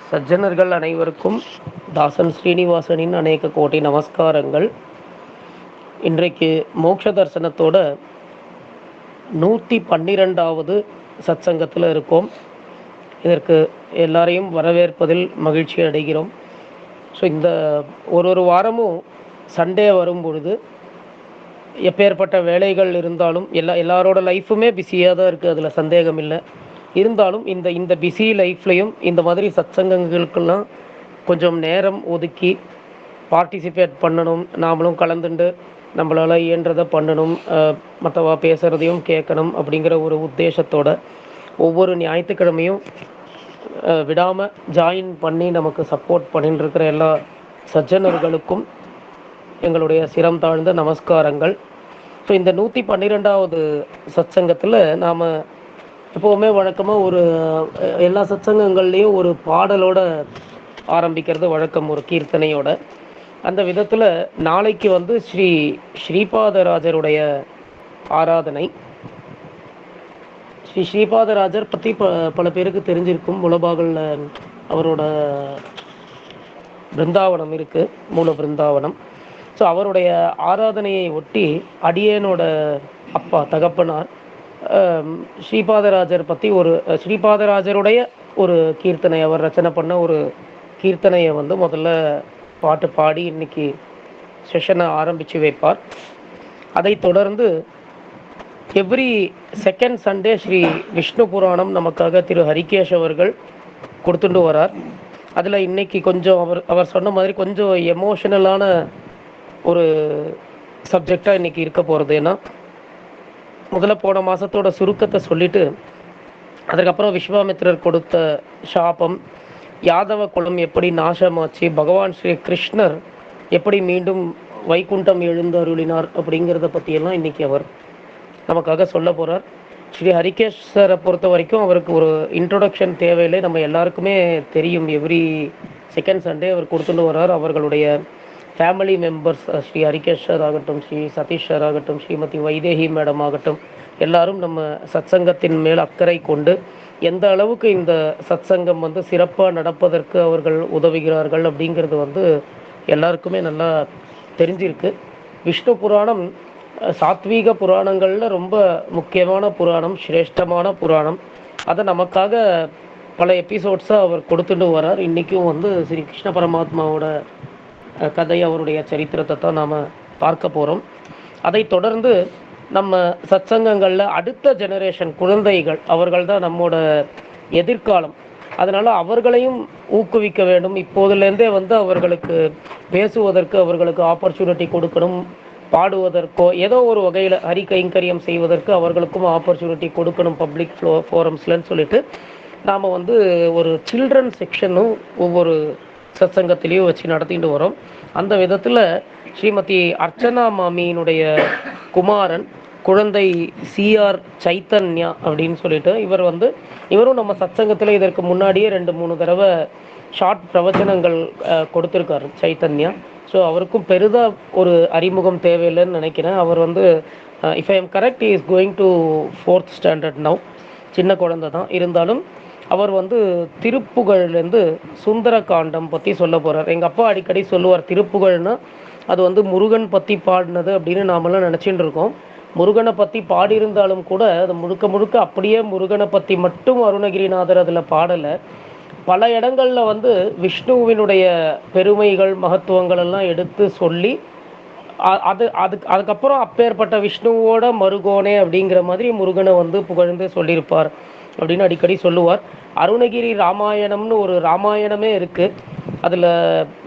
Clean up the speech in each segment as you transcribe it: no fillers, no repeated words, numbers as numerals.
சஜ்ஜனர்கள் அனைவருக்கும் தாசன் ஸ்ரீனிவாசனின் அநேக கோடி நமஸ்காரங்கள். இன்றைக்கு மோட்ச தரிசனத்தோட 112வது சத்சங்கத்தில் இருக்கோம். இதற்கு எல்லாரையும் வரவேற்பதில் மகிழ்ச்சி அடைகிறோம். ஸோ இந்த ஒரு வாரமும் சண்டே வரும் பொழுது எப்பேற்பட்ட வேலைகள் இருந்தாலும் எல்லாரோட லைஃப்புமே பிஸியாக தான் இருக்குது, அதில் சந்தேகம் இல்லை. இருந்தாலும் இந்த பிஸி லைஃப்லையும் இந்த மாதிரி சத்சங்கங்களுக்கெல்லாம் கொஞ்சம் நேரம் ஒதுக்கி பார்ட்டிசிபேட் பண்ணணும், நாமளும் கலந்துண்டு நம்மளால் இயன்றதை பண்ணணும், மற்றவா பேசுகிறதையும் கேட்கணும் அப்படிங்கிற ஒரு உத்தேசத்தோட ஒவ்வொரு ஞாயிற்றுக்கிழமையும் விடாமல் ஜாயின் பண்ணி நமக்கு சப்போர்ட் பண்ணிட்டு இருக்கிற எல்லா சஜ்ஜனர்களுக்கும் எங்களுடைய சிரம் தாழ்ந்த நமஸ்காரங்கள். ஸோ இந்த 112வது சத்சங்கத்தில் நாம் எப்போவுமே வழக்கமாக எல்லா சத்சங்கங்கள்லேயும் ஒரு பாடலோட ஆரம்பிக்கிறது வழக்கம், ஒரு கீர்த்தனையோட. அந்த விதத்தில் நாளைக்கு ஸ்ரீபாதராஜருடைய ஆராதனை. ஸ்ரீபாதராஜர் பற்றி பல பேருக்கு தெரிஞ்சிருக்கும். முலபாகலில் அவரோட பிருந்தாவனம் இருக்குது, மூல பிருந்தாவனம். ஸோ அவருடைய ஆராதனையை ஒட்டி அடியேனோட அப்பா தகப்பனார் ஸ்ரீபாதராஜர் பற்றி ஸ்ரீபாதராஜருடைய ஒரு கீர்த்தனை, அவர் ரச்சனை பண்ண ஒரு கீர்த்தனையை முதல்ல பாட்டு பாடி இன்னைக்கு செஷனை ஆரம்பித்து வைப்பார். அதை தொடர்ந்து every second Sunday Sri Vishnu Puranam நமக்காக திரு ஹரிகேஷ் அவர்கள் கொடுத்துட்டு வரார். அதில் இன்னைக்கு கொஞ்சம் அவர் சொன்ன மாதிரி கொஞ்சம் எமோஷனலான ஒரு சப்ஜெக்டாக இன்றைக்கி இருக்க போகிறது. ஏன்னா முதல்ல போன மாதத்தோட சுருக்கத்தை சொல்லிவிட்டு அதுக்கப்புறம் விஸ்வாமித்திரர் கொடுத்த சாபம், யாதவ குலம் எப்படி நாசமாச்சு, பகவான் ஸ்ரீ கிருஷ்ணர் எப்படி மீண்டும் வைகுண்டம் எழுந்தருளினார் அப்படிங்கிறத பற்றியெல்லாம் இன்றைக்கி அவர் நமக்காக சொல்ல போகிறார். ஸ்ரீ ஹரிகேஷ் சாரை பொறுத்த வரைக்கும் அவருக்கு ஒரு இன்ட்ரொடக்ஷன் தேவையில்லை, நம்ம எல்லாருக்குமே தெரியும். எவ்ரி செகண்ட் சண்டே அவர் கொடுத்துட்டு வர்றார். அவர்களுடைய family members, Sri Harikesh sir ஆகட்டும், ஸ்ரீ சதீஷ் சார் ஆகட்டும், ஸ்ரீமதி வைதேகி மேடம் ஆகட்டும், எல்லாரும் நம்ம சத்சங்கத்தின் மேல் அக்கறை கொண்டு எந்த அளவுக்கு இந்த சத்சங்கம் சிறப்பாக நடப்பதற்கு அவர்கள் உதவுகிறார்கள் அப்படிங்கிறது எல்லாருக்குமே நல்லா தெரிஞ்சிருக்கு. விஷ்ணு புராணம் சாத்வீக புராணங்களில் ரொம்ப முக்கியமான புராணம், சிரேஷ்டமான புராணம். அதை நமக்காக பல எபிசோட்ஸாக அவர் கொடுத்துட்டு வரார். இன்றைக்கும் ஸ்ரீ கிருஷ்ண பரமாத்மாவோட கதை, அவருடைய சரித்திரத்தை தான் நாம் பார்க்க போகிறோம். அதை தொடர்ந்து நம்ம சத்சங்கங்களில் அடுத்த ஜெனரேஷன் குழந்தைகள், அவர்கள் தான் நம்மோட எதிர்காலம். அதனால் அவர்களையும் ஊக்குவிக்க வேண்டும். இப்போதுலேருந்தே அவர்களுக்கு பேசுவதற்கு அவர்களுக்கு ஆப்பர்ச்சுனிட்டி கொடுக்கணும். பாடுவதற்கோ ஏதோ ஒரு வகையில் ஹரி கைங்கரியம் செய்வதற்கு அவர்களுக்கும் ஆப்பர்ச்சுனிட்டி கொடுக்கணும் பப்ளிக் ஃபோரம்ஸ்லன்னு சொல்லிட்டு நாம் ஒரு சில்ட்ரன் செக்ஷனும் ஒவ்வொரு சத்சங்கத்திலையும் வச்சு நடத்திட்டு வரோம். அந்த விதத்தில் ஸ்ரீமதி அர்ச்சனா மாமியினுடைய குமாரன் குழந்தை சிஆர் சைத்தன்யா அப்படின்னு சொல்லிட்டு இவரும் நம்ம சத்சங்கத்தில் இதற்கு முன்னாடியே 2-3 தடவை ஷார்ட் பிரவச்சனங்கள் கொடுத்துருக்காரு சைத்தன்யா. ஸோ அவருக்கும் பெரிதாக ஒரு அறிமுகம் தேவையில்லைன்னு நினைக்கிறேன். அவர் if I am correct, is going to 4th standard now. சின்ன குழந்தை தான், இருந்தாலும் அவர் திருப்புகழ்லேருந்து சுந்தர காண்டம் பற்றி சொல்ல போகிறார். எங்கள் அப்பா அடிக்கடி சொல்லுவார், திருப்புகழ்னா அது முருகன் பற்றி பாடினது அப்படின்னு நாமெல்லாம் நினச்சிட்டு இருக்கோம். முருகனை பற்றி பாடியிருந்தாலும் கூட அது முழுக்க முழுக்க அப்படியே முருகனை பற்றி மட்டும் அருணகிரிநாதர் அதில் பாடலை. பல இடங்களில் விஷ்ணுவினுடைய பெருமைகள் மகத்துவங்கள் எல்லாம் எடுத்து சொல்லி அதுக்கப்புறம் அப்பேற்பட்ட விஷ்ணுவோட மருகோனே அப்படிங்கிற மாதிரி முருகனை புகழ்ந்து சொல்லியிருப்பார் அப்படின்னு அடிக்கடி சொல்லுவார். அருணகிரி ராமாயணம்னு ஒரு ராமாயணமே இருக்குது. அதில்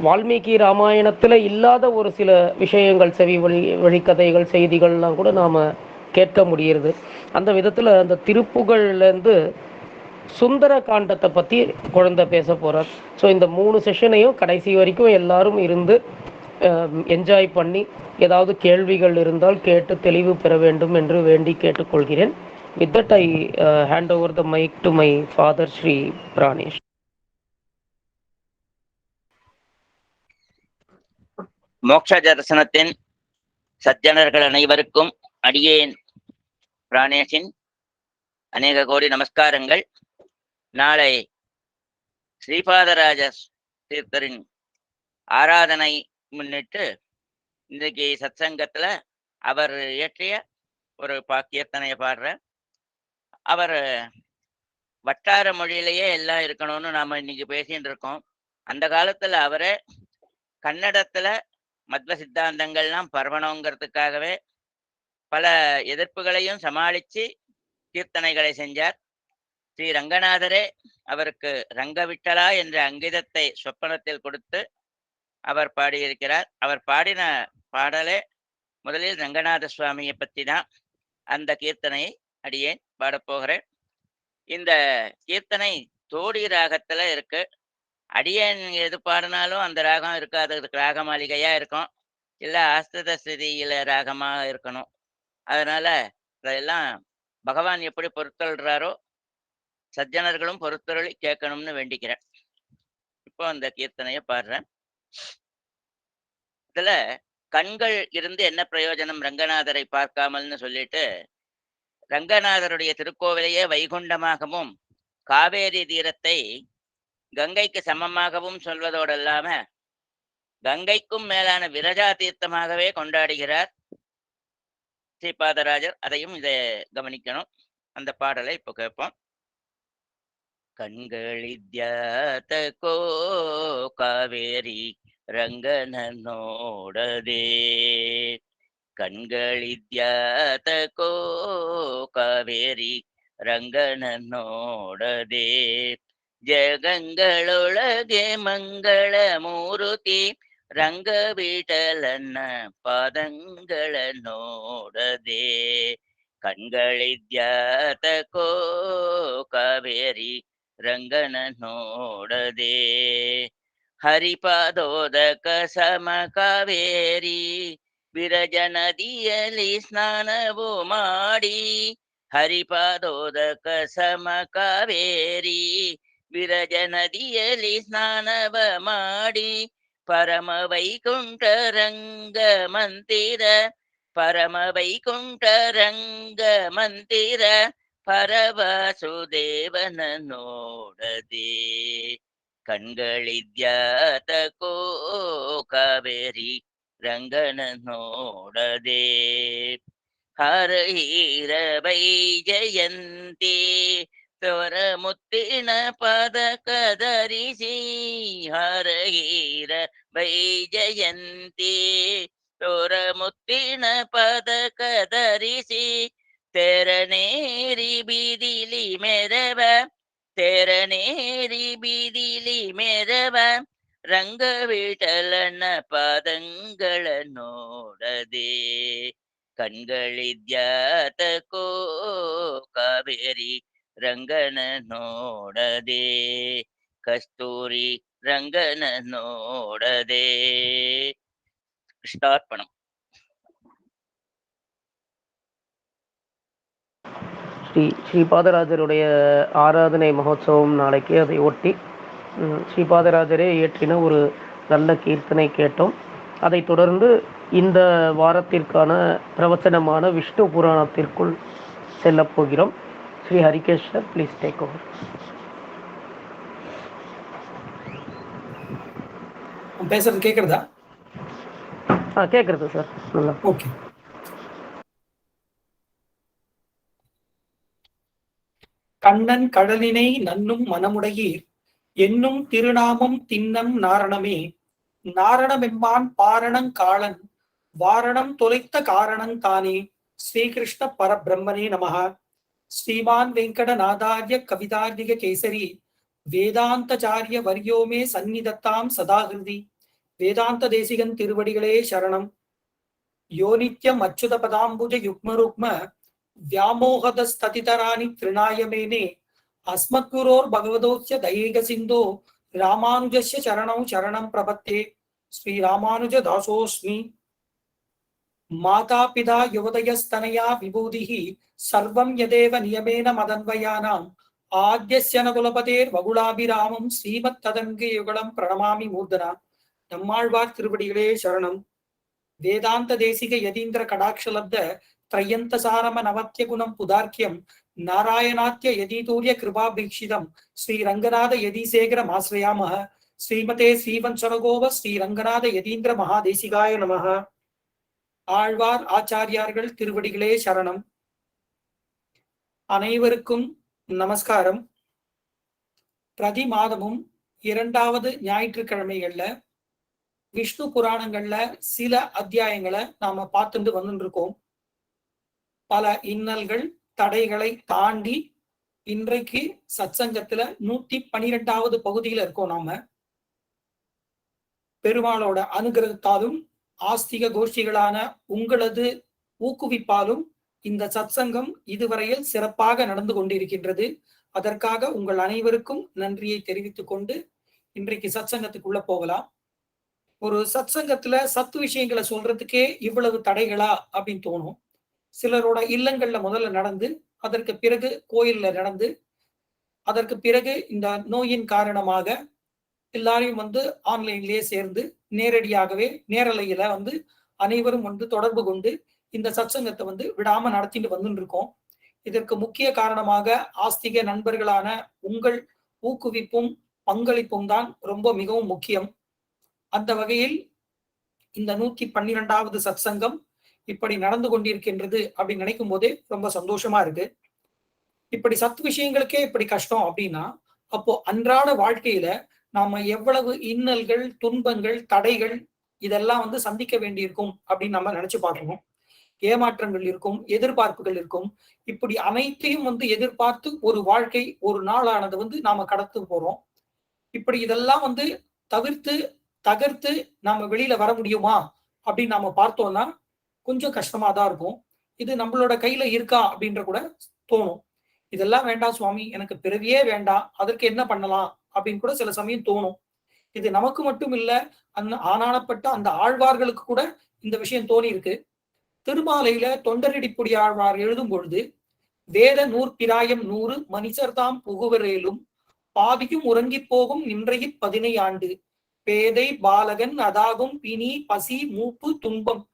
வால்மீகி ராமாயணத்தில் இல்லாத ஒரு சில விஷயங்கள், செவி வழிக்கதைகள், செய்திகள்லாம் கூட நாம் கேட்க முடியுது. அந்த விதத்தில் அந்த திருப்புகழ்லேருந்து சுந்தர காண்டத்தை பற்றி குழந்தை பேச போகிறார். ஸோ இந்த 3 செஷனையும் கடைசி வரைக்கும் எல்லாரும் இருந்து என்ஜாய் பண்ணி ஏதாவது கேள்விகள் இருந்தால் கேட்டு தெளிவு பெற வேண்டும் என்று வேண்டி கேட்டுக்கொள்கிறேன். With that, I hand over the mic to my father, Sri Pranesh. மோட்ச தரிசனத்தின் சஜ்ஜனர்கள் அனைவருக்கும் அடியேன் பிராணேஷின் அநேக கோடி நமஸ்காரங்கள். நாளை ஸ்ரீபாதராஜ தீர்த்தரின் ஆராதனை முன்னிட்டு இன்றைக்கு சத்சங்கத்துல அவர் இயற்றிய ஒரு கீர்த்தனையை பாடுற. அவர் வட்டார மொழியிலேயே எல்லாம் இருக்கணும்னு நாம இன்னைக்கு பேசிட்டு இருக்கோம். அந்த காலத்துல அவரே கன்னடத்துல மத்வ சித்தாந்தங்கள்லாம் பரவணுங்கிறதுக்காகவே பல எதிர்ப்புகளையும் சமாளிச்சு கீர்த்தனைகளை செஞ்சார். ஸ்ரீ ரங்கநாதரே அவருக்கு ரங்கவிட்டலா என்ற அங்கிதத்தை சொப்பனத்தில் கொடுத்து அவர் பாடியிருக்கிறார். அவர் பாடின பாடலே முதலில் ரங்கநாத சுவாமியை பற்றி தான். அந்த கீர்த்தனையை அடியேன் பாடப்போகிறேன். இந்த கீர்த்தனை தோடி ராகத்துல இருக்கு. அடியேன் எது பாடினாலும் அந்த ராகம் இருக்காது, ராக மாளிகையா இருக்கும், இல்ல ஆஸ்தித ஸ்திதியில ராகமா இருக்கணும். அதனால இதெல்லாம் பகவான் எப்படி பொறுத்தல்றாரோ சஜ்ஜனர்களும் பொறுத்தருளி கேட்கணும்னு வேண்டிக்கிறேன். இப்போ அந்த கீர்த்தனையை பாடுறேன். இதுல கண்கள் இருந்து என்ன பிரயோஜனம் ரங்கநாதரை பார்க்காமல்னு சொல்லிட்டு, ரங்கநாதருடைய திருக்கோவிலையே வைகுண்டமாகவும் காவேரி தீரத்தை கங்கைக்கு சமமாகவும் சொல்வதோடு இல்லாம கங்கைக்கும் மேலான விரஜா தீர்த்தமாகவே கொண்டாடுகிறார் ஸ்ரீபாதராஜர். அதையும் இதை கவனிக்கணும். அந்த பாடலை இப்போ கேட்போம். கண்களித்யாதಕೋ ಕಾವೇರಿ ರಂಗನ ನೋಡದೆ, ಕಣ್ಗಳಿದ್ಯಾತಕೋ ಕಾವೇರಿ ರಂಗನ ನೋಡದೆ, ಜಗಂಗಳೊಳಗೆ ಮಂಗಳ ಮೂರುತಿ ರಂಗವಿಠಲನ ಪಾದಂಗಳ ನೋಡದೆ, ಕಣ್ಗಳಿದ್ಯಾತಕೋ ಕಾವೇರಿ ರಂಗನ ನೋಡದೆ, ಹರಿಪಾದೋದಕ ಸಮ ಕಾವೇರಿ ವಿರಜ ನದಿಯಲ್ಲಿ ಸ್ನಾನವು ಮಾಡಿ, ಹರಿಪಾದೋದಕ ಸಮ ಕಾವೇರಿ ವಿರಜ ನದಿಯಲ್ಲಿ ಸ್ನಾನವ ಮಾಡಿ, ಪರಮ ವೈಕುಂಠ ರಂಗ ಮಂದಿರ ಪರಮ ವೈಕುಂಠ ರಂಗ ಮಂದಿರ ಪರವಾಸುದೇವನ ನೋಡದೆ, ಕಣ್ಗಳಿದ್ಯಾತಕೋ ಕಾವೇರಿ ರಂಗನ ನೋಡದೆ, ಹರಹೀರ ವೈಜಯಂತಿ ಸ್ವರ ಮುತ್ತಿನ ಪದಕ ಧರಿಸಿ, ಹರಹೀರ ವೈಜಯಂತಿ ತೋರ ಮುತ್ತಿನ ಪದಕ ಧರಿಸಿ, ತೆರನೇರಿ ಬೀದಿಲಿ ಮೆರವ ತೆರನೇರಿ ಬೀದಿಲಿ ಮೆರವ ರಂಗವಿಠಲನ ಪಾದಂಗಳ ನೋಡದೆ, ಕಣ್ಗಳಿದ್ಯಾತಕೋ ಕಾವೇರಿ ರಂಗನ ನೋಡದೆ, ಕಸ್ತೂರಿ ರಂಗನ ನೋಡದೆ. ಕೃಷ್ಣಾರ್ಪಣಂ. ஸ்ரீபாதராஜருடைய ஆராதனை மகோத்சவம் நாளைக்கு. அதை ஒட்டி ஸ்ரீபாதராஜரே இயற்றின ஒரு நல்ல கீர்த்தனை கேட்டோம். அதைத் தொடர்ந்து இந்த வாரத்திற்கான பிரவச்சனமான விஷ்ணு புராணத்திற்குள் செல்லப் போகிறோம். Sri Harikesh sir, please take over. பேசுறது கேக்குறதா? கேக்குறது சார். நல்லா. ஓகே. கண்ணன் கடலினை நன்னும் மனமுடையீர் என்னும் திருநாமம் திண்ணம் நாரணமே, நாரணமெம்மான் பாரணங் காளன் வாரணம் தொலைத்த காரணங் தானே. ஸ்ரீகிருஷ்ண பரபிரம்மனே நமஹ. ஸ்ரீமான் வெங்கடநாதார்ய கவிதார்த்திக கேசரி வேதாந்தாச்சாரிய வர்யோமே சந்நிதத்தாம் சதாகிருதி. வேதாந்த தேசிகன் திருவடிகளே சரணம். யோனித்யம் அச்சுத பதாம்புஜ யுக்மருக்ம व्यामोहदस्ततितराणि तृणाय मेने, अस्मद्गुरोर् भगवतोस्य दयैक सिन्धो रामानुजस्य चरणौ शरणं प्रपद्ये. श्री रामानुज दासोऽस्मि. माता पिता युवतयस्तनया विभूतिः सर्वं यदेव नियमेन मदन्वयानाम् आद्यस्य न कुलपतेर्वकुलाभिरामं श्रीमत्तदङ्गयुगलं प्रणमामि मूर्धना. நம்மாழ்வார் திருவடிகளே சரணம். வேதாந்த தேசிக யதீந்திர கடாட்சலப்த त्रय्यन्तसारम नवत्य गुणं पुदार्क्यं नारायणात्य यदीतूर्य कृपाभीक्षितं श्रीरङ्गनाथ यदीशेखरमाश्रयामः ஸ்ரீமதே ஸ்ரீவன்சரகோப ஸ்ரீரங்கநாத யதீந்திர மகாதேசிகாய நமக. ஆழ்வார் ஆச்சாரியார்கள் திருவடிகளே சரணம். அனைவருக்கும் நமஸ்காரம். பிரதி மாதமும் 2வது ஞாயிற்றுக்கிழமைகள்ல விஷ்ணு புராணங்கள்ல சில அத்தியாயங்களை நாம பார்த்துட்டு வந்துட்டு இருக்கோம். பல இன்னல்கள் தடைகளை தாண்டி இன்றைக்கு சத்சங்கத்துல 112வது பகுதியில இருக்கோம். நாம பெருமாளோட அனுகிரகத்தாலும் ஆஸ்திக கோஷ்டிகளான உங்களது ஊக்குவிப்பாலும் இந்த சத்சங்கம் இதுவரையில் சிறப்பாக நடந்து கொண்டிருக்கின்றது. அதற்காக உங்கள் அனைவருக்கும் நன்றியை தெரிவித்துக் கொண்டு இன்றைக்கு சத்சங்கத்துக்குள்ள போகலாம். ஒரு சத்சங்கத்துல சத்து விஷயங்களை சொல்றதுக்கே இவ்வளவு தடைகளா அப்படின்னு தோணும். சிலரோட இல்லங்கள்ல முதல்ல நடந்து, அதற்கு பிறகு கோயில்ல நடந்து, அதற்கு பிறகு இந்த நோயின் காரணமாக எல்லாரையும் ஆன்லைன்லயே சேர்ந்து நேரடியாகவே நேரலையில அனைவரும் தொடர்பு கொண்டு இந்த சத்சங்கத்தை விடாம நடத்திட்டு வந்துட்டு இருக்கோம். இதற்கு முக்கிய காரணமாக ஆஸ்திக நண்பர்களான உங்கள் ஊக்குவிப்பும் பங்களிப்பும் தான் ரொம்ப மிகவும் முக்கியம். அந்த வகையில் இந்த 112வது சத்சங்கம் இப்படி நடந்து கொண்டிருக்கின்றது அப்படின்னு நினைக்கும் போதே ரொம்ப சந்தோஷமா இருக்கு. இப்படி சத் விஷயங்களுக்கே இப்படி கஷ்டம் அப்படின்னா, அப்போ அன்றாட வாழ்க்கையில நாம எவ்வளவு இன்னல்கள், துன்பங்கள், தடைகள் இதெல்லாம் சந்திக்க வேண்டியிருக்கும் அப்படின்னு நம்ம நினைச்சு பார்க்கணும். ஏமாற்றங்கள் இருக்கும், எதிர்பார்ப்புகள் இருக்கும். இப்படி அனைத்தையும் எதிர்பார்த்து ஒரு வாழ்க்கை, ஒரு நாளானது நாம கடத்து போறோம். இப்படி இதெல்லாம் தவிர்த்து தகர்த்து நாம வெளியில வர முடியுமா அப்படின்னு நாம பார்த்தோம்னா கொஞ்சம் கஷ்டமா தான் இருக்கும். இது நம்மளோட கையில இருக்கா அப்படின்ற கூட தோணும். இதெல்லாம் வேண்டாம் சுவாமி, எனக்கு பிறவியே வேண்டாம், அதற்கு என்ன பண்ணலாம் அப்படின்னு கூட சில சமயம் தோணும். இது நமக்கு மட்டும் இல்ல, ஆனானப்பட்ட அந்த ஆழ்வார்களுக்கு கூட இந்த விஷயம் தோணி இருக்கு. திருமாலையில தொண்டரடிப்புடி ஆழ்வார் எழுதும் பொழுது, வேத நூற்பிராயம் 100 மனிதர்தாம் புகுவரேலும் பாவியும் உறங்கி போகும் நின்றைய 15 ஆண்டு பேதை பாலகன் அதாகும் பிணி பசி மூப்பு துன்பம்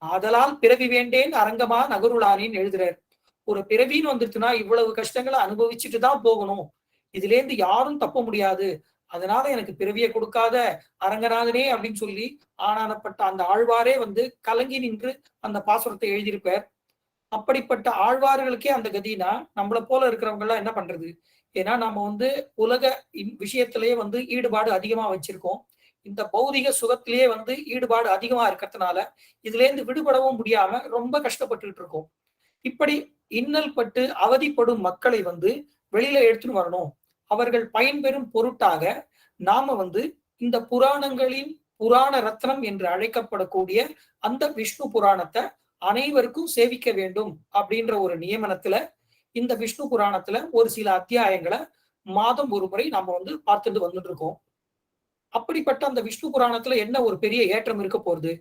ஆதலால் பிறவி வேண்டேன் அரங்கமா நகருளானேன்னு எழுதுறார். ஒரு பிறவின்னு வந்துருச்சுன்னா இவ்வளவு கஷ்டங்களை அனுபவிச்சுட்டு தான் போகணும், இதுல இருந்து யாரும் தப்ப முடியாது, அதனால எனக்கு பிறவியை கொடுக்காத அரங்கநாதனே அப்படின்னு சொல்லி ஆனானப்பட்ட அந்த ஆழ்வாரே கலங்கி நின்று அந்த பாசுரத்தை எழுதியிருப்பார். அப்படிப்பட்ட ஆழ்வார்களுக்கே அந்த கதினா நம்மளை போல இருக்கிறவங்க எல்லாம் என்ன பண்றது? ஏன்னா நம்ம உலக விஷயத்திலேயே ஈடுபாடு அதிகமா வச்சிருக்கோம். இந்த பௌதிக சுகத்திலேயே ஈடுபாடு அதிகமா இருக்கிறதுனால இதுல இருந்து விடுபடவும் முடியாம ரொம்ப கஷ்டப்பட்டுட்டு இருக்கோம். இப்படி இன்னல் பட்டு அவதிப்படும் மக்களை வெளியில எடுத்துட்டு வரணும். அவர்கள் பயன்பெறும் பொருட்டாக நாம இந்த புராணங்களின் புராண ரத்னம் என்று அழைக்கப்படக்கூடிய அந்த விஷ்ணு புராணத்தை அனைவருக்கும் சேவிக்க வேண்டும் அப்படின்ற ஒரு நியமனத்துல இந்த விஷ்ணு புராணத்துல ஒரு சில அத்தியாயங்களை மாதம் ஒரு முறை நாம பார்த்துட்டு வந்துட்டு இருக்கோம். அப்படிப்பட்ட அந்த விஷ்ணு புராணத்துல என்ன ஒரு பெரிய ஏற்றம் இருக்க போறது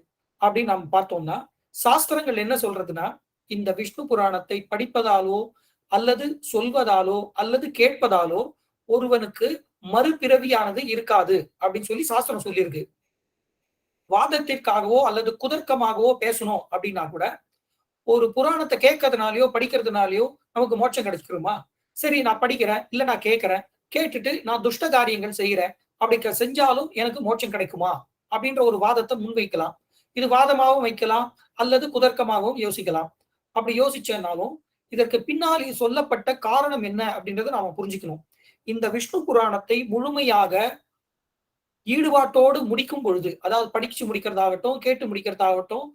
அப்படின்னு நம்ம பார்த்தோம்னா, சாஸ்திரங்கள் என்ன சொல்றதுன்னா, இந்த விஷ்ணு புராணத்தை படிப்பதாலோ அல்லது சொல்வதாலோ அல்லது கேட்பதாலோ ஒருவனுக்கு மறுபிறவியானது இருக்காது அப்படின்னு சொல்லி சாஸ்திரம் சொல்லியிருக்கு. வாதத்திற்காகவோ அல்லது குதர்க்கமாகவோ பேசணும் அப்படின்னா கூட, ஒரு புராணத்தை கேட்கறதுனாலயோ படிக்கிறதுனாலயோ நமக்கு மோட்சம் கிடைச்சிருமா? சரி, நான் படிக்கிறேன், இல்ல நான் கேட்கிறேன், கேட்டுட்டு நான் துஷ்ட காரியங்கள் செய்யறேன், அப்படி செஞ்சாலும் எனக்கு மோட்சம் கிடைக்குமா அப்படின்ற ஒரு வாதத்தை முன்வைக்கலாம். இது வாதமாகவும் வைக்கலாம் அல்லது குதர்க்கமாகவும் யோசிக்கலாம். அப்படி யோசிச்சனாலும் இதற்கு பின்னால் சொல்லப்பட்ட காரணம் என்ன அப்படின்றத நாம புரிஞ்சுக்கணும். இந்த விஷ்ணு புராணத்தை முழுமையாக ஈடுபாட்டோடு முடிக்கும் பொழுது, அதாவது படிச்சு முடிக்கிறதாகட்டும், கேட்டு முடிக்கிறதாகட்டும்,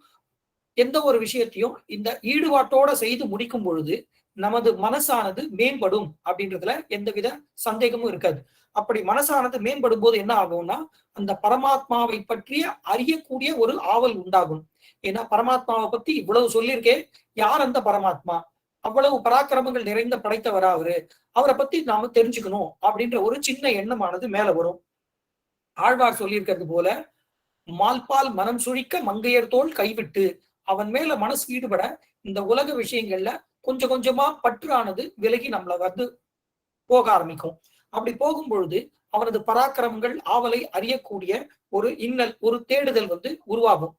எந்த ஒரு விஷயத்தையும் இந்த ஈடுபாட்டோட செய்து முடிக்கும் பொழுது நமது மனசானது மேம்படும் அப்படின்றதுல எந்தவித சந்தேகமும் இருக்காது. அப்படி மனசானது மேம்படும் போது என்ன ஆகும்னா, அந்த பரமாத்மாவை பற்றிய அறியக்கூடிய ஒரு ஆவல் உண்டாகும். ஏன்னா பரமாத்மாவை பத்தி இவ்வளவு சொல்லியிருக்கேன், யார் அந்த பரமாத்மா, அவ்வளவு பராக்கிரமங்கள் நிறைந்த படைத்தவரா அவரை பத்தி நாம தெரிஞ்சுக்கணும் அப்படின்ற ஒரு சின்ன எண்ணமானது மேல வரும். ஆழ்வார் சொல்லியிருக்கிறது போல, மால்பால் மனம் சுழிக்க மங்கையர் தோள் கைவிட்டு, அவன் மேல மனசு ஈடுபட இந்த உலக விஷயங்கள்ல கொஞ்சம் கொஞ்சமா பற்றானது விலகி நம்மள போக ஆரம்பிக்கும். அப்படி போகும் பொழுது அவனது பராக்கிரமங்கள் ஆவலை அறியக்கூடிய ஒரு இன்னல், ஒரு தேடுதல் உருவாகும்.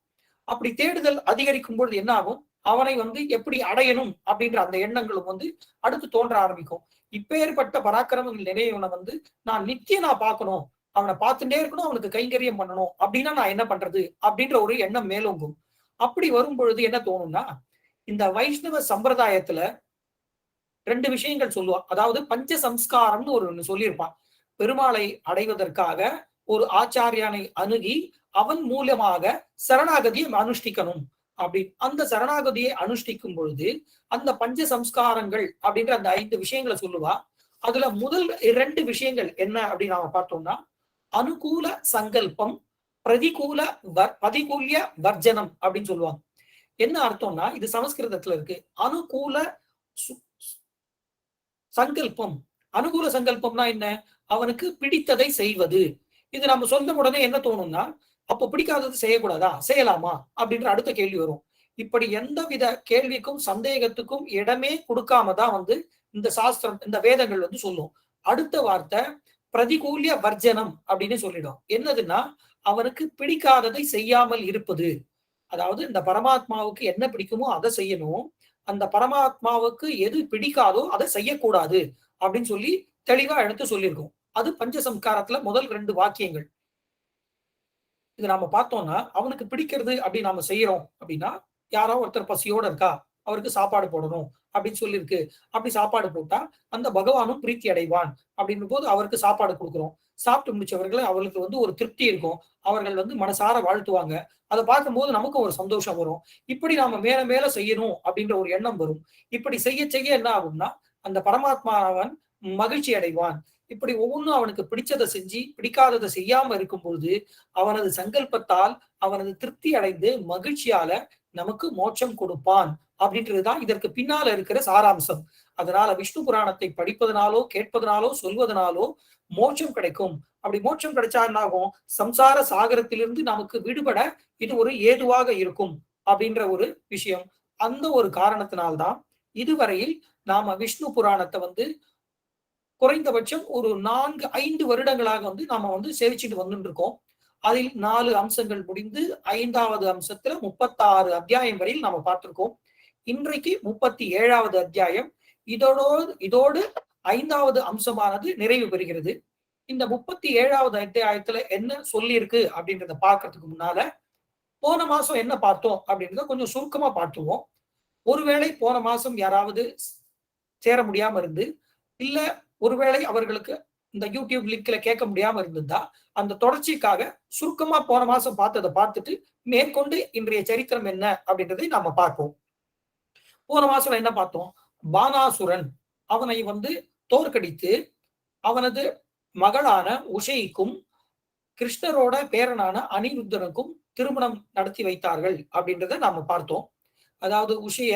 அப்படி தேடுதல் அதிகரிக்கும் பொழுது என்ன ஆகும்? அவனை வந்து எப்படி அடையணும் அப்படின்ற அந்த எண்ணங்களும் வந்து அடுத்து தோன்ற ஆரம்பிக்கும். இப்பேற்பட்ட பராக்கிரமங்கள் நிறையவனை வந்து நான் நித்தியம் நான் பார்க்கணும், அவனை பார்த்துட்டே இருக்கணும், அவனுக்கு கைங்கரியம் பண்ணணும் அப்படின்னா நான் என்ன பண்றது அப்படின்ற ஒரு எண்ணம் மேலோங்கும். அப்படி வரும் பொழுது என்ன தோணும்னா, இந்த வைஷ்ணவ சம்பிரதாயத்துல 2 விஷயங்கள் சொல்லுவான். அதாவது பஞ்ச சம்ஸ்காரம்னு ஒண்ணு சொல்லியிருப்பான். பெருமாளை அடைவதற்காக ஒரு ஆச்சாரியனை அணுகி அவன் மூலமாக சரணாகதியை அனுஷ்டிக்கணும் அப்படி. அந்த சரணாகதியை அனுஷ்டிக்கும் பொழுது அந்த பஞ்ச சம்ஸ்காரங்கள் அப்படின்ற அந்த 5 விஷயங்களை சொல்லுவா. அதுல முதல் 2 விஷயங்கள் என்ன அப்படின்னு நாம பார்த்தோம்னா, அனுகூல சங்கல்பம், பதிகூல்ய வர்ஜனம் அப்படின்னு சொல்லுவாங்க. என்ன அர்த்தம்னா, இது சமஸ்கிருதத்துல இருக்கு. அனுகூல சங்கல்பம். அனுகூல சங்கல்பம்னா என்ன? அவனுக்கு பிடித்ததை செய்வது. இது நம்ம சொந்த உடனே என்ன தோணும்னா, அப்போ பிடிக்காதது செய்யக்கூடாதா, செய்யலாமா அப்படின்ற அடுத்த கேள்வி வரும். இப்படி எந்தவித கேள்விக்கும் சந்தேகத்துக்கும் இடமே கொடுக்காம தான் வந்து இந்த சாஸ்திரம், இந்த வேதங்கள் வந்து சொல்லும். அடுத்த வார்த்தை பிரதிகூல்ய வர்ஜனம் அப்படின்னு சொல்லிடும். என்னதுன்னா, அவனுக்கு பிடிக்காததை செய்யாமல் இருப்பது. அதாவது இந்த பரமாத்மாவுக்கு என்ன பிடிக்குமோ அதை செய்யணும், அந்த பரமாத்மாவுக்கு எது பிடிக்காதோ அதை செய்யக்கூடாது அப்படின்னு சொல்லி தெளிவா எடுத்து சொல்லியிருக்கோம். அது பஞ்சசம்ஸ்காரத்துல முதல் 2 வாக்கியங்கள். இது நாம பார்த்தோம்னா, அவனுக்கு பிடிக்கிறது அப்படி நாம செய்யறோம் அப்படின்னா, யாரோ ஒருத்தர் பசியோட இருக்கா, அவருக்கு சாப்பாடு போடணும் அப்படின்னு சொல்லியிருக்கு. அப்படி சாப்பாடு போட்டா அந்த பகவானும் பிரீத்தி அடைவான் அப்படின்னும் போது அவருக்கு சாப்பாடு கொடுக்குறோம். சாப்பிட்டு முடிச்சவர்கள் அவர்களுக்கு வந்து ஒரு திருப்தி இருக்கும், அவர்கள் வந்து மனசார வாழ்த்துவாங்க. அதை பார்க்கும்போது நமக்கும் ஒரு சந்தோஷம் வரும். இப்படி நாம மேல மேல செய்யணும் அப்படின்ற ஒரு எண்ணம் வரும். இப்படி செய்ய செய்ய என்ன ஆகும்னா, அந்த பரமாத்மாவன் மகிழ்ச்சி அடைவான். இப்படி ஒவ்வொன்றும் அவனுக்கு பிடிச்சதை செஞ்சு பிடிக்காததை செய்யாம இருக்கும் பொழுது அவனது சங்கல்பத்தால் அவனது திருப்தி அடைந்து மகிழ்ச்சியால நமக்கு மோட்சம் கொடுப்பான் அப்படின்றதுதான் இதற்கு பின்னால இருக்கிற சாராம்சம். அதனால விஷ்ணு புராணத்தை படிப்பதனாலோ கேட்பதனாலோ சொல்வதனாலோ மோட்சம் கிடைக்கும். அப்படி மோட்சம் கிடைச்சா என்ன ஆகும்? சம்சார சாகரத்திலிருந்து நமக்கு விடுபட இது ஒரு ஏதுவாக இருக்கும் அப்படின்ற ஒரு விஷயம். அந்த ஒரு காரணத்தினால்தான் இதுவரையில் நாம விஷ்ணு புராணத்தை வந்து குறைந்தபட்சம் ஒரு 4-5 வருடங்களாக வந்து நாம வந்து சேவிச்சுட்டு வந்துட்டு இருக்கோம். அதில் 4 அம்சங்கள் முடிந்து 5வது அம்சத்துல 36 அத்தியாயம் வரையில் நாம பார்த்திருக்கோம். இன்றைக்கு 37வது அத்தியாயம். இதோடு 5வது அம்சமானது நிறைவு பெறுகிறது. இந்த 37வது அத்தியாயத்துல என்ன சொல்லி இருக்கு அப்படின்றத பார்க்கறதுக்கு முன்னால போன மாசம் என்ன பார்த்தோம் அப்படின்றத கொஞ்சம் சுருக்கமா பார்த்துவோம். ஒருவேளை போன மாசம் யாராவது சேர முடியாம இருந்து, இல்ல ஒருவேளை அவர்களுக்கு இந்த யூடியூப் லிங்க்ல கேட்க முடியாம இருந்திருந்தா, அந்த தொடர்ச்சிக்காக சுருக்கமா போன மாசம் பார்த்ததை பார்த்துட்டு மேற்கொண்டு இன்றைய சரித்திரம் என்ன அப்படின்றதை நாம பார்ப்போம். போன மாசம் என்ன பார்த்தோம்? பானாசுரன் அவனை வந்து தோற்கடித்து அவனது மகளான உஷைக்கும் கிருஷ்ணரோட பேரனான அனிருத்தனுக்கும் திருமணம் நடத்தி வைத்தார்கள் அப்படின்றத நாம பார்த்தோம். அதாவது உஷைய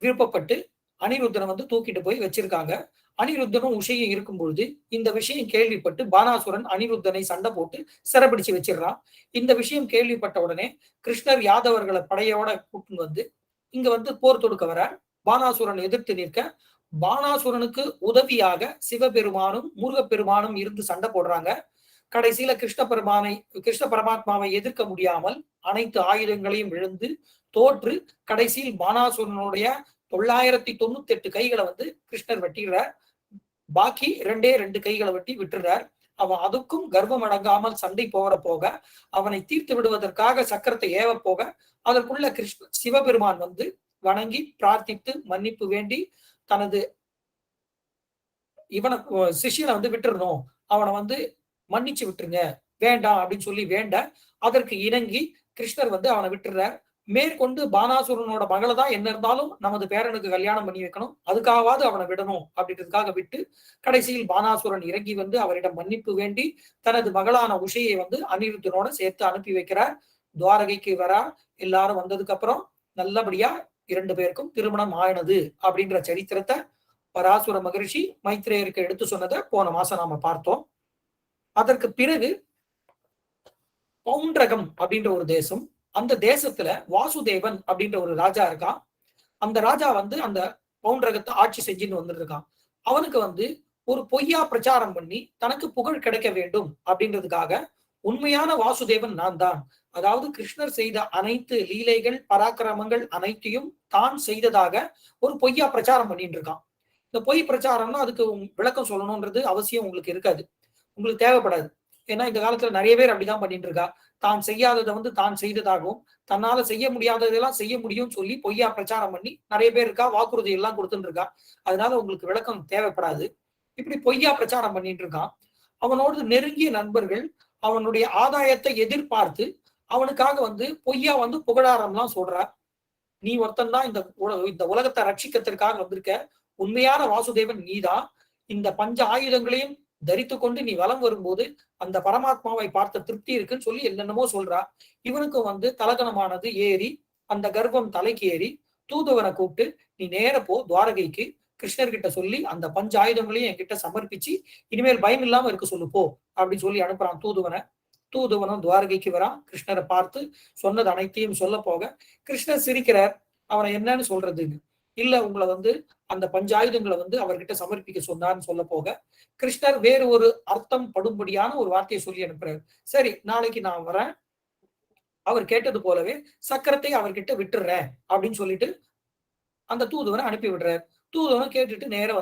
விருப்பப்பட்டு அனிருத்தனை வந்து தூக்கிட்டு போய் வச்சிருக்காங்க. அனிருத்தனும் உஷையும் இருக்கும் பொழுது இந்த விஷயம் கேள்விப்பட்டு பானாசுரன் அனிருத்தனை சண்டை போட்டு சிறைப்பிடிச்சு வச்சிடறான். இந்த விஷயம் கேள்விப்பட்ட உடனே கிருஷ்ணர் யாதவர்களை படையோட கூட்டிட்டு வந்து இங்க வந்து போர் தொடுக்க வர பானாசுரன் எதிர்த்து நிற்க, பானாசுரனுக்கு உதவியாக சிவபெருமானும் முருகப்பெருமானும் இருந்து சண்டை போடுறாங்க. கடைசியில கிருஷ்ண பரமாத்மாவை எதிர்க்க முடியாமல் அனைத்து ஆயுதங்களையும் இழந்து தோற்று கடைசியில் பானாசுரனுடைய 998 கைகளை வந்து கிருஷ்ணர் வெட்டிடுறார். பாக்கி 2 கைகளை வெட்டி விட்டுறார். அவன் அதுக்கும் கர்வம் அடங்காமல் சண்டை போக அவனை தீர்த்து விடுவதற்காக சக்கரத்தை ஏவ போக அதற்குள்ள சிவபெருமான் வந்து வணங்கி பிரார்த்தித்து மன்னிப்பு வேண்டி தனது சிஷ்யனை வந்து விட்டுறணும், அவனை வந்து மன்னிச்சு விட்டுருங்க, வேண்டாம் அப்படின்னு சொல்லி வேண்ட அதற்கு இணங்கி கிருஷ்ணர் வந்து அவனை விட்டுறார். மேற்கொண்டு பானாசுரனோட மகளை தான் என்ன இருந்தாலும் நமது பேரனுக்கு கல்யாணம் பண்ணி வைக்கணும், அதுக்காவது அவனை விடணும் அப்படின்றதுக்காக விட்டு கடைசியில் பானாசுரன் இறங்கி வந்து அவரிடம் மன்னிப்பு வேண்டி தனது மகளான உஷையை வந்து அனிருத்தனோட சேர்த்து அனுப்பி வைக்கிறார். துவாரகைக்கு வரா. எல்லாரும் வந்ததுக்கு அப்புறம் நல்லபடியா 2 பேருக்கும் திருமணம் ஆயினது அப்படின்ற சரித்திரத்தை பராசுர மகரிஷி மைத்ரேயருக்கு எடுத்து சொன்னதை போன மாசம் நாம பார்த்தோம். அதற்கு பிறகு பௌண்டரகம் அப்படின்ற ஒரு தேசம், அந்த தேசத்துல வாசுதேவன் அப்படின்ற ஒரு ராஜா இருக்கான். அந்த ராஜா வந்து அந்த பௌண்டரகத்தை ஆட்சி செஞ்சுன்னு வந்துட்டு இருக்கான். அவனுக்கு வந்து ஒரு பொய்யா பிரச்சாரம் பண்ணி தனக்கு புகழ் கிடைக்க வேண்டும் அப்படின்றதுக்காக உண்மையான வாசுதேவன் நான் தான், அதாவது கிருஷ்ணர் செய்த அனைத்து லீலைகள் பராக்கிரமங்கள் அனைத்தையும் தான் செய்ததாக ஒரு பொய்யா பிரச்சாரம் பண்ணிட்டு இருக்கான். இந்த பொய் பிரச்சாரம்னா அதுக்கு விளக்கம் சொல்லணும்ன்றது அவசியம் உங்களுக்கு இருக்காது, உங்களுக்கு தேவைப்படாது. ஏன்னா இந்த காலத்துல நிறைய பேர் அப்படிதான் பண்ணிட்டு இருக்கா. தான் செய்யாததை தான் செய்ததாகவும் தன்னால செய்ய முடியாததெல்லாம் செய்ய முடியும் சொல்லி பொய்யா பிரச்சாரம் பண்ணி நிறைய பேர் இருக்கா, வாக்குறுதி எல்லாம் கொடுத்துட்டு இருக்கா. அதனால உங்களுக்கு விளக்கம் தேவைப்படாது. இப்படி பொய்யா பிரச்சாரம் பண்ணிட்டு இருக்கான். அவனோடு நெருங்கிய நண்பர்கள் அவனுடைய ஆதாயத்தை எதிர்பார்த்து அவனுக்காக பொய்யா புகழாரம்லாம் சொல்றார். நீ ஒருத்தன் தான் இந்த உலகத்தை ரட்சிக்கத்திற்காக வந்திருக்க, உண்மையான வாசுதேவன் நீதான். இந்த பஞ்ச ஆயுதங்களையும் தரித்து கொண்டு நீ வலம் வரும்போது அந்த பரமாத்மாவை பார்த்த திருப்தி இருக்குன்னு சொல்லி என்னென்னமோ சொல்றா. இவனுக்கும் தலகணமானது ஏறி அந்த கர்ப்பம் தலைக்கு ஏறி தூதுவனை கூப்பிட்டு நீ நேர போ துவாரகைக்கு, கிருஷ்ணர்கிட்ட சொல்லி அந்த பஞ்ச ஆயுதங்களையும் என்கிட்ட சமர்ப்பிச்சு இனிமேல் பயம் இல்லாம இருக்க சொல்லு போ அப்படின்னு சொல்லி அனுப்புறான் தூதுவனை. தூதுவனும் துவாரகைக்கு வரான். கிருஷ்ணரை பார்த்து சொன்னது அனைத்தையும் சொல்ல போக கிருஷ்ணர் சிரிக்கிறார். அவனை என்னன்னு சொல்றதுன்னு இல்ல, உங்களை அந்த பஞ்சாயுதங்களை அவர்கிட்ட சமர்ப்பிக்க சொன்னார்னு சொல்ல போக கிருஷ்ணர் வேறு ஒரு அர்த்தம் படும்படியான ஒரு வார்த்தையை சொல்லி அனுப்புறாரு. சரி, நாளைக்கு நான் வரேன், அவர் கேட்டது போலவே சக்கரத்தை அவர்கிட்ட விட்டுறேன் அப்படின்னு சொல்லிட்டு அந்த தூதுவனை அனுப்பி விடுறாரு. தூதுவனை கேட்டுட்டு நேரம்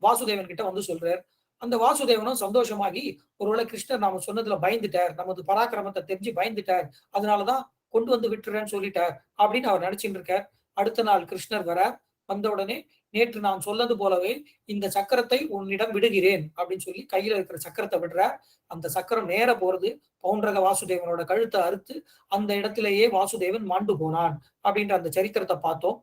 வாசுதேவன் கிட்ட சொல்றாரு. அந்த வாசுதேவனும் சந்தோஷமாகி ஒருவேளை கிருஷ்ணர் நாம சொன்னதுல பயந்துட்டார், நமது பராக்கிரமத்தை தெரிஞ்சு பயந்துட்டார், அதனாலதான் கொண்டு விட்டுறேன்னு சொல்லிட்டார் அப்படின்னு அவர் நினைச்சுட்டு இருக்கார். அடுத்த நாள் கிருஷ்ணர் வர வந்த உடனே நேற்று நான் சொன்னது போலவே இந்த சக்கரத்தை உன்னிடம் விடுகிறேன் அப்படின்னு சொல்லி கையில இருக்கிற சக்கரத்தை விடுற. அந்த சக்கரம் நேர போறது பவுண்டரக வாசுதேவனோட கழுத்தை அறுத்து அந்த இடத்திலேயே வாசுதேவன் மாண்டு போனான் அப்படின்ற அந்த சரித்திரத்தை பார்த்தோம்.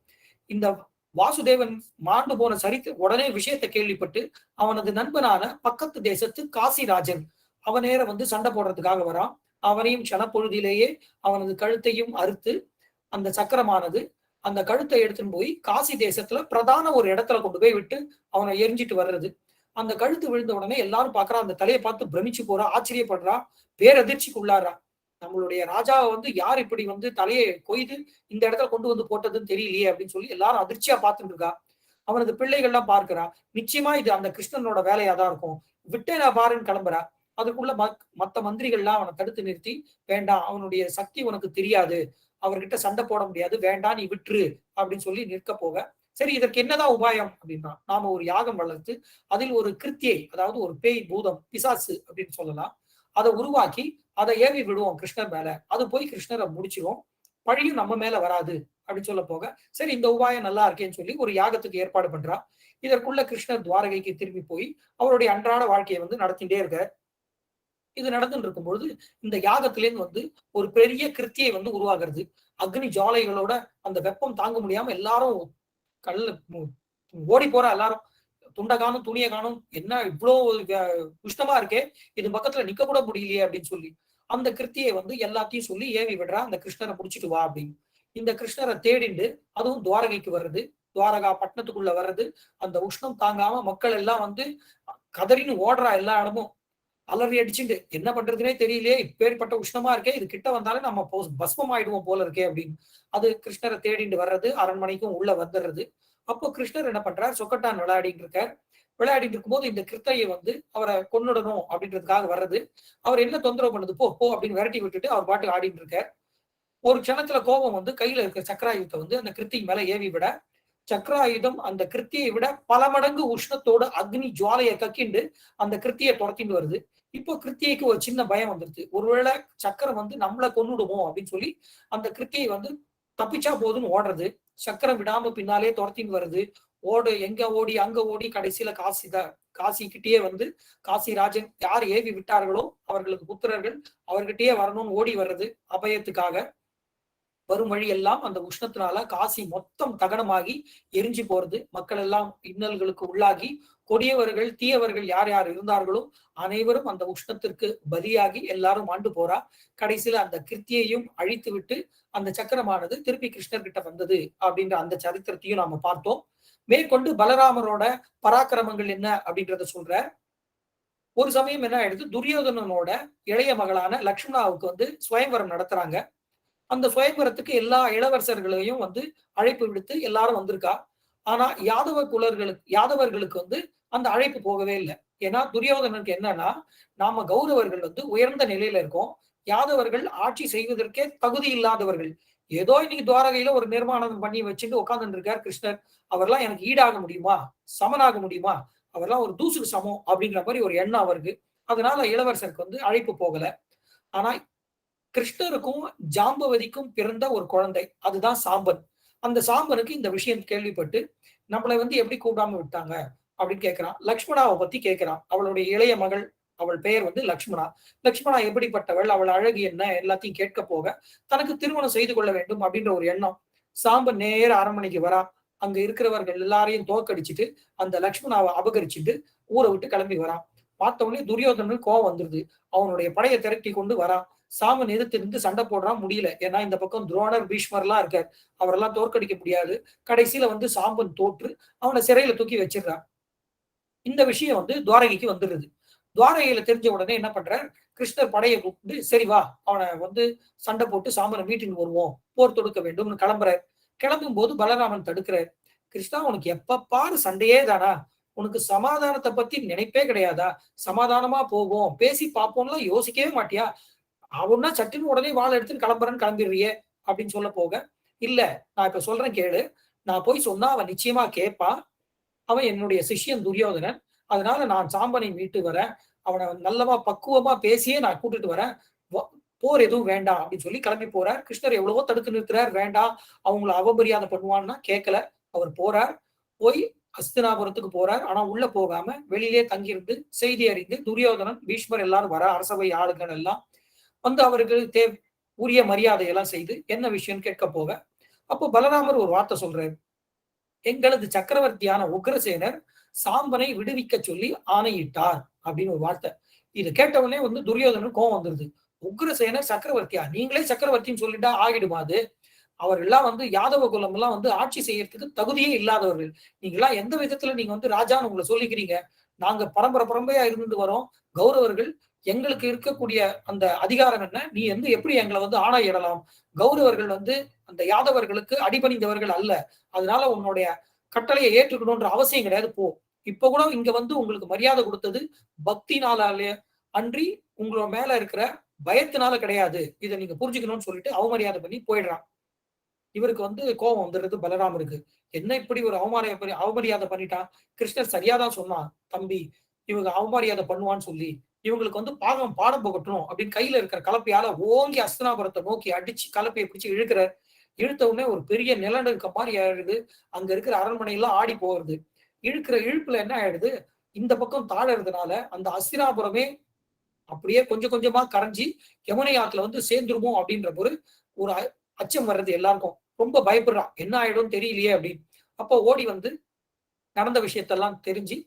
இந்த வாசுதேவன் மாண்டு போன உடனே விஷயத்தை கேள்விப்பட்டு அவனது நண்பனான பக்கத்து தேசத்து காசிராஜன் அவன் நேர சண்டை போடுறதுக்காக வரான். அவனையும் க்ஷணப்பொழுதிலேயே அவனது கழுத்தையும் அறுத்து அந்த சக்கரமானது அந்த கழுத்தை எடுத்துன்னு போய் காசி தேசத்துல பிரதான ஒரு இடத்துல கொண்டு போய் விட்டு அவனை எரிஞ்சிட்டு வர்றது. அந்த கழுத்து விழுந்த உடனே எல்லாரும் பாக்குறா, அந்த தலையை பார்த்து பிரமிச்சு போறா, ஆச்சரியப்படுறா, பேரதிர்ச்சிக்கு உள்ளாரா. நம்மளுடைய ராஜாவை யார் இப்படி தலையை கொய்து இந்த இடத்துல கொண்டு போட்டதுன்னு தெரியலையே அப்படின்னு சொல்லி எல்லாரும் அதிர்ச்சியா பார்த்துட்டு இருக்கா. அவனது பிள்ளைகள்லாம் பார்க்கிறா, நிச்சயமா இது அந்த கிருஷ்ணனோட வேலையா தான் இருக்கும், விட்டே நான் பாருன்னு கிளம்புறா. அதுக்குள்ள மத்த மந்திரிகள்லாம் அவனை தடுத்து நிறுத்தி, வேண்டாம், அவனுடைய சக்தி உனக்கு தெரியாது, அவர்கிட்ட சண்டை போட முடியாது, வேண்டாம் நீ விட்டுரு அப்படின்னு சொல்லி நிற்க போக, சரி இதற்கு என்னதான் உபாயம் அப்படின்னா, நாம ஒரு யாகம் வளர்த்து அதில் ஒரு கிருத்தியை, அதாவது ஒரு பேய் பூதம் பிசாசு அப்படின்னு சொல்லலாம், அதை உருவாக்கி அதை ஏவி விடுவோம் கிருஷ்ணர் மேல, அது போய் கிருஷ்ணரை முடிச்சிரும், பழியும் நம்ம மேல வராது அப்படின்னு சொல்ல போக, சரி இந்த உபாயம் நல்லா இருக்கேன்னு சொல்லி ஒரு யாகத்துக்கு ஏற்பாடு பண்றா. இதற்குள்ள கிருஷ்ணர் துவாரகைக்கு திரும்பி போய் அவருடைய அன்றாட வாழ்க்கையை நடத்திட்டே இருக்க. இது நடந்துட்டு இருக்கும்பொழுது இந்த யாகத்திலேருந்து ஒரு பெரிய கிருத்தியை உருவாகிறது. அக்னி ஜாலைகளோட அந்த வெப்பம் தாங்க முடியாம எல்லாரும் ஓடி போறா. எல்லாரும் துண்டை காணும், துணியை காணும், என்ன இவ்வளவு உஷ்ணமா இருக்கே, இது பக்கத்துல நிக்க கூட முடியலையே அப்படின்னு சொல்லி அந்த கிருத்தியை எல்லாத்தையும் சொல்லி ஏவி விடுறா, அந்த கிருஷ்ணரை முடிச்சுட்டு வா அப்படின்னு. இந்த கிருஷ்ணரை தேடிண்டு அதுவும் துவாரகைக்கு வர்றது, துவாரகா பட்டணத்துக்குள்ள வர்றது. அந்த உஷ்ணம் தாங்காம மக்கள் எல்லாம் கதறின்னு ஓடுறா, எல்லா இடமும் அலறி அடிச்சுட்டு என்ன பண்றதுனே தெரியலையே, இப்பேற்பட்ட உஷ்ணமா இருக்கே, இது கிட்ட வந்தாலே நம்ம பஸ்மம் ஆயிடுவோம் போல இருக்கே அப்படின்னு. அது கிருஷ்ணரை தேடிட்டு வர்றது, அரண்மனைக்கும் உள்ள வந்துடுறது. அப்போ கிருஷ்ணர் என்ன பண்றார், சொக்கட்டான் விளையாடிட்டு இருக்கார். விளையாடிட்டு இருக்கும்போது இந்த கிருத்தையை அவரை கொன்னுடணும் அப்படின்றதுக்காக வர்றது. அவர் என்ன தொந்தரவு பண்ணுது, போ போ அப்படின்னு விரட்டி விட்டுட்டு அவர் பாட்டு ஆடிட்டு இருக்கார். ஒரு க்ஷணத்துல கோபம் கையில இருக்கிற சக்கராயுதத்தை அந்த கிருத்தி மேல ஏவி விட, சக்கராயுதம் அந்த கிருத்தியை விட பல மடங்கு உஷ்ணத்தோட அக்னி ஜுவாலையை கக்கிண்டு அந்த கிருத்தியை துரத்திட்டு வருது. இப்போ கிருத்தியைக்கு ஒரு சின்ன பயம் வந்துருது, ஒருவேளை சக்கரம் நம்மளை கொன்னுடுவோம் அப்படின்னு சொல்லி அந்த கிருத்தியை தப்பிச்சா போதுன்னு ஓடுறது. சக்கரம் விடாம பின்னாலே துரத்தின்னு வருது. எங்க ஓடி அங்க ஓடி கடைசியில காசி கிட்டேயே காசிராஜன் யார் ஏவி விட்டார்களோ அவர்களுக்கு புத்திரர்கள் அவர்கிட்டயே வரணும்னு ஓடி வர்றது அபயத்துக்காக. வரும் வழி எல்லாம் அந்த உஷ்ணத்தினால காசி மொத்தம் தகனமாகி எரிஞ்சு போறது. மக்கள் எல்லாம் இன்னல்களுக்கு உள்ளாகி, கொடியவர்கள் தீயவர்கள் யார் யார் இருந்தார்களோ அனைவரும் அந்த உஷ்ணத்திற்கு பலியாகி எல்லாரும் ஆண்டு போறா. கடைசியில அந்த கிருத்தியையும் அழித்து விட்டு அந்த சக்கரமானது திருப்பி கிருஷ்ணர்கிட்ட வந்தது அப்படின்ற அந்த சரித்திரத்தையும் நாம பார்த்தோம். மேற்கொண்டு பலராமரோட பராக்கிரமங்கள் என்ன அப்படின்றத சொல்ற. ஒரு சமயம் என்ன ஆயிடுது, துரியோதனனோட இளைய மகளான லக்ஷ்மணாவுக்கு சுயம்வரம் நடத்துறாங்க. அந்த சுயம்பரத்துக்கு எல்லா இளவரசர்களையும் அழைப்பு விடுத்து எல்லாரும் வந்திருக்கா. ஆனா யாதவர்களுக்கு அந்த அழைப்பு போகவே இல்லை. ஏன்னா துரியோதனனுக்கு என்னன்னா, நாம கௌரவர்கள் உயர்ந்த நிலையில இருக்கோம், யாதவர்கள் ஆட்சி செய்வதற்கே தகுதி இல்லாதவர்கள். ஏதோ இன்னைக்கு துவாரகையில ஒரு நிர்மாணம் பண்ணி வச்சுட்டு உட்கார்ந்து இருக்கார் கிருஷ்ணர். அவர்லாம் எனக்கு ஈடாக முடியுமா, சமனாக முடியுமா, அவர்லாம் ஒரு தூசுக்கு சமம் அப்படிங்கிற மாதிரி ஒரு எண்ணம் அவருக்கு. அதனால இளவரசருக்கு வந்து அழைப்பு போகல. ஆனா கிருஷ்ணருக்கும் ஜாம்பவதிக்கும் பிறந்த ஒரு குழந்தை, அதுதான் சாம்பன். அந்த சாம்பனுக்கு இந்த விஷயம் கேள்விப்பட்டு நம்மளை வந்து எப்படி கூப்பிடாம விட்டாங்க அப்படின்னு கேட்கிறான். லக்ஷ்மணாவை பத்தி கேட்கிறான். அவளுடைய இளைய மகள், அவள் பெயர் வந்து லக்ஷ்மணா. லக்ஷ்மணா எப்படிப்பட்டவள், அவள் அழகு என்ன, எல்லாத்தையும் கேட்க போக தனக்கு திருமணம் செய்து கொள்ள வேண்டும் அப்படின்ற ஒரு எண்ணம். சாம்பன் நேர அரண்மனைக்கு வரா. அங்க இருக்கிறவர்கள் எல்லாரையும் தோக்கடிச்சிட்டு அந்த லக்ஷ்மணாவை அபகரிச்சுட்டு ஊரை விட்டு கிளம்பி வரான். பார்த்த உடனே துரியோதனனுக்கு கோவம் வந்துருது. அவனுடைய படையை திரட்டி கொண்டு வரான். சாமன் எதிர்த்து இருந்து சண்டை போடுறான், முடியல. ஏன்னா இந்த பக்கம் துரோணர், பீஷ்மர் எல்லாம் இருக்கார். அவரெல்லாம் தோற்கடிக்க முடியாது. கடைசியில வந்து சாம்பன் தோற்று அவனை சிறையில தூக்கி வச்சிடறான். இந்த விஷயம் வந்து துவாரகைக்கு வந்துடுது. துவாரகையில தெரிஞ்ச உடனே என்ன பண்றார், கிருஷ்ணர் படையை கூப்பிட்டு சரி வா, அவனை வந்து சண்டை போட்டு சாம்பனை மீட்டின்னு வருவோம், போர் தொடுக்க வேண்டும்னு கிளம்புறார். கிளம்பும் போது பலராமன் தடுக்கிறார். கிருஷ்ணா, உனக்கு எப்ப பாரு சண்டையே தானா, உனக்கு சமாதானத்தை பத்தி நினைப்பே கிடையாதா, சமாதானமா போவோம் பேசி பார்ப்போம்லாம் யோசிக்கவே மாட்டியா, அவன்னா சட்டுன்னு உடனே வாழை எடுத்துன்னு கிளம்புறேன்னு கிளம்பிடுறியே அப்படின்னு சொல்ல போக, இல்ல நான் இப்ப சொல்றேன் கேளு, நான் போய் சொன்னா அவன் நிச்சயமா கேட்பான், அவன் என்னுடைய சிஷ்யன் துரியோதனன், அதனால நான் சாம்பனை மீட்டு வரேன், அவனை நல்லவா பக்குவமா பேசியே நான் கூட்டிட்டு வரேன், போர் எதுவும் வேண்டாம் அப்படின்னு சொல்லி கிளம்பி போறார். கிருஷ்ணர் எவ்வளவோ தடுத்து நிறுத்துறார், வேண்டாம் அவங்கள அவமரியாதை பண்ணுவான்னா கேட்கல. அவர் போறார். போய் அஸ்தினாபுரத்துக்கு போறார். ஆனா உள்ள போகாம வெளியிலே தங்கியிருந்து செய்தி அறிந்து துரியோதனன், பீஷ்மர் எல்லாரும் வர, அரசவை ஆளுகள் எல்லாம் வந்து அவருக்கு உரிய மரியாதையெல்லாம் செய்து என்ன விஷயம் கேட்க போக, அப்போ பலராமர் ஒரு வார்த்தை சொல்றாரு. எங்களது சக்கரவர்த்தியான உக்ரசேனர் சாம்பனை விடுவிக்க சொல்லி ஆணையிட்டார் அப்படின்னு ஒரு வார்த்தை. இதை கேட்டவனே வந்து துரியோதனன் கோவம் வந்துருது. உக்ரசேனர் சக்கரவர்த்தியா, நீங்களே சக்கரவர்த்தின்னு சொல்லிட்டா ஆகிடுமா அது, அவர்கள்லாம் வந்து யாதவ குலம் எல்லாம் வந்து ஆட்சி செய்யறதுக்கு தகுதியே இல்லாதவர்கள், நீங்களாம் எந்த விதத்துல நீங்க வந்து ராஜான்னு உங்களை சொல்லிக்கிறீங்க, நாங்க பரம்பரையா இருந்து வரோம், கௌரவர்கள், எங்களுக்கு இருக்கக்கூடிய அந்த அதிகாரம் என்ன, நீ வந்து எப்படி எங்களை வந்து ஆணையிடலாம், கௌரவர்கள் வந்து அந்த யாதவர்களுக்கு அடிபணிந்தவர்கள் அல்ல, அதனால உன்னுடைய கட்டளையை ஏற்றுக்கணும்ன்ற அவசியம் கிடையாது, போ. இப்ப கூட இங்க வந்து உங்களுக்கு மரியாதை கொடுத்தது பக்தினாலே அன்றி உங்களோட மேல இருக்கிற பயத்தினால கிடையாது, இதை நீங்க புரிஞ்சுக்கணும்னு சொல்லிட்டு அவமரியாதை பண்ணி போயிடுறான். இவருக்கு வந்து கோபம் வந்துடுறது பலராமருக்கு. என்ன இப்படி ஒரு அவமரியாதை பண்ணிட்டான், கிருஷ்ணர் சரியாதான் சொன்னான் தம்பி, இவங்க அவமரியாதை பண்ணுவான்னு சொல்லி இவங்களுக்கு வந்து பாடம் போகட்டும் அப்படின்னு கையில இருக்கிற கலப்பையால ஓங்கி அஸ்தினாபுரத்தை நோக்கி அடிச்சு கலப்பையை பிடிச்சு இழுக்கிறார். இழுத்த உடனே ஒரு பெரிய நிலநடுக்க மாதிரி ஆயிடுது. அங்க இருக்கிற அரண்மனை எல்லாம் ஆடி போகிறது. இழுக்கிற இழுப்புல என்ன ஆயிடுது, இந்த பக்கம் தாழறதுனால அந்த அஸ்தினாபுரமே அப்படியே கொஞ்சம் கொஞ்சமா கரைஞ்சி யமுனை ஆத்துல வந்து சேர்ந்துருமோ அப்படின்ற ஒரு அச்சம் வர்றது எல்லாருக்கும். ரொம்ப பயப்படுறான், என்ன ஆயிடும் தெரியலையே அப்படின்னு. அப்போ ஓடி வந்து நடந்த விஷயத்தெல்லாம் தெரிஞ்சு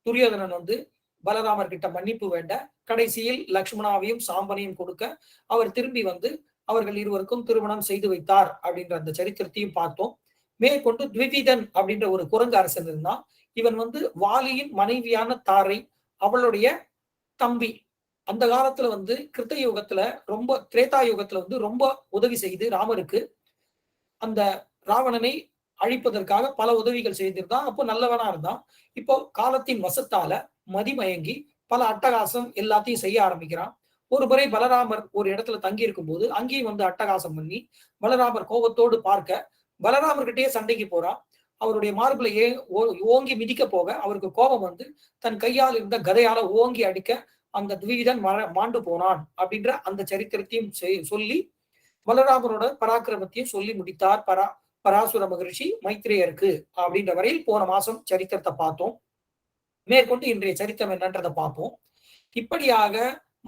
துரியோதனன் வந்து பலராமர் கிட்ட மன்னிப்பு வேண்ட, கடைசியில் லக்ஷ்மணாவையும் சாம்பனையும் கொடுக்க அவர் திரும்பி வந்து அவர்கள் இருவருக்கும் திருமணம் செய்து வைத்தார் அப்படின்ற அந்த சரித்திரத்தையும் பார்த்தோம். மேற்கொண்டு த்விவிதன் அப்படின்ற ஒரு குரங்கு அரசன் இருந்தான். இவன் வந்து வாலியின் மனைவியான தாரை, அவளுடைய தம்பி. அந்த காலத்துல வந்து கிருத்த யுகத்துல ரொம்ப, திரேதா யுகத்துல வந்து ரொம்ப உதவி செய்து ராமருக்கு அந்த ராவணனை அழிப்பதற்காக பல உதவிகள் செய்திருந்தான். அப்போ நல்லவனா இருந்தான். இப்போ காலத்தின் வசத்தால மதிமயங்கி பல அட்டகாசம் எல்லாத்தையும் செய்ய ஆரம்பிக்கிறான். ஒரு முறை பலராமர் ஒரு இடத்துல தங்கி இருக்கும் போது அங்கேயும் வந்து அட்டகாசம் பண்ணி பலராமர் கோபத்தோடு பார்க்க, பலராமர்கிட்டயே சண்டைக்கு போறான். அவருடைய மார்பிளையே ஓங்கி மிதிக்க போக அவருக்கு கோபம் வந்து தன் கையால் இருந்த கதையால ஓங்கி அடிக்க அந்த த்விவிதன் மாண்டு போனான் அப்படின்ற அந்த சரித்திரத்தையும் சொல்லி பலராமரோட பராக்கிரமத்தையும் சொல்லி முடித்தார் பராசுர மகரிஷி மைத்ரேயருக்கு அப்படின்ற வரையில் போன மாசம் சரித்திரத்தை பார்த்தோம். மேற்கொண்டு இன்றைய சரித்திரம் என்னன்றதை பார்ப்போம். இப்படியாக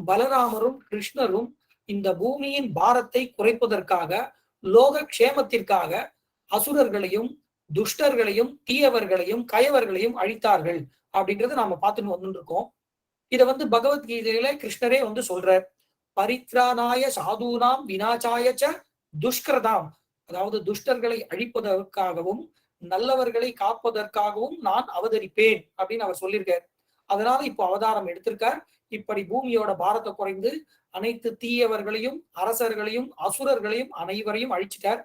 பலராமரும் கிருஷ்ணரும் இந்த பூமியின் பாரத்தை குறைப்பதற்காக, லோக க்ஷேமத்திற்காக அசுரர்களையும் துஷ்டர்களையும் தீயவர்களையும் கயவர்களையும் அழித்தார்கள் அப்படின்றத நாம பார்த்துன்னு வந்துட்டு இருக்கோம். இதை வந்து பகவத்கீதையில கிருஷ்ணரே வந்து சொல்றார், பரித்ராணாய சாதுனாம் வினாசாயச்ச துஷ்கிருதாம், அதாவது துஷ்டர்களை அழிப்பதற்காகவும் நல்லவர்களை காப்பதற்காகவும் நான் அவதரிப்பேன் அப்படின்னு அவர் சொல்லியிருக்கார். அதனால இப்போ அவதாரம் எடுத்திருக்கார். இப்படி பூமியோட பாரத்தை குறைந்து அனைத்து தீயவர்களையும் அரசர்களையும் அசுரர்களையும் அனைவரையும் அழிச்சிட்டார்.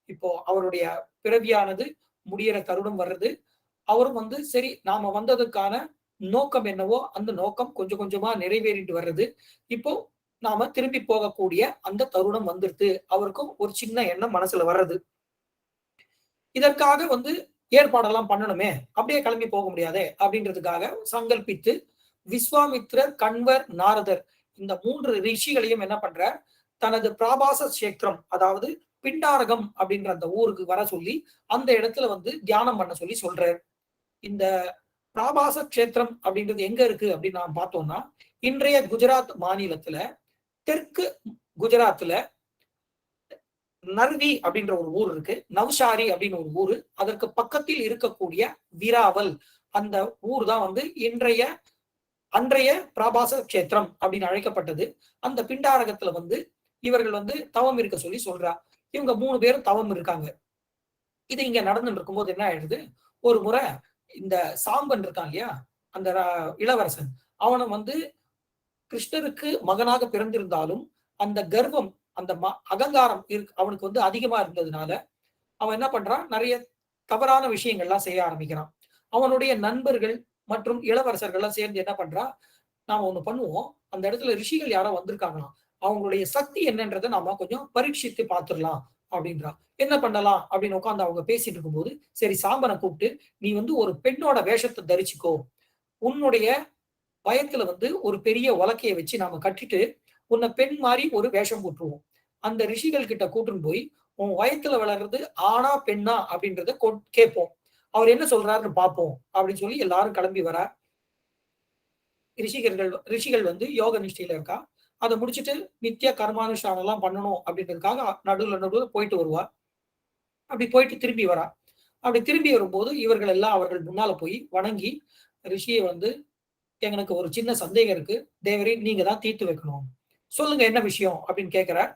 இப்போ அவருடைய பிறவியானது முடியற தருணம் வர்றது. அவரும் வந்து சரி, நாம வந்ததுக்கான நோக்கம் என்னவோ அந்த நோக்கம் கொஞ்சம் கொஞ்சமா நிறைவேறிட்டு வர்றது. இப்போ நாம திரும்பி போகக்கூடிய அந்த தருணம் வந்துருது. அவருக்கும் ஒரு சின்ன எண்ணம் மனசுல வர்றது. இதற்காக ஏற்பாடெல்லாம் பண்ணணுமே, அப்படியே கிளம்பி போக முடியாதே அப்படின்றதுக்காக சங்கல்பித்து விஸ்வாமித்ரர், கண்வர், நாரதர் இந்த 3 ரிஷிகளையும் என்ன பண்றார், தனது பிராபாச கஷேத்திரம் அதாவது பிண்டாரகம் அப்படின்ற அந்த ஊருக்கு வர சொல்லி அந்த இடத்துல தியானம் பண்ண சொல்லி சொல்றார். இந்த பிராபாச கஷேத்திரம் அப்படின்றது எங்க இருக்கு அப்படின்னு நாம் பார்த்தோம்னா, இன்றைய குஜராத் மாநிலத்துல தெற்கு குஜராத்ல நர்வி அப்படின்ற ஒரு ஊர் இருக்கு, நவ்சாரி அப்படின்னு ஒரு ஊரு, அதற்கு பக்கத்தில் இருக்கக்கூடிய விராவல் அந்த ஊர் தான் அன்றைய பிராபாச கஷேத்திரம் அப்படின்னு அழைக்கப்பட்டது. அந்த பிண்டாரகத்துல இவர்கள் தவம் இருக்க சொல்லி சொல்றா. இவங்க 3 பேரும் தவம் இருக்காங்க. இது இங்க நடந்துட்டு இருக்கும்போது என்ன ஆயிடுது, ஒரு முறை இந்த சாம்பன் இருக்கான் இல்லையா, அந்த இளவரசன், அவனை கிருஷ்ணருக்கு மகனாக பிறந்திருந்தாலும் அந்த கர்வம், அந்த அகங்காரம் அவனுக்கு அதிகமா இருந்ததுனால அவன் என்ன பண்றான், நிறைய தவறான விஷயங்கள்லாம் செய்ய ஆரம்பிக்கிறான். அவனுடைய நண்பர்கள் மற்றும் இளவரசர்கள் எல்லாம் சேர்ந்து என்ன பண்றா, நாம ஒண்ணு பண்ணுவோம், அந்த இடத்துல ரிஷிகள் யாரோ வந்திருக்காங்களாம், அவங்களுடைய சக்தி என்னன்றதை நாம கொஞ்சம் பரீட்சித்து பார்த்துடலாம் அப்படின்றா. என்ன பண்ணலாம் அப்படின்னு உட்காந்து அவங்க பேசிட்டு இருக்கும்போது, சரி சாம்பனை கூப்பிட்டு நீ ஒரு பெண்ணோட வேஷத்தை தரிச்சுக்கோ, உன்னுடைய பயத்துல ஒரு பெரிய உலக்கையை வச்சு நாம கட்டிட்டு உன்னை பெண் மாதிரி ஒரு வேஷம் போட்டுருவோம். அந்த ரிஷிகள் கிட்ட கூட்டுன்னு போய் உன் வயத்துல வளர்றது ஆனா பெண்ணா அப்படின்றத கேட்போம், அவர் என்ன சொல்றாருன்னு பார்ப்போம் அப்படின்னு சொல்லி எல்லாரும் கிளம்பி வர. ரிஷிகள் யோக நிஷ்டையில இருக்கா. அதை முடிச்சுட்டு நித்திய கர்மானுஷ்டானம் எல்லாம் பண்ணணும் அப்படின்றதுக்காக நடுவுல போயிட்டு வருவா. அப்படி போயிட்டு திரும்பி வரா. அப்படி திரும்பி வரும்போது இவர்கள் எல்லாம் அவர்கள் முன்னால போய் வணங்கி, ரிஷியை எனக்கு ஒரு சின்ன சந்தேகம் இருக்கு, தேவரே நீங்க தான் தீர்த்து வைக்கணும், சொல்லுங்க என்ன விஷயம் அப்படின்னு கேட்கிறார்.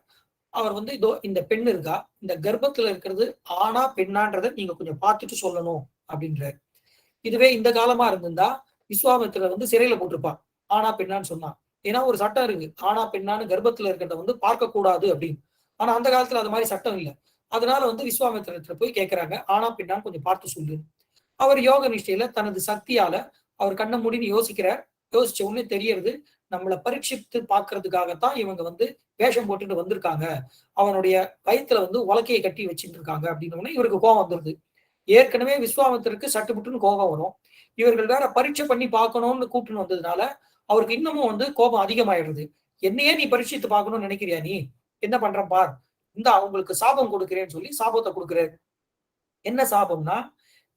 அவர் இதோ இந்த பெண் இருக்கா, இந்த கர்ப்பத்துல இருக்கிறது ஆனா பெண்ணான்றதை நீங்க கொஞ்சம் பார்த்துட்டு சொல்லணும் அப்படின்றார். இதுவே இந்த காலமா இருந்திருந்தா விஸ்வாமித்திரர் சிறையில போட்டிருப்பான் ஆனா பெண்ணான்னு சொன்னா. ஏன்னா ஒரு சட்டம் இருக்கு, ஆனா பெண்ணான்னு கர்ப்பத்துல இருக்கிறத பார்க்க கூடாது அப்படின்னு. ஆனா அந்த காலத்துல அது மாதிரி சட்டம் இல்லை. அதனால விஸ்வாமித்திரத்துல போய் கேட்கிறாங்க, ஆனா பெண்ணான்னு கொஞ்சம் பார்த்து சொல்லு. அவர் யோக நிஷ்டையில தனது சக்தியால அவர் கண்ண முடின்னு யோசிக்கிறார். யோசிச்ச உடனே தெரியறது, நம்மளை பரீட்சித்து பாக்குறதுக்காகத்தான் இவங்க வேஷம் போட்டுட்டு வந்திருக்காங்க, அவனுடைய வயிற்றுல உலக்கையை கட்டி வச்சுட்டு இருக்காங்க அப்படின்னு இவருக்கு கோபம் வந்துருது. ஏற்கனவே விஸ்வாமித்திரருக்கு சட்டுப்புட்டுன்னு கோபம் வரும், இவர்கள் வேற பரீட்சை பண்ணி பார்க்கணும்னு கூப்பிட்டு வந்ததுனால அவருக்கு இன்னமும் கோபம் அதிகமாயிடுது. என்னையே நீ பரீட்சித்து பார்க்கணும்னு நினைக்கிறியா, நீ என்ன பண்ற பார், இந்த அவங்களுக்கு சாபம் கொடுக்கிறேன்னு சொல்லி சாபத்தை கொடுக்கிறார். என்ன சாபம்னா,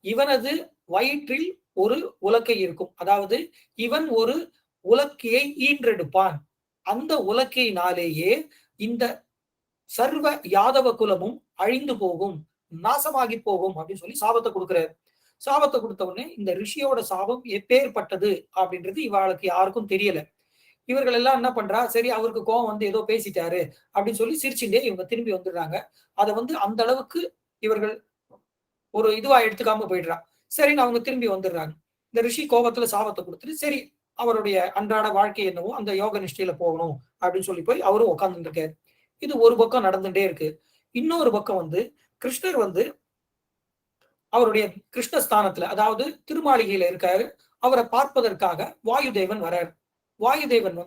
இவனது வயிற்றில் ஒரு உலக்கை இருக்கும், அதாவது இவன் ஒரு உலக்கையை ஈன்றெடுப்பான், அந்த உலக்கையினாலேயே இந்த சர்வ யாதவ குலமும் அழிந்து போகும், நாசமாகி போகும் அப்படின்னு சொல்லி சாபத்தை கொடுக்கிறார். சாபத்தை கொடுத்த உடனே இந்த ரிஷியோட சாபம் எப்பேற்பட்டது அப்படின்றது இவளுக்கு யாருக்கும் தெரியல. இவர்கள் எல்லாம் என்ன பண்றா, சரி அவருக்கு கோவம் ஏதோ பேசிட்டாரு அப்படின்னு சொல்லி சிரிச்சுட்டே இவங்க திரும்பி வந்துடுறாங்க. அதை அந்த அளவுக்கு இவர்கள் ஒரு இதுவா எடுத்துக்காம போயிடுறா. சரின்னு அவங்க திரும்பி வந்துடுறாங்க. இந்த ரிஷி கோபத்துல சாபத்தை கொடுத்துட்டு சரி அவருடைய அன்றாட வாழ்க்கை என்னவோ அந்த யோக நிஷ்டையில போகணும் அப்படின்னு சொல்லி போய் அவரும் உட்கார்ந்துட்டு இருக்காரு. இது ஒரு பக்கம் நடந்துட்டே இருக்கு. இன்னொரு பக்கம் கிருஷ்ணர் அவருடைய கிருஷ்ணஸ்தானத்துல அதாவது திருமாளிகையில இருக்காரு. அவரை பார்ப்பதற்காக வாயுதேவன் வரார். வாயுதேவன்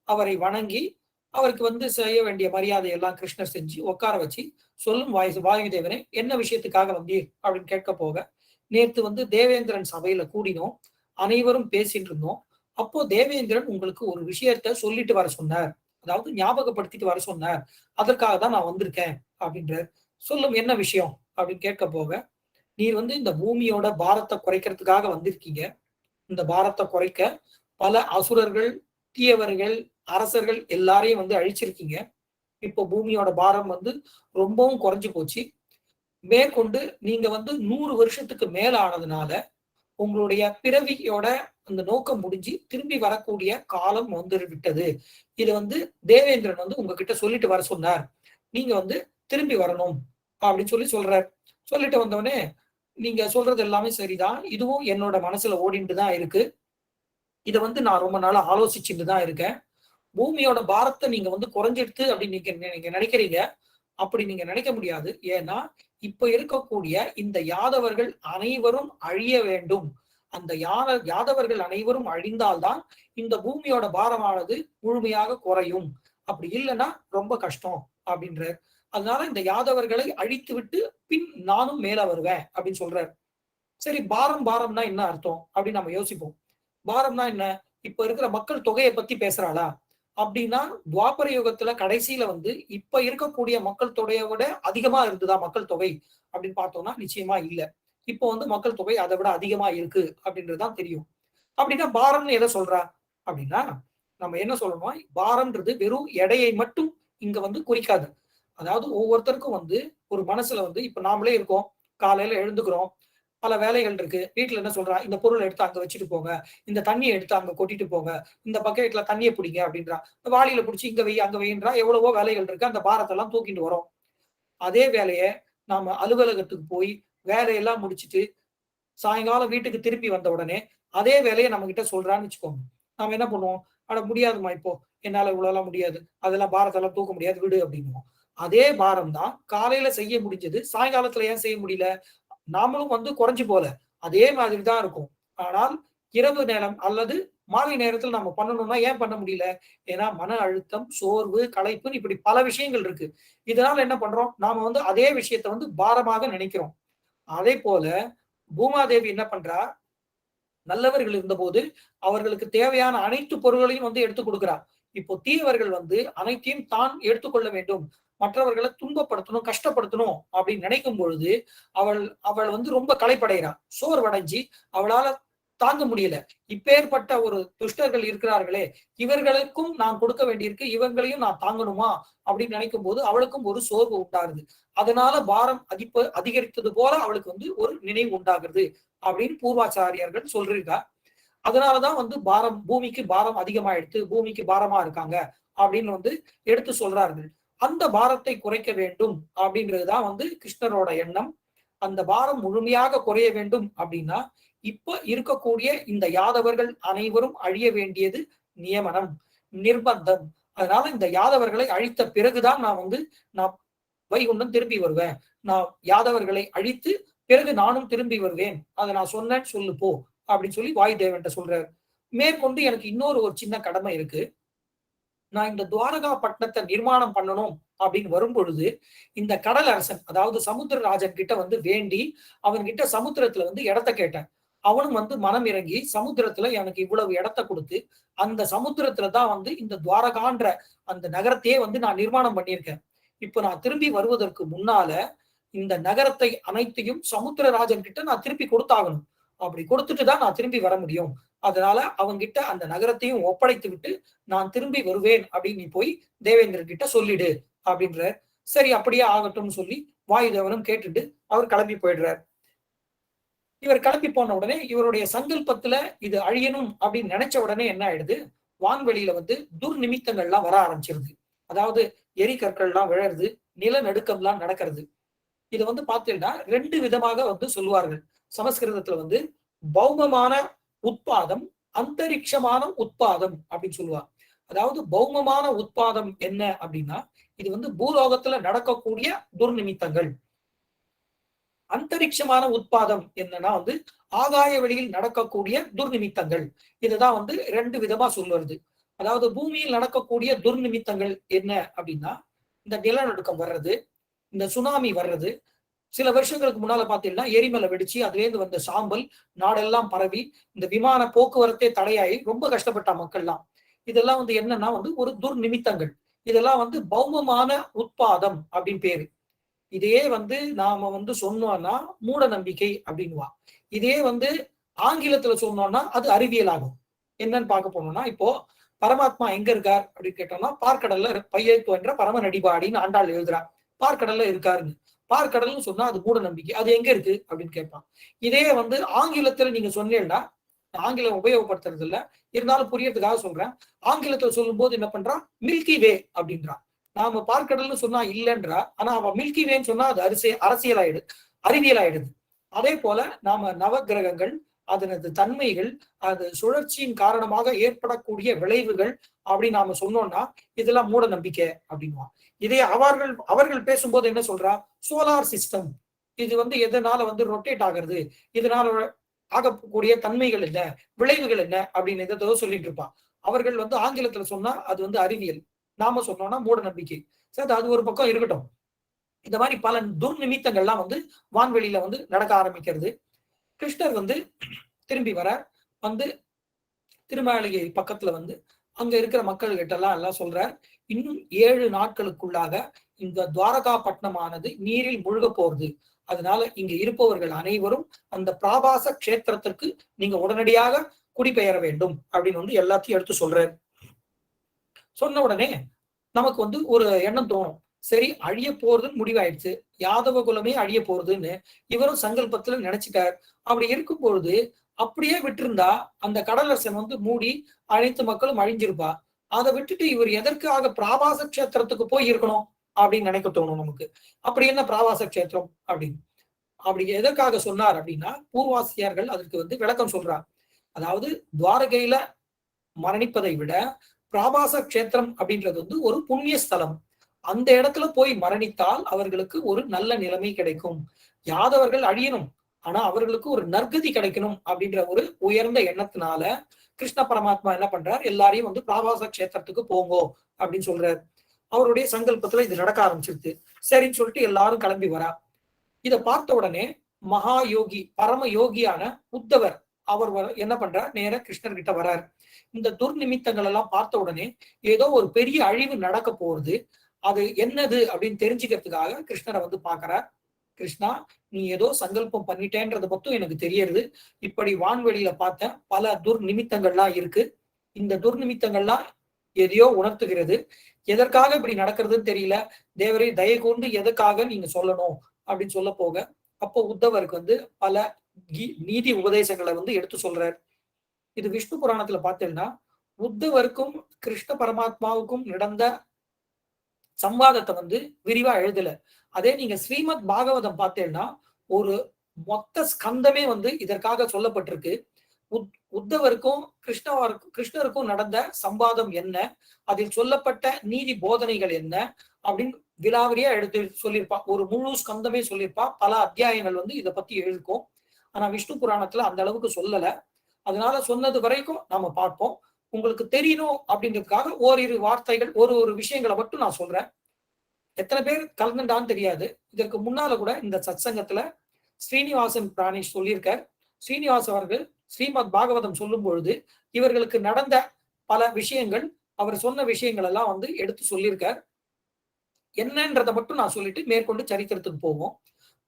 அவரை வணங்கி அவருக்கு செய்ய வேண்டிய மரியாதை எல்லாம் கிருஷ்ணர் செஞ்சு உட்கார வச்சு, சொல்லும் வாயுதேவனே என்ன விஷயத்துக்காக வந்தீர் அப்படின்னு கேட்க போக, நேற்று தேவேந்திரன் சபையில கூடினோம், அனைவரும் பேசிட்டு இருந்தோம், அப்போ தேவேந்திரன் உங்களுக்கு ஒரு விஷயத்த சொல்லிட்டு வர சொன்னார், அதாவது ஞாபகப்படுத்திட்டு வர சொன்னார், அதற்காக தான் நான் வந்திருக்கேன் அப்படின்றார். சொல்லும் என்ன விஷயம் அப்படின்னு கேட்க போக, நீர் இந்த பூமியோட பாரத்தை குறைக்கிறதுக்காக வந்திருக்கீங்க, இந்த பாரத்தை குறைக்க பல அசுரர்கள், தீயவர்கள், அரசர்கள் எல்லாரையும் அழிச்சிருக்கீங்க, இப்போ பூமியோட பாரம் ரொம்பவும் குறைஞ்சு போச்சு, மேற்கொண்டு நீங்க 100 வருஷத்துக்கு மேல ஆனதுனால உங்களுடைய பிறவியோட அந்த நோக்கம் முடிஞ்சு திரும்பி வரக்கூடிய காலம் விட்டது, இது தேவேந்திரன் உங்ககிட்ட சொல்லிட்டு வர சொன்னார், நீங்க திரும்பி வரணும் அப்படின்னு சொல்றார். சொல்லிட்டு வந்தவனே, நீங்க சொல்றது எல்லாமே சரிதான், இதுவும் என்னோட மனசுல ஓடிட்டு தான் இருக்கு, இதை நான் ரொம்ப நாளா ஆலோசிச்சுட்டு தான் இருக்கேன், பூமியோட பாரத்தை நீங்க குறைஞ்சிடுத்து அப்படின்னு நீங்க நினைக்கிறீங்க, அப்படி நீங்க நினைக்க முடியாது, ஏன்னா இப்ப இருக்கக்கூடிய இந்த யாதவர்கள் அனைவரும் அழிய வேண்டும், அந்த யாதவர்கள் அனைவரும் அழிந்தால்தான் இந்த பூமியோட பாரமானது முழுமையாக குறையும், அப்படி இல்லைன்னா ரொம்ப கஷ்டம் அப்படின்ற. அதனால இந்த யாதவர்களை அழித்து விட்டு பின் நானும் மேல வருவேன் அப்படின்னு சொல்றாரு. சரி, பாரம்னா என்ன அர்த்தம் அப்படின்னு நம்ம யோசிப்போம். பாரம்னா என்ன? இப்ப இருக்கிற மக்கள் தொகையை பத்தி பேசுறாளா அப்படின்னா, துவாபர யுகத்துல கடைசியில இப்ப இருக்கக்கூடிய மக்கள் தொகையை விட அதிகமா இருந்ததா மக்கள் தொகை அப்படின்னு பார்த்தோம்னா நிச்சயமா இல்ல. இப்போ மக்கள் தொகை அதை விட அதிகமா இருக்கு அப்படின்றதுதான் தெரியும். அப்படின்னா பாரம்னு எதை சொல்றா அப்படின்னா, நம்ம என்ன சொல்லணும், பாரம்ன்றது வெறும் எடையை மட்டும் இங்க குறிக்காது. அதாவது ஒவ்வொருத்தருக்கும் ஒரு மனசுல இப்ப நாமளே இருக்கோம், காலையில எழுந்துக்கிறோம், பல வேலைகள் இருக்கு. வீட்டுல என்ன சொல்றா, இந்த பொருள் எடுத்து அங்க வச்சுட்டு போங்க, இந்த தண்ணியை எடுத்து அங்க கொட்டிட்டு போங்க, இந்த பக்கெட்ல தண்ணியை பிடிங்க அப்படின்றா. வாளியில பிடிச்சி இங்க வை அங்க வைன்றா. எவ்வளவோ வேலைகள் இருக்கு, அந்த பாரத்தை எல்லாம் தூக்கிட்டு வரோம். அதே வேலையை நாம அலுவலகத்துக்கு போய் வேலையெல்லாம் முடிச்சிட்டு சாயங்காலம் வீட்டுக்கு திருப்பி வந்த உடனே அதே வேலையை நம்ம கிட்ட சொல்றான்னு வச்சுக்கோங்க. நாம என்ன பண்ணுவோம்? அட முடியாதுமா, இப்போ என்னால இவ்வளவு முடியாது, அதெல்லாம் பாரத்தெல்லாம் தூக்க முடியாது, விடு அப்படின்னுவோம். அதே பாரம் தான் காலையில செய்ய முடிஞ்சது சாயங்காலத்துல ஏன் செய்ய முடியல? நாமளும் குறைஞ்சு போல, அதே மாதிரி தான் இருக்கும். ஆனால் இரவு நேரம் அல்லது மாலை நேரத்தில் நம்ம பண்ணணும்னா ஏன் பண்ண முடியல? ஏன்னா மன அழுத்தம், சோர்வு, களைப்புன்னு இப்படி பல விஷயங்கள் இருக்கு. இதனால என்ன பண்றோம்? நாம அதே விஷயத்த பாரமாக நினைக்கிறோம். அதே போல பூமாதேவி என்ன பண்றா, நல்லவர்கள் இருந்தபோது அவர்களுக்கு தேவையான அனைத்து பொருள்களையும் எடுத்து கொடுக்கிறா. இப்போ தீயவர்கள் அனைத்தையும் தான் எடுத்துக்கொள்ள வேண்டும், மற்றவர்களை துன்பப்படுத்தணும், கஷ்டப்படுத்தணும் அப்படின்னு நினைக்கும் பொழுது அவள் அவள் ரொம்ப களைப்படைகிறா, சோர்வடைஞ்சி அவளால தாங்க முடியல. இப்பேற்பட்ட ஒரு துஷ்டர்கள் இருக்கிறார்களே, இவர்களுக்கும் நான் கொடுக்க வேண்டியிருக்கு, இவங்களையும் நான் தாங்கணுமா அப்படின்னு நினைக்கும் போது அவளுக்கும் ஒரு சோர்வு உண்டாகுது. அதனால பாரம் அதிகரித்தது போல அவளுக்கு ஒரு நினைவு உண்டாகுது அப்படின்னு பூர்வாச்சாரியர்கள் சொல்றா. அதனாலதான் பாரம், பூமிக்கு பாரம் அதிகமாயிடுத்து, பூமிக்கு பாரமா இருக்காங்க அப்படின்னு எடுத்து சொல்றார்கள். அந்த பாரத்தை குறைக்க வேண்டும் அப்படின்றதுதான் கிருஷ்ணரோட எண்ணம். அந்த பாரம் முழுமையாக குறைய வேண்டும் அப்படின்னா இப்ப இருக்கக்கூடிய இந்த யாதவர்கள் அனைவரும் அழிய வேண்டியது நியமனம், நிர்பந்தம். அதனால இந்த யாதவர்களை அழித்த பிறகுதான் நான் வைகுண்டம் திரும்பி வருவேன். நான் யாதவர்களை அழித்து பிறகு நானும் திரும்பி வருவேன், அதை நான் சொன்னேன்னு சொல்லு போ அப்படின்னு சொல்லி வாயுதேவன்ட்ட சொல்றாரு. மேற்கொண்டு எனக்கு இன்னொரு சின்ன கடமை இருக்கு. நான் இந்த துவாரகா பட்டணத்தை நிர்மாணம் பண்ணணும் அப்படின்னு வரும் பொழுது இந்த கடல் அரசன், அதாவது சமுத்திரராஜன் கிட்ட வேண்டி அவன்கிட்ட சமுத்திரத்துல இடத்த கேட்டேன். அவனும் மனம் இறங்கி சமுத்திரத்துல எனக்கு இவ்வளவு இடத்த கொடுத்து அந்த சமுத்திரத்துலதான் இந்த துவாரகான்ற அந்த நகரத்தையே நான் நிர்மாணம் பண்ணியிருக்கேன். இப்ப நான் திரும்பி வருவதற்கு முன்னால இந்த நகரத்தை அனைத்தையும் சமுத்திரராஜன் கிட்ட நான் திருப்பி கொடுத்தாகணும். அப்படி கொடுத்துட்டுதான் நான் திரும்பி வர முடியும். அதனால அவங்கிட்ட அந்த நகரத்தையும் ஒப்படைத்து விட்டு நான் திரும்பி வருவேன் அப்படின்னு நீ போய் தேவேந்திரன் கிட்ட சொல்லிடு அப்படின்ற. சரி, அப்படியே ஆகட்டும்னு சொல்லி வாயுதேவனும் கேட்டுட்டு அவர் கிளம்பி போயிடுறார். இவர் கிளம்பி போன உடனே இவருடைய சங்கல்பத்துல இது அழியணும் அப்படின்னு நினைச்ச உடனே என்ன ஆயிடுது, வான்வெளியில துர்நிமித்தங்கள்லாம் வர ஆரம்பிச்சிருது. அதாவது எரிகற்கள்லாம் விழறது, நிலநடுக்கம்லாம் நடக்கிறது. இதை பார்த்தீங்கன்னா ரெண்டு விதமாக சொல்லுவார்கள். சமஸ்கிருதத்துல பௌமமான உட்பாதம், அந்தரிக்ஷமான உட்பாதம் அப்படின்னு சொல்லுவாங்க. அதாவது பௌமமான உட்பாதம் என்ன அப்படின்னா, இது பூலோகத்துல நடக்கக்கூடிய துர்நிமித்தங்கள். அந்தரிக்ஷமான உட்பாதம் என்னன்னா ஆகாய வெளியில் நடக்கக்கூடிய துர்நிமித்தங்கள். இதுதான் ரெண்டு விதமா சொல்லுவது. அதாவது பூமியில் நடக்கக்கூடிய துர்நிமித்தங்கள் என்ன அப்படின்னா, இந்த நிலநடுக்கம் வர்றது, இந்த சுனாமி வர்றது. சில வருஷங்களுக்கு முன்னால பாத்தீங்கன்னா எரிமலை வெடிச்சு அதுல இருந்து வந்த சாம்பல் நாடெல்லாம் பரவி இந்த விமான போக்குவரத்தே தடையாகி ரொம்ப கஷ்டப்பட்ட மக்கள்லாம். இதெல்லாம் என்னன்னா ஒரு துர்நிமித்தங்கள். இதெல்லாம் பௌமமான உட்பாதம் அப்படின்னு பேரு. இதையே நாம சொன்னோம்னா மூட நம்பிக்கை அப்படின்வா. இதே ஆங்கிலத்துல சொன்னோம்னா அது அறிவியல் ஆகும். என்னன்னு பார்க்க போனோம்னா, இப்போ பரமாத்மா எங்க இருக்கார் அப்படின்னு கேட்டோம்னா, பார்க்கடல்ல பையத்து என்ற பரம நடிபாடின்னு ஆண்டாள் எழுதுறா. பார்க்கடல்ல இருக்காருன்னு. பார்க்கடல்னு சொன்னா அது மூட நம்பிக்கை. அது எங்க இருக்கு அப்படின்னு கேட்பான். இதே ஆங்கிலத்துல நீங்க சொன்னீங்கன்னா, ஆங்கிலம் உபயோகப்படுத்துறது இல்ல, இருந்தாலும் புரியறதுக்காக சொல்றேன். ஆங்கிலத்துல சொல்லும் போது என்ன பண்றான், மில்கி வே அப்படின்றான். நாம பார்க்கடல்னு சொன்னா இல்லைன்றா, ஆனா அவன் மில்கி வேன்னு சொன்னா அது அரசியல் ஆயிடுது, அறிவியல் ஆயிடுது. அதே போல நாம நவகிரகங்கள், அதனது தன்மைகள், அது சுழற்சியின் காரணமாக ஏற்படக்கூடிய விளைவுகள் அப்படின்னு நாம சொன்னோம்னா இதெல்லாம் மூட நம்பிக்கை அப்படின்வான். இதே அவர்கள் பேசும்போது என்ன சொல்றா, சோலார் சிஸ்டம், இது எதனால ரொட்டேட் ஆகிறது, இதனால ஆகக்கூடிய தன்மைகள் என்ன, விளைவுகள் என்ன அப்படின்னு எதோ சொல்லிட்டு இருப்பான். அவர்கள் ஆங்கிலத்துல சொன்னா அது அறிவியல். நாம சொன்னோம்னா மூட நம்பிக்கை. சரி, அது ஒரு பக்கம் இருக்கட்டும். இந்த மாதிரி பல துர்நிமித்தங்கள்லாம் வந்து வான்வெளியில வந்து நடக்க ஆரம்பிக்கிறது. கிருஷ்ணர் வந்து திரும்பி வர வந்து திருமாளிகை பக்கத்துல வந்து அங்க இருக்கிற மக்கள் கிட்ட எல்லாம் சொல்றார், இன்னும் 7 நாட்களுக்குள்ளாக இந்த துவாரகா பட்டணமானது நீரில் முழுக போறது. அதனால இங்க இருப்பவர்கள் அனைவரும் அந்த பிராபாச கஷேத்திரத்திற்கு நீங்க உடனடியாக குடிபெயர வேண்டும் அப்படின்னு வந்து எல்லாத்தையும் எடுத்து சொல்றாரு. சொன்ன உடனே நமக்கு வந்து ஒரு எண்ணம் தோணும், சரி அழிய போறதுன்னு முடிவாயிடுச்சு, யாதவ குலமே அழிய போறதுன்னு இவரும் சங்கல்பத்துல நினைச்சிட்டார். அப்படி இருக்கும் பொழுது அப்படியே விட்டிருந்தா அந்த கடலரசன் வந்து மூடி அனைத்து மக்களும் அழிஞ்சிருப்பா. அதை விட்டுட்டு இவர் எதற்காக பிராபாச கஷேத்திரத்துக்கு போய் இருக்கணும் அப்படின்னு நினைக்க தோணும் நமக்கு. அப்படி என்ன பிராபாச கஷேத்திரம் அப்படின்னு அப்படி எதற்காக சொன்னார் அப்படின்னா, பூர்வாசியர்கள் அதற்கு வந்து விளக்கம் சொல்றார். அதாவது துவாரகையில மரணிப்பதை விட பிராபாச கஷேத்திரம் அப்படின்றது வந்து ஒரு புண்ணிய ஸ்தலம். அந்த இடத்துல போய் மரணித்தால் அவர்களுக்கு ஒரு நல்ல நிலைமை கிடைக்கும். யாதவர்கள் அழியணும், ஆனா அவர்களுக்கு ஒரு நற்கதி கிடைக்கணும் அப்படின்ற ஒரு உயர்ந்த எண்ணத்தினால கிருஷ்ண பரமாத்மா என்ன பண்றார், எல்லாரையும் வந்து பிராபாச கஷேத்திரத்துக்கு போங்கோ அப்படின்னு சொல்றாரு. அவருடைய சங்கல்பத்துல இது நடக்க ஆரம்பிச்சிருது. சரின்னு சொல்லிட்டு எல்லாரும் கிளம்பி வரா. இதை பார்த்த உடனே மகா யோகி, பரம யோகியான உத்தவர் அவர் என்ன பண்றார், நேர கிருஷ்ணர் கிட்ட வர்றார். இந்த துர்நிமித்தங்கள் எல்லாம் பார்த்த உடனே ஏதோ ஒரு பெரிய அழிவு நடக்க போறது, அது என்னது அப்படின்னு தெரிஞ்சுக்கிறதுக்காக கிருஷ்ணரை வந்து பாக்குறார். கிருஷ்ணா, நீ ஏதோ சங்கல்பம் பண்ணிட்டேன்றது மட்டும் எனக்கு தெரியறது. இப்படி வான்வெளியில பார்த்த பல துர்நிமித்தங்கள்லாம் இருக்கு. இந்த துர்நிமித்தங்கள்லாம் எதையோ உணர்த்துகிறது. எதற்காக இப்படி நடக்கிறதுன்னு தெரியல. தேவரை தயை கொண்டு எதற்காக நீங்க சொல்லணும் அப்படின்னு சொல்ல போக, அப்போ உத்தவருக்கு வந்து பல நீதி உபதேசங்களை வந்து எடுத்து சொல்றார். இது விஷ்ணு புராணத்துல பார்த்தேன்னா உத்தவருக்கும் கிருஷ்ண பரமாத்மாவுக்கும் நடந்த சம்வாதத்தை வந்து விரிவா எழுதல. அதே நீங்க ஸ்ரீமத் பாகவதம் பார்த்தேன்னா ஒரு மொத்த ஸ்கந்தமே வந்து இதற்காக சொல்லப்பட்டிருக்கு. உத்தவருக்கும் கிருஷ்ணருக்கும் நடந்த சம்வாதம் என்ன, அதில் சொல்லப்பட்ட நீதி போதனைகள் என்ன அப்படின்னு விலாவரியா எடுத்து சொல்லியிருப்பா. ஒரு முழு ஸ்கந்தமே சொல்லியிருப்பா. பல அத்தியாயங்கள் வந்து இதை பத்தி எழுதிக்கும். ஆனா விஷ்ணு புராணத்துல அந்த அளவுக்கு சொல்லல. அதனால சொன்னது வரைக்கும் நாம பார்ப்போம். உங்களுக்கு தெரியணும் அப்படின்றதுக்காக ஓரிரு வார்த்தைகள், ஒரு விஷயங்களை மட்டும் நான் சொல்றேன். எத்தனை பேர் கலந்துட்டான்னு தெரியாது. இதற்கு முன்னால கூட இந்த சத்சங்கத்துல ஸ்ரீனிவாசன் பிராணேஷ் சொல்லியிருக்கார். ஸ்ரீனிவாஸ் அவர்கள் ஸ்ரீமத் பாகவதம் சொல்லும் பொழுது இவர்களுக்கு நடந்த பல விஷயங்கள், அவர் சொன்ன விஷயங்கள் எல்லாம் வந்து எடுத்து சொல்லியிருக்கார். என்னன்றதை மட்டும் நான் சொல்லிட்டு மேற்கொண்டு சரித்திரத்துக்கு போவோம்.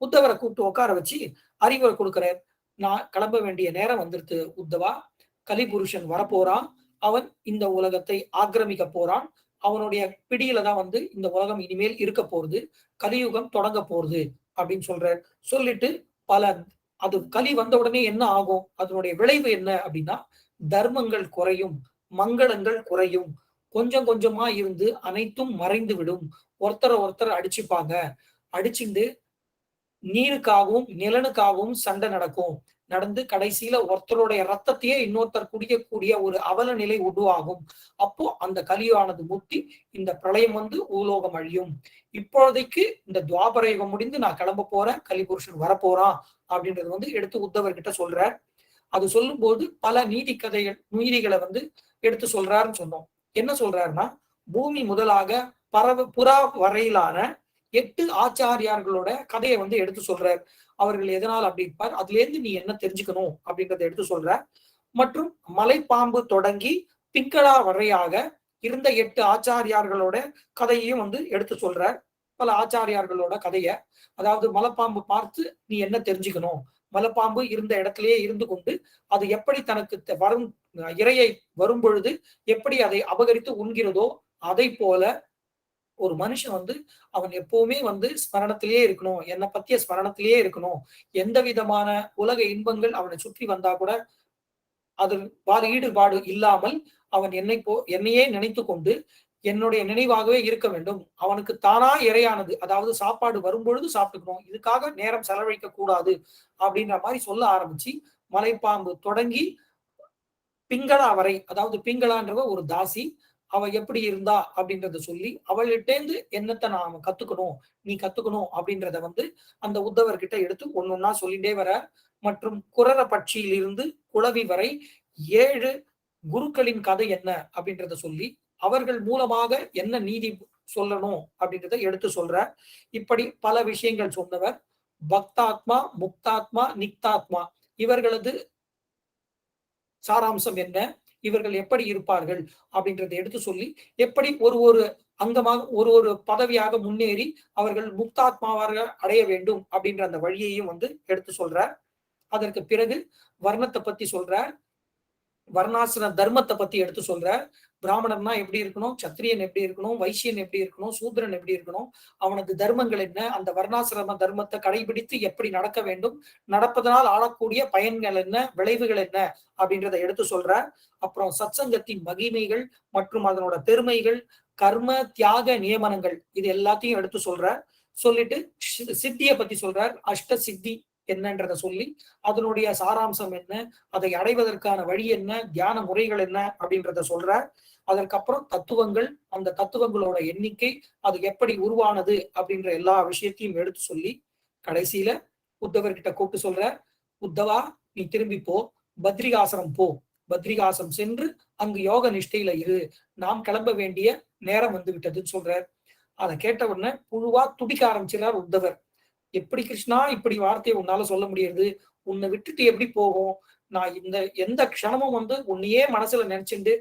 உத்தவரை கூப்பிட்டு உட்கார வச்சு அறிவுரை கொடுக்கிறார். நான் கிளம்ப வேண்டிய நேரம் வந்துருது உத்தவா, கலிபுருஷன் வரப்போறான், அவன் இந்த உலகத்தை ஆக்கிரமிக்க போறான், அவனுடைய பிடியில தான் வந்து இந்த உலகம் இனிமேல் இருக்க போறது, கலியுகம் தொடங்க போறது அப்படின்னு சொல்றார். சொல்லிட்டு பல அது கலி வந்த உடனே என்ன ஆகும், அதனுடைய விளைவு என்ன அப்படின்னா தர்மங்கள் குறையும், மங்களங்கள் குறையும், கொஞ்சம் கொஞ்சமா இருந்து அனைத்தும் மறைந்து விடும், ஒருத்தரை அடிச்சுப்பாங்க, அடிச்சுட்டு நீருக்காகவும் நிலனுக்காகவும் சண்டை நடந்து கடைசியில ஒருத்தருடைய ரத்தத்தையே இன்னொருத்தர் குடிக்கக்கூடிய ஒரு அவல நிலை உருவாகும். அப்போ அந்த கலியானது முத்தி இந்த பிரளயம் வந்து பூலோகம் அழியும். இப்போதைக்கு இந்த துவாபர யுகம் முடிந்து நான் கிளம்ப போறேன், கலிபுருஷன் வரப்போறான் அப்படின்றது வந்து எடுத்து உத்தவர்கிட்ட சொல்றார். அது சொல்லும் போது பல நீதிகளை வந்து எடுத்து சொல்றாருன்னு சொன்னோம். என்ன சொல்றாருன்னா, பூமி முதலாக புறா வரையிலான 8 ஆச்சாரியார்களோட கதையை வந்து எடுத்து சொல்றார். அவர்கள் எதனால் அப்படி இருப்பார், அதுல இருந்து நீ என்ன தெரிஞ்சுக்கணும் அப்படின்றத எடுத்து சொல்ற. மற்றும் மலைப்பாம்பு தொடங்கி பிங்களா வரையாக இருந்த 8 ஆச்சாரியார்களோட கதையையும் வந்து எடுத்து சொல்ற. பல ஆச்சாரியார்களோட கதைய, அதாவது மலைப்பாம்பு பார்த்து நீ என்ன தெரிஞ்சுக்கணும், மலைப்பாம்பு இருந்த இடத்திலேயே இருந்து கொண்டு அது எப்படி தனக்கு வரும் இரையை வரும் பொழுது எப்படி அதை அபகரித்து உண்கிறதோ அதை போல ஒரு மனுஷன் வந்து அவன் எப்பவுமே வந்து ஸ்மரணத்திலேயே இருக்கணும், என்னை பத்திய ஸ்மரணத்திலேயே இருக்கணும். எந்த விதமான உலக இன்பங்கள் அவனை சுற்றி வந்தா கூட அதில் ஈடுபாடு இல்லாமல் அவன் என்னையே நினைத்து கொண்டு என்னுடைய நினைவாகவே இருக்க வேண்டும். அவனுக்கு தானா இறையானது, அதாவது சாப்பாடு வரும்பொழுது சாப்பிட்டுக்கணும், இதுக்காக நேரம் செலவழிக்க கூடாது அப்படின்ற மாதிரி சொல்ல ஆரம்பிச்சு மலைப்பாம்பு தொடங்கி பிங்களா வரை, அதாவது பிங்களான்றவ ஒரு தாசி, அவ எப்படி இருந்தா அப்படின்றத சொல்லி அவள்கிட்டேந்து என்னத்தை நாம கத்துக்கணும், நீ கத்துக்கணும் அப்படின்றத வந்து அந்த உத்தவர்கிட்ட எடுத்து ஒன்னொன்னா சொல்லிட்டே வர. மற்றும் குரர பட்சியிலிருந்து குளவி வரை 7 குருக்களின் கதை என்ன அப்படின்றத சொல்லி அவர்கள் மூலமாக என்ன நீதி சொல்லணும் அப்படின்றத எடுத்து சொல்ற. இப்படி பல விஷயங்கள் சொன்னவர். பக்தாத்மா, முக்தாத்மா, நிக்தாத்மா இவர்களது சாராம்சம் என்ன, இவர்கள் எப்படி இருப்பார்கள் அப்படின்றத எடுத்து சொல்லி, எப்படி ஒரு ஒரு அங்கமாக ஒரு ஒரு பதவியாக முன்னேறி அவர்கள் முக்தாத்மாவாக அடைய வேண்டும் அப்படின்ற அந்த வழியையும் வந்து எடுத்து சொல்றார். அதற்கு பிறகு வர்ணத்தை பத்தி சொல்றார். வர்ணாசிர தர்மத்தை பத்தி எடுத்து சொல்ற. பிராமணர்னா எப்படி இருக்கணும், சத்திரியன் எப்படி இருக்கணும், வைசியன் எப்படி இருக்கணும், சூத்ரன் எப்படி இருக்கணும், அவனது தர்மங்கள் என்ன, அந்த வர்ணாசிரம தர்மத்தை கடைபிடித்து எப்படி நடக்க வேண்டும், நடப்பதனால் ஆளக்கூடிய பயன்கள் என்ன, விளைவுகள் என்ன அப்படின்றத எடுத்து சொல்ற. அப்புறம் சத்சங்கத்தின் மகிமைகள் மற்றும் அதனோட பெருமைகள், கர்ம தியாக நியமனங்கள் இது எல்லாத்தையும் எடுத்து சொல்ற. சொல்லிட்டு சித்தியை பத்தி சொல்றார். அஷ்ட சித்தி என்னன்றத சொல்லி அதனுடைய சாராம்சம் என்ன, அதை அடைவதற்கான வழி என்ன, தியான முறைகள் என்ன அப்படின்றத சொல்றார். அதற்கப்புறம் தத்துவங்கள், அந்த தத்துவங்களோட எண்ணிக்கை, அது எப்படி உருவானது அப்படின்ற எல்லா விஷயத்தையும் எடுத்து சொல்லி கடைசியில உத்தவர்கிட்ட கூப்பிட்டு சொல்ற, உத்தவா நீ திரும்பி போ, பத்ரிகாசிரம் போ, பத்ரிகாசிரம் சென்று அங்கு யோக நிஷ்டையில இரு, நாம் கிளம்ப வேண்டிய நேரம் வந்து விட்டதுன்னு சொல்றார். அதை கேட்ட உடனே புழுவா துடிக்க ஆரம்பிச்சிடார் உத்தவர். எப்படி கிருஷ்ணா இப்படி வார்த்தையை உன்னால சொல்ல முடியாது, உன்னை விட்டுட்டு எப்படி போகும், நான் இந்த எந்த க்ஷணமும் வந்து உன்னையே மனசுல நினைச்சுட்டு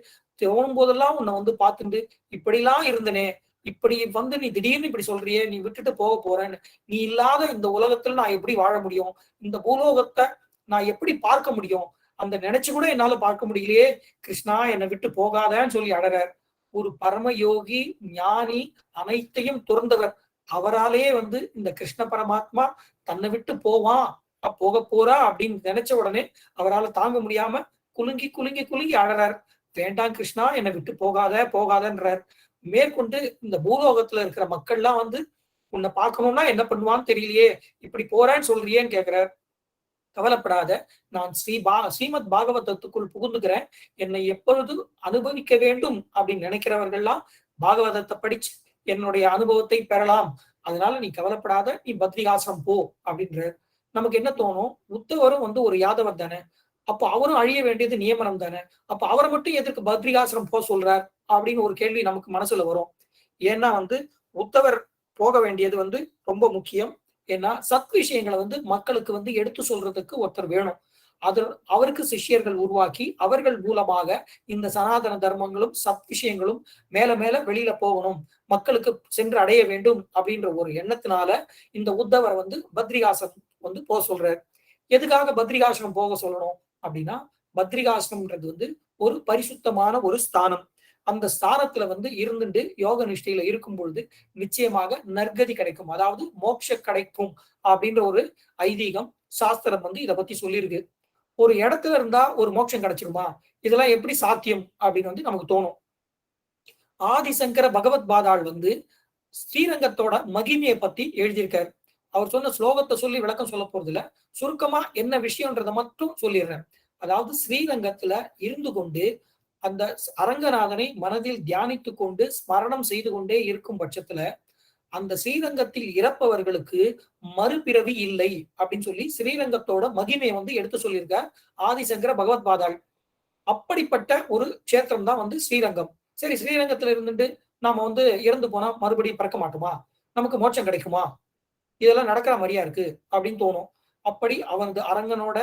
தோணும் போதெல்லாம் உன்னை வந்து பார்த்துட்டு இப்படிலாம் இருந்தனே, இப்படி வந்து நீ திடீர்னு இப்படி சொல்றியே, நீ விட்டுட்டு போக போறேன்னு, நீ இல்லாத இந்த உலகத்துல நான் எப்படி வாழ முடியும், இந்த பூலோகத்தை நான் எப்படி பார்க்க முடியும், அந்த நினைச்சு கூட என்னால பார்க்க முடியலையே, கிருஷ்ணா என்னை விட்டு போகாதன்னு சொல்லி அழறார். ஒரு பரமயோகி ஞானி அனைத்தையும் துறந்தவர், அவராலேயே வந்து இந்த கிருஷ்ண பரமாத்மா தன்னை விட்டு போவான் போக போறா அப்படின்னு நினைச்ச உடனே அவரால் தாங்க முடியாம குலுங்கி குலுங்கி குலுங்கி அழறார். வேண்டாம் கிருஷ்ணா என்னை விட்டு போகாத போகாதன்றார். மேற்கொண்டு இந்த பூலோகத்துல இருக்கிற மக்கள்லாம் வந்து உன்னை பார்க்கணும்னா என்ன பண்ணுவான்னு தெரியலையே, இப்படி போறேன்னு சொல்றியேன்னு கேட்கிறார். கவலைப்படாத, நான் ஸ்ரீமத் பாகவதத்துக்குள் புகுந்துக்கிறேன், என்னை எப்பொழுது அனுபவிக்க வேண்டும் அப்படின்னு நினைக்கிறவர்கள்லாம் பாகவதத்தை படிச்சு என்னுடைய அனுபவத்தை பெறலாம், அதனால நீ கவலைப்படாத, நீ பத்ரிகாசிரம் போ அப்படின்ற. நமக்கு என்ன தோணும், உத்தவரும் வந்து ஒரு யாதவர் தானே, அப்போ அவரும் அழிய வேண்டியது நியமனம் தானே, அப்ப அவரை மட்டும் எதற்கு பத்ரிகாசிரம் போ சொல்றார் அப்படின்னு ஒரு கேள்வி நமக்கு மனசுல வரும். ஏன்னா வந்து உத்தவர் போக வேண்டியது வந்து ரொம்ப முக்கியம். ஏன்னா சத் விஷயங்களை வந்து மக்களுக்கு வந்து எடுத்து சொல்றதுக்கு ஒருத்தர் வேணும். அது அவருக்கு சிஷ்யர்கள் உருவாக்கி அவர்கள் மூலமாக இந்த சனாதன தர்மங்களும் சத் விஷயங்களும் மேல மேல வெளியில போகணும், மக்களுக்கு சென்று அடைய வேண்டும் அப்படின்ற ஒரு எண்ணத்தினால இந்த உத்தவரை வந்து பத்ரிகாசிரம் வந்து போக சொல்றாரு. எதுக்காக பத்ரிகாசிரம் போக சொல்லணும் அப்படின்னா, பத்ரிகாசிரம்ன்றது வந்து ஒரு பரிசுத்தமான ஒரு ஸ்தானம். அந்த ஸ்தானத்துல வந்து இருந்துட்டு யோக நிஷ்டையில இருக்கும் பொழுது நிச்சயமாக நற்கதி கிடைக்கும், அதாவது மோட்ச கிடைக்கும் அப்படின்ற ஒரு ஐதீகம், சாஸ்திரம் வந்து இதை பத்தி சொல்லியிருக்கு. ஒரு இடத்துல இருந்தா ஒரு மோட்சம் கிடைச்சிருமா, இதெல்லாம் எப்படி சாத்தியம் அப்படின்னு வந்து நமக்கு தோணும். ஆதிசங்கர பகவத் பாதாள் வந்து ஸ்ரீரங்கத்தோட மகிமையை பத்தி எழுதியிருக்காரு. அவர் சொன்ன ஸ்லோகத்தை சொல்லி விளக்கம் சொல்ல போறது இல்ல, சுருக்கமா என்ன விஷயம்ன்றதை மட்டும் சொல்லிடுறேன். அதாவது ஸ்ரீரங்கத்துல இருந்து கொண்டு அந்த அரங்கநாதனை மனதில் தியானித்து கொண்டு ஸ்மரணம் செய்து கொண்டே இருக்கும் பட்சத்துல அந்த ஸ்ரீரங்கத்தில் இறப்பவர்களுக்கு மறுபிறவி இல்லை அப்படின்னு சொல்லி ஸ்ரீரங்கத்தோட மகிமையை வந்து எடுத்து சொல்லியிருக்கார் ஆதிசங்கர பகவத் பாதாள். அப்படிப்பட்ட ஒரு கஷேத்திரம் தான் வந்து ஸ்ரீரங்கம். சரி, ஸ்ரீரங்கத்துல இருந்துட்டு நாம வந்து இறந்து போனா மறுபடியும் பிறக்க மாட்டோமா, நமக்கு மோட்சம் கிடைக்குமா, இதெல்லாம் நடக்கிற மாதிரியா இருக்கு அப்படின்னு தோணும். அப்படி அவனது அரங்கனோட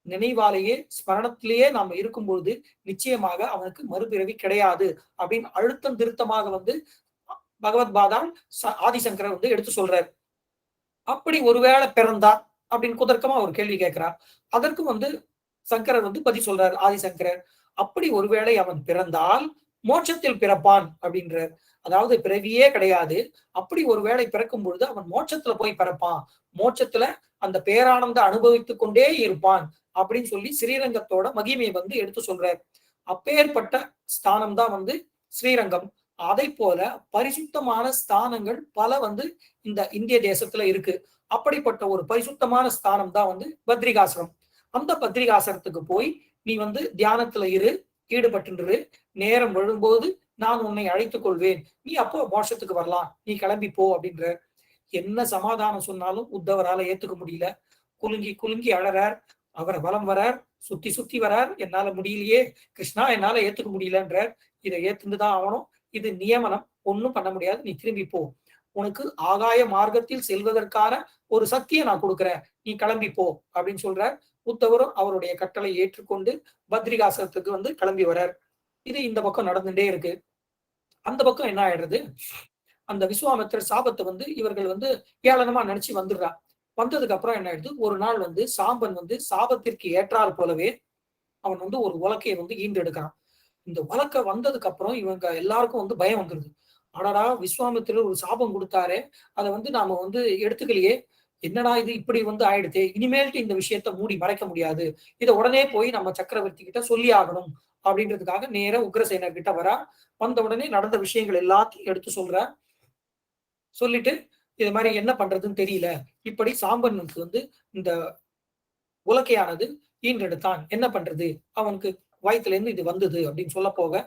நினைவாலேயே ஸ்மரணத்திலேயே நாம இருக்கும்பொழுது நிச்சயமாக அவனுக்கு மறுபிறவி கிடையாது அப்படின்னு அழுத்தம் திருத்தமாக வந்து பகவத் பாதாள் ஆதிசங்கரர் வந்து எடுத்து சொல்றாரு. அப்படி ஒருவேளை பிறந்தா அப்படின்னு குதர்க்கமா ஒரு கேள்வி கேட்கிறார். அதற்கும் வந்து சங்கரர் வந்து பதில் சொல்றார் ஆதிசங்கரர். அப்படி ஒருவேளை அவன் பிறந்தால் மோட்சத்தில் பிறப்பான் அப்படின்றார். அதாவது பிறவியே கிடையாது, அப்படி ஒருவேளை பிறக்கும் பொழுது அவன் மோட்சத்துல போய் பிறப்பான், மோட்சத்துல அந்த பேரானந்த அனுபவித்துக் கொண்டே இருப்பான் அப்படின்னு சொல்லி ஸ்ரீரங்கத்தோட மகிமையை வந்து எடுத்து சொல்றார். அப்பேற்பட்ட ஸ்தானம் தான் வந்து ஸ்ரீரங்கம். அதை போல பரிசுத்தமான ஸ்தானங்கள் பல வந்து இந்த இந்திய தேசத்துல இருக்கு. அப்படிப்பட்ட ஒரு பரிசுத்தமான ஸ்தானம் தான் வந்து பத்ரிகாசிரம். அந்த பத்ரிகாசிரத்துக்கு போய் நீ வந்து தியானத்துல ஈடுபட்டு நேரம் வரும்போது நான் உன்னை அழைத்துக் கொள்வேன், நீ அப்போ மோட்சத்துக்கு வரலாம், நீ கிளம்பி போ அப்படின்ற. என்ன சமாதானம் சொன்னாலும் உத்தவரால ஏத்துக்க முடியல. குலுங்கி குலுங்கி அழறார். அவரை வலம் வரார். சுத்தி சுத்தி வரார். என்னால முடியலையே கிருஷ்ணா, என்னால ஏத்துக்க முடியலன்றார். இதை ஏத்துந்துதான் ஆகணும். இது நியமனம், ஒண்ணும் பண்ண முடியாது. நீ திரும்பி போ. உனக்கு ஆகாய மார்க்கத்தில் செல்வதற்கான ஒரு சக்தியை நான் கொடுக்குறேன். நீ கிளம்பி போ அப்படின்னு சொல்றார். உத்தவரும் அவருடைய கட்டளை ஏற்றுக்கொண்டு பத்ரிகாசத்துக்கு வந்து கிளம்பி வர்றார். இது இந்த பக்கம் நடந்துட்டே இருக்கு. அந்த பக்கம் என்ன ஆயிடுறது, அந்த விஸ்வாமித்திரர் சாபத்தை வந்து இவர்கள் வந்து ஏளனமா நினைச்சு வந்துடுறா. வந்ததுக்கு அப்புறம் என்ன ஆயிடுது, ஒரு நாள் வந்து சாம்பன் வந்து சாபத்திற்கு ஏற்றாறு போலவே அவன் வந்து ஒரு உலக்கையை வந்து ஈண்டெடுக்கிறான். இந்த உலக்கை வந்ததுக்கு அப்புறம் இவங்க எல்லாருக்கும் வந்து பயம் வந்துருது. அடடா, விஸ்வாமித்திரர் ஒரு சாபம் கொடுத்தாரே, அதை வந்து நாம வந்து எடுத்துக்கலையே, என்னடா இது இப்படி வந்து ஆயிடுதே, இனிமேல்ட்டு இந்த விஷயத்த மூடி மறைக்க முடியாது, இதை உடனே போய் நம்ம சக்கரவர்த்தி கிட்ட சொல்லி ஆகணும் அப்படின்றதுக்காக நேர உக்ரசேனர் கிட்ட வரா. வந்த உடனே நடந்த விஷயங்கள் எல்லாத்தையும் எடுத்து சொல்ற. சொல்லிட்டு இது மாதிரி என்ன பண்றதுன்னு தெரியல, இப்படி சாம்பனுக்கு வந்து இந்த உலக்கையானது ஈன்றெடுத்தான், என்ன பண்றது, அவனுக்கு வயிற்றுல இருந்து இது வந்தது அப்படின்னு சொல்ல போக,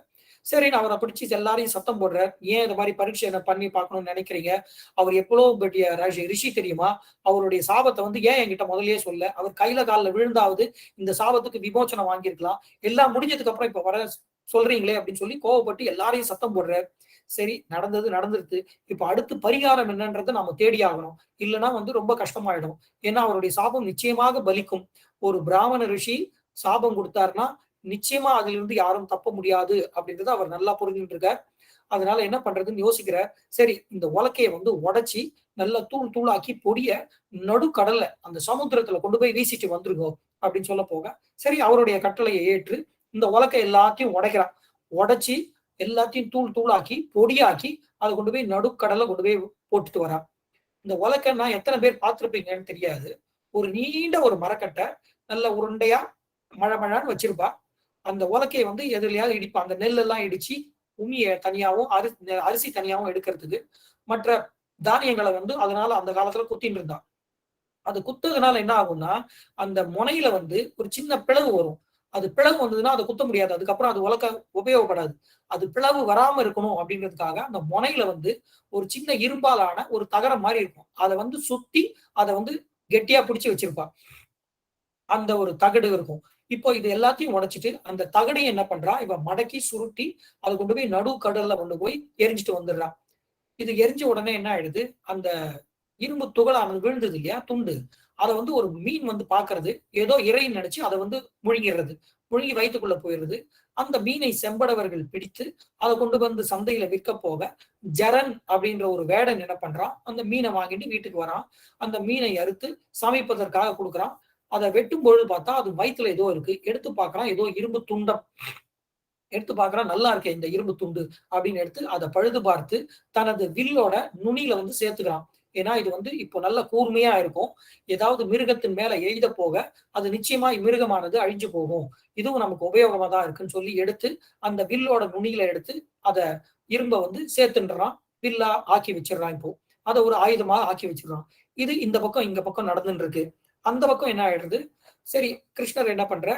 சரின்னு அவரை பிடிச்சி எல்லாரையும் சத்தம் போடுற. ஏன் இந்த மாதிரி பரீட்சை என்ன பண்ணி பார்க்கணும்னு நினைக்கிறீங்க, அவர் எவ்வளவு பெரிய ரிஷி தெரியுமா, அவருடைய சாபத்தை வந்து ஏன் என்கிட்ட முதல்லயே சொல்ல, அவர் கையில காலில் விழுந்தாவது இந்த சாபத்துக்கு விமோச்சனம் வாங்கியிருக்கலாம், எல்லாம் முடிஞ்சதுக்கு அப்புறம் இப்ப வர சொல்றீங்களே அப்படின்னு சொல்லி கோவப்பட்டு எல்லாரையும் சத்தம் போடுற. சரி, நடந்தது நடந்துருது, இப்ப அடுத்து பரிகாரம் என்னன்றதை நாம தேடி ஆகணும், இல்லைன்னா வந்து ரொம்ப கஷ்டமாயிடும். ஏன்னா அவருடைய சாபம் நிச்சயமாக பலிக்கும். ஒரு பிராமண ரிஷி சாபம் கொடுத்தாருன்னா நிச்சயமா அதுல இருந்து யாரும் தப்ப முடியாது அப்படின்றத அவர் நல்லா புரிஞ்சுட்டு இருக்கார். அதனால என்ன பண்றதுன்னு யோசிக்கிற. சரி, இந்த உலக்கையை வந்து உடைச்சி நல்லா தூள் தூளாக்கி பொடிய நடுக்கடல்ல அந்த சமுத்திரத்துல கொண்டு போய் வீசிட்டு வந்துருங்கோ அப்படின்னு சொல்ல போக, சரி அவருடைய கட்டளையை ஏற்று இந்த உலக்கை எல்லாத்தையும் உடைக்கிறான். உடைச்சி எல்லாத்தையும் தூள் தூளாக்கி பொடியாக்கி அதை கொண்டு போய் நடுக்கடலை கொண்டு போய் போட்டுட்டு வரா. இந்த உலக்கைன்னா எத்தனை பேர் பார்த்திருப்பீங்கன்னு தெரியாது. ஒரு நீண்ட ஒரு மரக்கட்டை நல்ல உருண்டையா மழமழான்னு வச்சிருப்பா. அந்த உலக்கையை வந்து எதுலையாவது இடிப்பா. அந்த நெல் எல்லாம் இடிச்சு உமிய தனியாவும் அரிசி தனியாவும் எடுக்கிறதுக்கு, மற்ற தானியங்களை வந்து அதனால அந்த காலத்துல குத்தின்னு இருந்தான். அது குத்துறதுனால என்ன ஆகும்னா, அந்த முனையில வந்து ஒரு சின்ன பிளவு வரும். அது பிளவு வந்ததுன்னா அதை குத்த முடியாது, அதுக்கப்புறம் அது உலக்க உபயோகப்படாது. அது பிளவு வராம இருக்கணும் அப்படின்றதுக்காக அந்த முனையில வந்து ஒரு சின்ன இரும்பாலான ஒரு தகரம் மாதிரி இருக்கும். அதை வந்து சுத்தி அதை வந்து கெட்டியா பிடிச்சு வச்சிருப்பா. அந்த ஒரு தகடு இருக்கும். இப்போ இது எல்லாத்தையும் உடைச்சிட்டு அந்த தகடையும் என்ன பண்றா, இவ மடக்கி சுருட்டி அதை கொண்டு போய் நடு கடல்ல கொண்டு போய் எரிஞ்சிட்டு வந்துடுறா. இது எரிஞ்ச உடனே என்ன ஆயிடுது, அந்த இரும்பு துகளானது விழுந்தது இல்லையா, துண்டு, அதை வந்து ஒரு மீன் வந்து பாக்குறது, ஏதோ இறைன்னு நினைச்சு அதை வந்து முழுங்கிடுறது. முழுங்கி வயிற்றுக்குள்ள போயிடுறது. அந்த மீனை செம்படவர்கள் பிடித்து அதை கொண்டு வந்து சந்தையில விற்க போக, ஜரன் அப்படின்ற ஒரு வேடன் என்ன பண்றான், அந்த மீனை வாங்கிட்டு வீட்டுக்கு வரான். அந்த மீனை அறுத்து சமைப்பதற்காக கொடுக்குறான். அதை வெட்டும் பொழுது பார்த்தா அது வயிற்றுல ஏதோ இருக்கு. எடுத்து பார்க்கறான், ஏதோ இரும்பு துண்டம். எடுத்து பார்க்கறான், நல்லா இருக்கே இந்த இரும்பு துண்டு அப்படின்னு எடுத்து அதை பழுது பார்த்து தனது வில்லோட நுனியில வந்து சேர்த்துக்கிறான். ஏன்னா இது வந்து இப்போ நல்ல கூர்மையா இருக்கும். ஏதாவது மிருகத்தின் மேல எய்த போக அது நிச்சயமா மிருகமானது அழிஞ்சு போகும், இதுவும் நமக்கு உபயோகமா தான் இருக்குன்னு சொல்லி எடுத்து அந்த வில்லோட நுனியில எடுத்து அதை இரும்ப வந்து சேர்த்துன்றான். வில்லா ஆக்கி வச்சிடறான். இப்போ அதை ஒரு ஆயுதமா ஆக்கி வச்சிடறான். இது இந்த பக்கம் இங்க பக்கம் நடந்துட்டு இருக்கு. அந்த பக்கம் என்ன ஆயிடுது, சரி கிருஷ்ணர் என்ன பண்ற,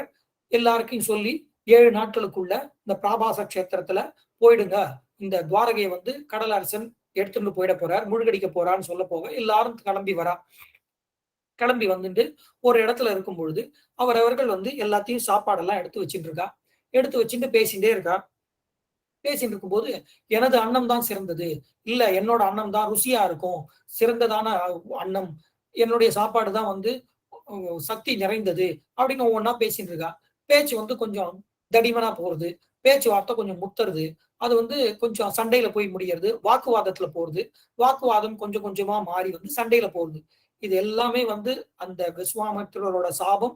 எல்லாருக்கும் சொல்லி 7 நாட்களுக்குள்ள இந்த பிராபாச கஷேத்திரத்துல போயிடுங்க, இந்த துவாரகையை வந்து கடலரசன் எடுத்துட்டு போயிட போறார், முழுகடிக்க போறான்னு சொல்ல போக எல்லாரும் கிளம்பி வரா. கிளம்பி வந்துட்டு ஒரு இடத்துல இருக்கும் பொழுது அவர்கள் வந்து எல்லாத்தையும் சாப்பாடெல்லாம் எடுத்து வச்சுட்டு இருக்கா. எடுத்து வச்சுட்டு பேசிட்டே இருக்கா. பேசிட்டு இருக்கும்போது, எனது அன்னம் தான் சிறந்தது, இல்ல என்னோட அன்னம் தான் ருசியா இருக்கும், சிறந்ததான அன்னம், என்னுடைய சாப்பாடு தான் வந்து சக்தி நிறைந்தது அப்படின்னு ஒவ்வொன்னா பேசிட்டு இருக்கா. பேச்சு வந்து கொஞ்சம் தடிமனா போறது, பேச்சுவார்த்தை கொஞ்சம் முத்துறது, அது வந்து கொஞ்சம் சண்டையில போய் முடியறது, வாக்குவாதத்துல போறது, வாக்குவாதம் கொஞ்சம் கொஞ்சமா மாறி வந்து சண்டையில போறது. இது எல்லாமே வந்து அந்த விஸ்வாமித்திரரோட சாபம்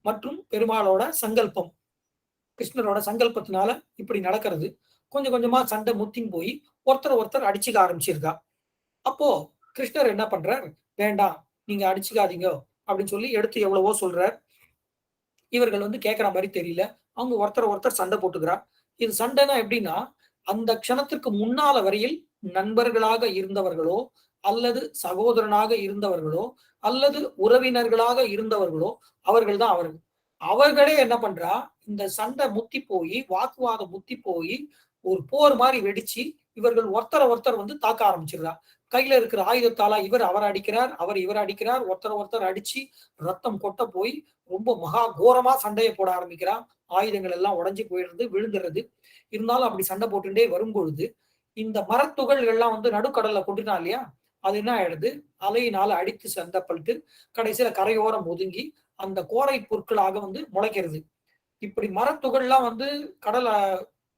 மற்றும் பெருமாளோட சங்கல்பம், கிருஷ்ணரோட சங்கல்பத்தினால இப்படி நடக்கிறது. கொஞ்சம் கொஞ்சமா சண்டை முத்தின் போய் ஒருத்தர் அடிச்சுக்க ஆரம்பிச்சிருக்கா. அப்போ கிருஷ்ணர் என்ன பண்றார், வேண்டாம் நீங்க அடிச்சுக்காதீங்க அப்படின்னு சொல்லி எடுத்து எவ்வளவோ சொல்றார். இவர்கள் வந்து கேட்கிற மாதிரி தெரியல. அவங்க ஒருத்தர் சண்டை போட்டுக்கிறா. இது சண்டைனா எப்படின்னா, அந்த க்ஷணத்திற்கு முன்னால வரையில் நண்பர்களாக இருந்தவர்களோ அல்லது சகோதரனாக இருந்தவர்களோ அல்லது உறவினர்களாக இருந்தவர்களோ அவர்கள் தான் அவர்கள். அவர்களே என்ன பண்றா, இந்த சண்டை முத்தி போய் வாக்குவாதம் முத்தி போய் ஒரு போர் மாதிரி வெடிச்சு இவர்கள் ஒருத்தரை ஒருத்தர் வந்து தாக்க ஆரம்பிச்சிடுறா. கையில இருக்கிற ஆயுதத்தாலா இவர் அவர் அடிக்கிறார், அவர் இவர் அடிக்கிறார், ஒருத்தர் அடிச்சு ரத்தம் கொட்ட போய் ரொம்ப மகா கோரமா சண்டையை போட ஆரம்பிக்கிறான். ஆயுதங்கள் எல்லாம் உடைஞ்சு போயிடுறது, விழுந்துடுறது. இருந்தாலும் அப்படி சண்டை போட்டுட்டே வரும்பொழுது இந்த மரத்துகள்கள்லாம் வந்து நடுக்கடல்ல கொண்டுட்டான் இல்லையா, அது என்ன ஆயிடுது, அலையினால அடித்து சந்தப்பட்டு கடைசியில கரையோரம் ஒதுங்கி அந்த கோரை பொருட்களாக வந்து முளைக்கிறது. இப்படி மரத்துகள்லாம் வந்து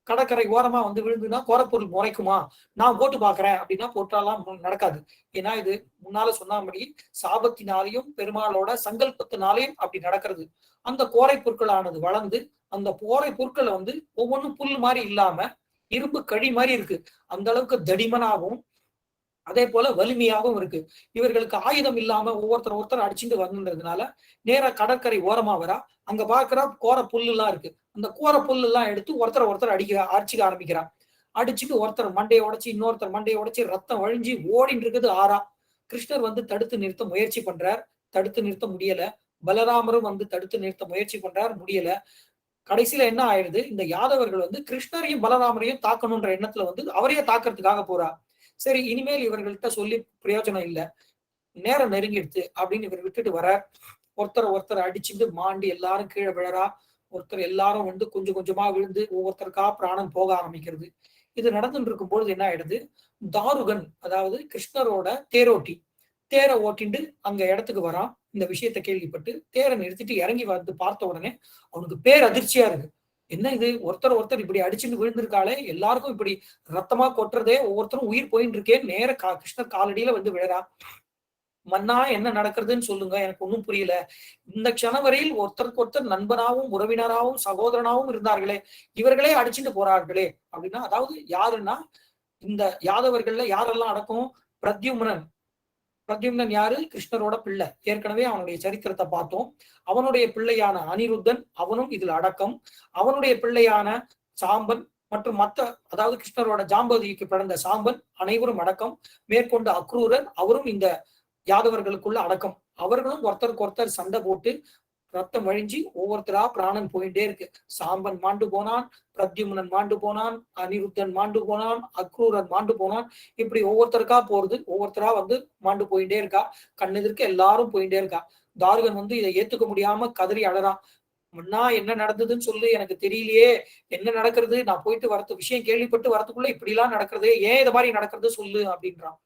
கடற்கரை ஓரமா வந்து விழுந்துன்னா கோரப்பொருள் முளைக்குமா? நான் போட்டு பாக்குறேன் அப்படின்னா போட்டாலாம் நடக்காது. ஏன்னா இது முன்னால சொன்னபடி சாபத்தினாலையும் பெருமாளோட சங்கல்பத்தினாலையும் அப்படி நடக்கிறது. அந்த கோரை பொருட்களானது வளர்ந்து அந்த கோரை பொருட்களை வந்து ஒவ்வொன்றும் புல் மாதிரி இல்லாம இரும்பு கழி மாதிரி இருக்கு. அந்த அளவுக்கு தடிமனாகவும் அதே போல வலிமையாகவும் இருக்கு. இவர்களுக்கு ஆயுதம் இல்லாம ஒருத்தர் அடிச்சுட்டு வந்ததுனால நேரா கடற்கரை ஓரமா வரா. அங்க பாக்குறா கோர புல்லு எல்லாம் இருக்கு. அந்த கோர புல்லு எல்லாம் எடுத்து ஒருத்தர் அடிச்சுக்க ஆரம்பிக்கிறான். அடிச்சுட்டு ஒருத்தர் மண்டையை உடைச்சு இன்னொருத்தர் மண்டையை உடைச்சு ரத்தம் வழிஞ்சு ஓடிட்டு இருக்குது ஆறா. கிருஷ்ணர் வந்து தடுத்து நிறுத்த முயற்சி பண்றார். தடுத்து நிறுத்த முடியல. பலராமரும் வந்து தடுத்து நிறுத்த முயற்சி பண்றார், முடியல. கடைசியில என்ன ஆயிடுது, இந்த யாதவர்கள் வந்து கிருஷ்ணரையும் பலராமரையும் தாக்கணும்ன்ற எண்ணத்துல வந்து அவரையே தாக்குறதுக்காக போறா. சரி, இனிமேல் இவர்கள்ட்ட சொல்லி பிரயோஜனம் இல்ல, நேரம் நெருங்கிடுச்சு அப்படின்னு இவர் விட்டுட்டு வர ஒருத்தர் அடிச்சுட்டு மாண்டி எல்லாரும் கீழே விழறா. எல்லாரும் வந்து கொஞ்சம் கொஞ்சமா விழுந்து ஒவ்வொருத்தருக்கா பிராணம் போக ஆரம்பிக்கிறது. இது நடந்துட்டு இருக்கும் பொழுது என்ன ஆயிடுது, தாருகன் அதாவது கிருஷ்ணரோட தேரை ஓட்டிண்டு அங்க இடத்துக்கு வரான். இந்த விஷயத்த கேள்விப்பட்டு தேரை நிறுத்திட்டு இறங்கி வந்து பார்த்த உடனே அவனுக்கு பேர் அதிர்ச்சியா இருக்கு. என்ன இது, ஒருத்தர் இப்படி அடிச்சுட்டு விழுந்திருக்காளே, எல்லாருக்கும் இப்படி ரத்தமா கொட்டுறதே, ஒவ்வொருத்தரும் உயிர் போயிட்டு இருக்கேன். நேர கிருஷ்ணர் காலடியில வந்து விழறா. மன்னா என்ன நடக்கிறதுன்னு சொல்லுங்க, எனக்கு ஒன்னும் புரியல. இந்த க்ஷணம் வரையில் ஒருத்தருக்கு நண்பனாவும் உறவினராகவும் சகோதரனாவும் இருந்தார்களே, இவர்களே அடிச்சுட்டு போறார்களே அப்படின்னா, அதாவது யாருன்னா இந்த யாதவர்கள்ல யாரெல்லாம் அடக்கும், பிரத்யும்னன் யாரு, கிருஷ்ணரோட பிள்ளை. ஏற்கனவே அவனுடைய சரித்திரத்தை பார்த்தோம். அவனுடைய பிள்ளையான அனிருத்தன் அவனும் இதுல அடக்கம். அவனுடைய பிள்ளையான சாம்பன் மற்றும் அதாவது கிருஷ்ணரோட ஜாம்பதிக்கு பிறந்த சாம்பன் அனைவரும் அடக்கம். மேற்கொண்டு அக்ரூரன் அவரும் இந்த யாதவர்களுக்குள்ள அடக்கம். அவர்களும் ஒருத்தருக்கு சண்டை போட்டு ரத்தம் வழிஞ்சி ஒவ்வொருத்தரா பிராணன் போயிட்டே இருக்கு. சாம்பன் மாண்டு போனான், பிரத்யும்னன் மாண்டு போனான், அனிருத்தன் மாண்டு போனான், அக்ரூரன் மாண்டு போனான். இப்படி ஒவ்வொருத்தருக்கா போறது, ஒவ்வொருத்தரா வந்து மாண்டு போயிட்டே இருக்கா. கண்ணெதிர்க்க எல்லாரும் போயிட்டே இருக்கா. தாருகன் வந்து இதை ஏத்துக்க முடியாம கதறி அழறான். முன்னா என்ன நடந்ததுன்னு சொல்லு, எனக்கு தெரியலையே, என்ன நடக்கிறது, நான் போயிட்டு விஷயம் கேள்விப்பட்டு வரத்துக்குள்ள இப்படி எல்லாம் நடக்கிறது, ஏன் இது மாதிரி நடக்கிறது சொல்லு அப்படின்றான்.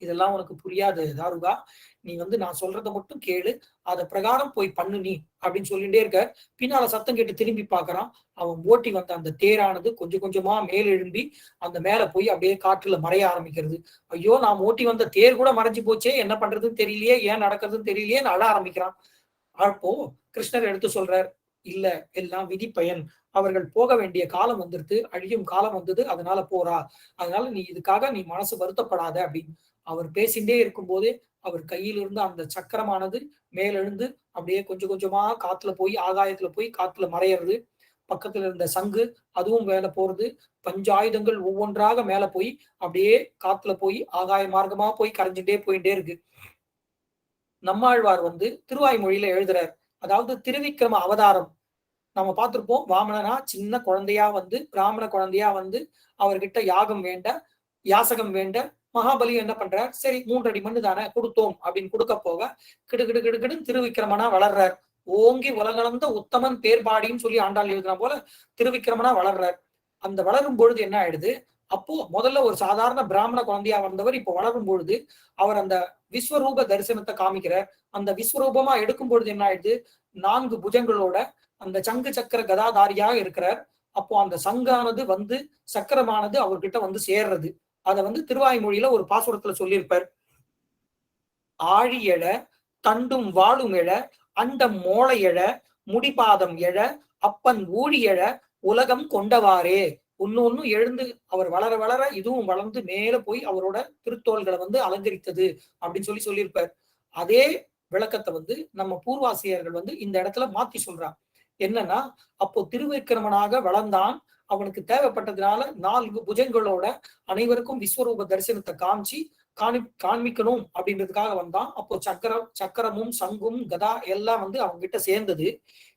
இதெல்லாம் உனக்கு புரியாது தாருகா, நீ வந்து நான் சொல்றதை மட்டும் கேளு, அத பிரகாரம் போய் பண்ணு நீ அப்படின்னு சொல்லிட்டே இருக்க. பின்னால சத்தம் கேட்டு திரும்பி பாக்குறான். அவன் ஓட்டி வந்த அந்த தேரானது கொஞ்சம் கொஞ்சமா மேல் எழும்பி அந்த மேல போய் அப்படியே காற்றுல மறைய ஆரம்பிக்கிறது. ஐயோ, நாம் ஓட்டி வந்த தேர் கூட மறைஞ்சு போச்சே, என்ன பண்றதுன்னு தெரியலையே, ஏன் நடக்கிறதுன்னு தெரியலையே அழ ஆரம்பிக்கிறான். அப்போ கிருஷ்ணர் எடுத்து சொல்றார், இல்ல, எல்லாம் விதி பயன், அவர்கள் போக வேண்டிய காலம் வந்துருது, அழியும் காலம் வந்தது, அதனால போறா, அதனால நீ இதுக்காக நீ மனசு வருத்தப்படாத அப்படின்னு அவர் பேசிட்டே இருக்கும் போதே அவர் கையில் இருந்து அந்த சக்கரமானது மேலெழுந்து அப்படியே கொஞ்சம் கொஞ்சமா காத்துல போய் ஆகாயத்துல போய் காத்துல மறையிறது. பக்கத்துல இருந்த சங்கு அதுவும் மேல போறது. பஞ்சாயுதங்கள் ஒவ்வொன்றாக மேல போய் அப்படியே காத்துல போய் ஆகாய மார்க்கமா போய் கரைஞ்சுட்டே போயிட்டே இருக்கு. நம்மாழ்வார் வந்து திருவாய்மொழியில எழுதுறார். அதாவது திருவிக்கிரம அவதாரம் நம்ம பார்த்திருப்போம். வாமனனா சின்ன குழந்தையா வந்து பிராமண குழந்தையா வந்து அவர்கிட்ட யாசகம் வேண்ட மகாபலி என்ன பண்றார், சரி 3 அடி மண்ணு தானே கொடுத்தோம் அப்படின்னு கொடுக்க போக கிடுகிடுன்னு திருவிக்கிரமனா வளர்றார். ஓங்கி உலகளந்த உத்தமன் பேர்பாடின்னு சொல்லி ஆண்டாள் எழுதுன போல திருவிக்கிரமனா வளர்றார். அந்த வளரும் பொழுது என்ன ஆயிடுது, அப்போ முதல்ல ஒரு சாதாரண பிராமண குழந்தையா வந்தவர் இப்போ வளரும் பொழுது அவர் அந்த விஸ்வரூப தரிசனத்தை காமிக்கிறார். அந்த விஸ்வரூபமா எடுக்கும் பொழுது என்ன ஆயிடுது, 4 புஜங்களோட அந்த சங்கு சக்கர கதாதாரியாக இருக்கிறார். அப்போ அந்த சங்கானது வந்து சக்கரமானது அவர்கிட்ட வந்து சேர்றது. அதை வந்து திருவாய்மொழியில ஒரு பாசுரத்துல சொல்லியிருப்பார். ஆழி எழ தண்டும் வாழும் எழ அண்டம் மோளை எழ முடிபாதம் எழ அப்பன் ஊழி எழ உலகம் கொண்டவாறே. ஒண்ணு எழுந்து அவர் வளர வளர இதுவும் வளர்ந்து மேல போய் அவரோட திருத்தோள்களை வந்து அலங்கரித்தது அப்படின்னு சொல்லியிருப்பார். அதே விளக்கத்தை வந்து நம்ம பூர்வாசிரியர்கள் வந்து இந்த இடத்துல மாத்தி சொல்றான். என்னன்னா, அப்போ திருவிக்கிரமனாக வளர்ந்தான், அவனுக்கு தேவைப்பட்டதுனால 4 புஜங்களோட அனைவருக்கும் விஸ்வரூப தரிசனத்தை காண்பிக்கணும் அப்படின்றதுக்காக வந்தான். அப்போ சக்கரமும் சங்கும் கதா எல்லாம் வந்து அவங்க கிட்ட சேர்ந்தது.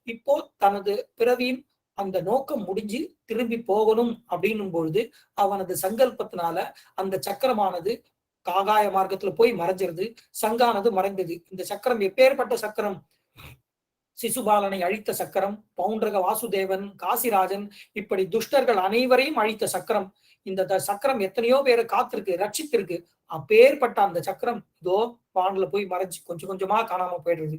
இப்போ தனது பிறவியின் அந்த நோக்கம் முடிஞ்சு திரும்பி போகணும் அப்படின்னும் பொழுது அவனது சங்கல்பத்தினால அந்த சக்கரமானது காகாய மார்க்கத்துல போய் மறைஞ்சிருது. சங்கானது மறைந்தது. இந்த சக்கரம் எப்பேற்பட்ட சக்கரம்? சிசுபாலனை அழித்த சக்கரம், பவுண்டரக வாசுதேவன், காசிராஜன், இப்படி துஷ்டர்கள் அனைவரையும் அழித்த சக்கரம். இந்த சக்கரம் எத்தனையோ பேரை காத்திருக்கு, ரட்சித்திருக்கு. அப்பேற்பட்ட அந்த சக்கரம் இதோ வான்ல போய் மறைஞ்சு கொஞ்சம் கொஞ்சமா காணாம போயிடுறது.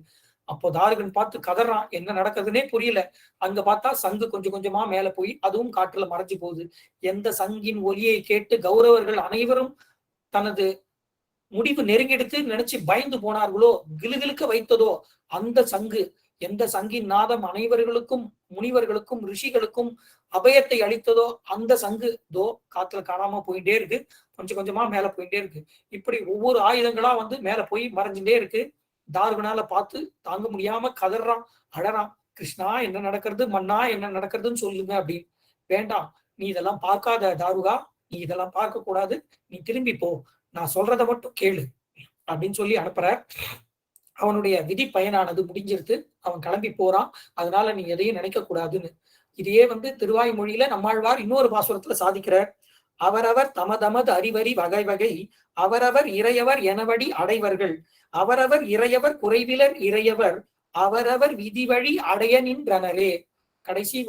அப்போ தாருகன் பார்த்து கதறான், என்ன நடக்குதுன்னே புரியல. அங்க பார்த்தா சங்கு கொஞ்சம் கொஞ்சமா மேல போய் அதுவும் காற்றுல மறைஞ்சு போகுது. எந்த சங்கின் ஒலியை கேட்டு கௌரவர்கள் அனைவரும் தனது முடிவு நெருங்கெடுத்து நினைச்சு பயந்து போனார்களோ, கிளுகிழுக்க வைத்ததோ அந்த சங்கு, எந்த சங்கின் நாதம் அனைவர்களுக்கும், முனிவர்களுக்கும், ரிஷிகளுக்கும் அபயத்தை அளித்ததோ அந்த சங்கு தோ காத்துல காணாம போயிட்டே இருக்கு. கொஞ்சம் கொஞ்சமா மேல போயிட்டே இருக்கு. இப்படி ஒவ்வொரு ஆயுதங்களா வந்து மேல போய் மறைஞ்சுட்டே இருக்கு. தாருகனால பார்த்து தாங்க முடியாம கதறான், அழறான். கிருஷ்ணா என்ன நடக்கிறது, மன்னா என்ன நடக்கிறதுன்னு சொல்லுங்க அப்படின்னு. வேண்டாம், நீ இதெல்லாம் பார்க்காத தாருகா, நீ இதெல்லாம் பார்க்க கூடாது, நீ திரும்பி போ, நான் சொல்றதை மட்டும் கேளு அப்படின்னு சொல்லி அனுப்புற. அவனுடைய விதி பயனானது முடிஞ்சிருது. அவன் கிளம்பி போறான். அதனால நீ எதையும் நினைக்க கூடாதுன்னு. இதையே வந்து திருவாய்மொழியில நம்மாழ்வார் இன்னொரு பாசுரத்துல சாதிக்கிறார். அவரவர் தமதமது அறிவறி வகை வகை அவரவர் இறையவர் எனவடி அடைவர்கள் அவரவர் இறையவர் குறைவிலர் இறையவர் அவரவர் விதி வழி அடைய நின்றனரே. கடைசி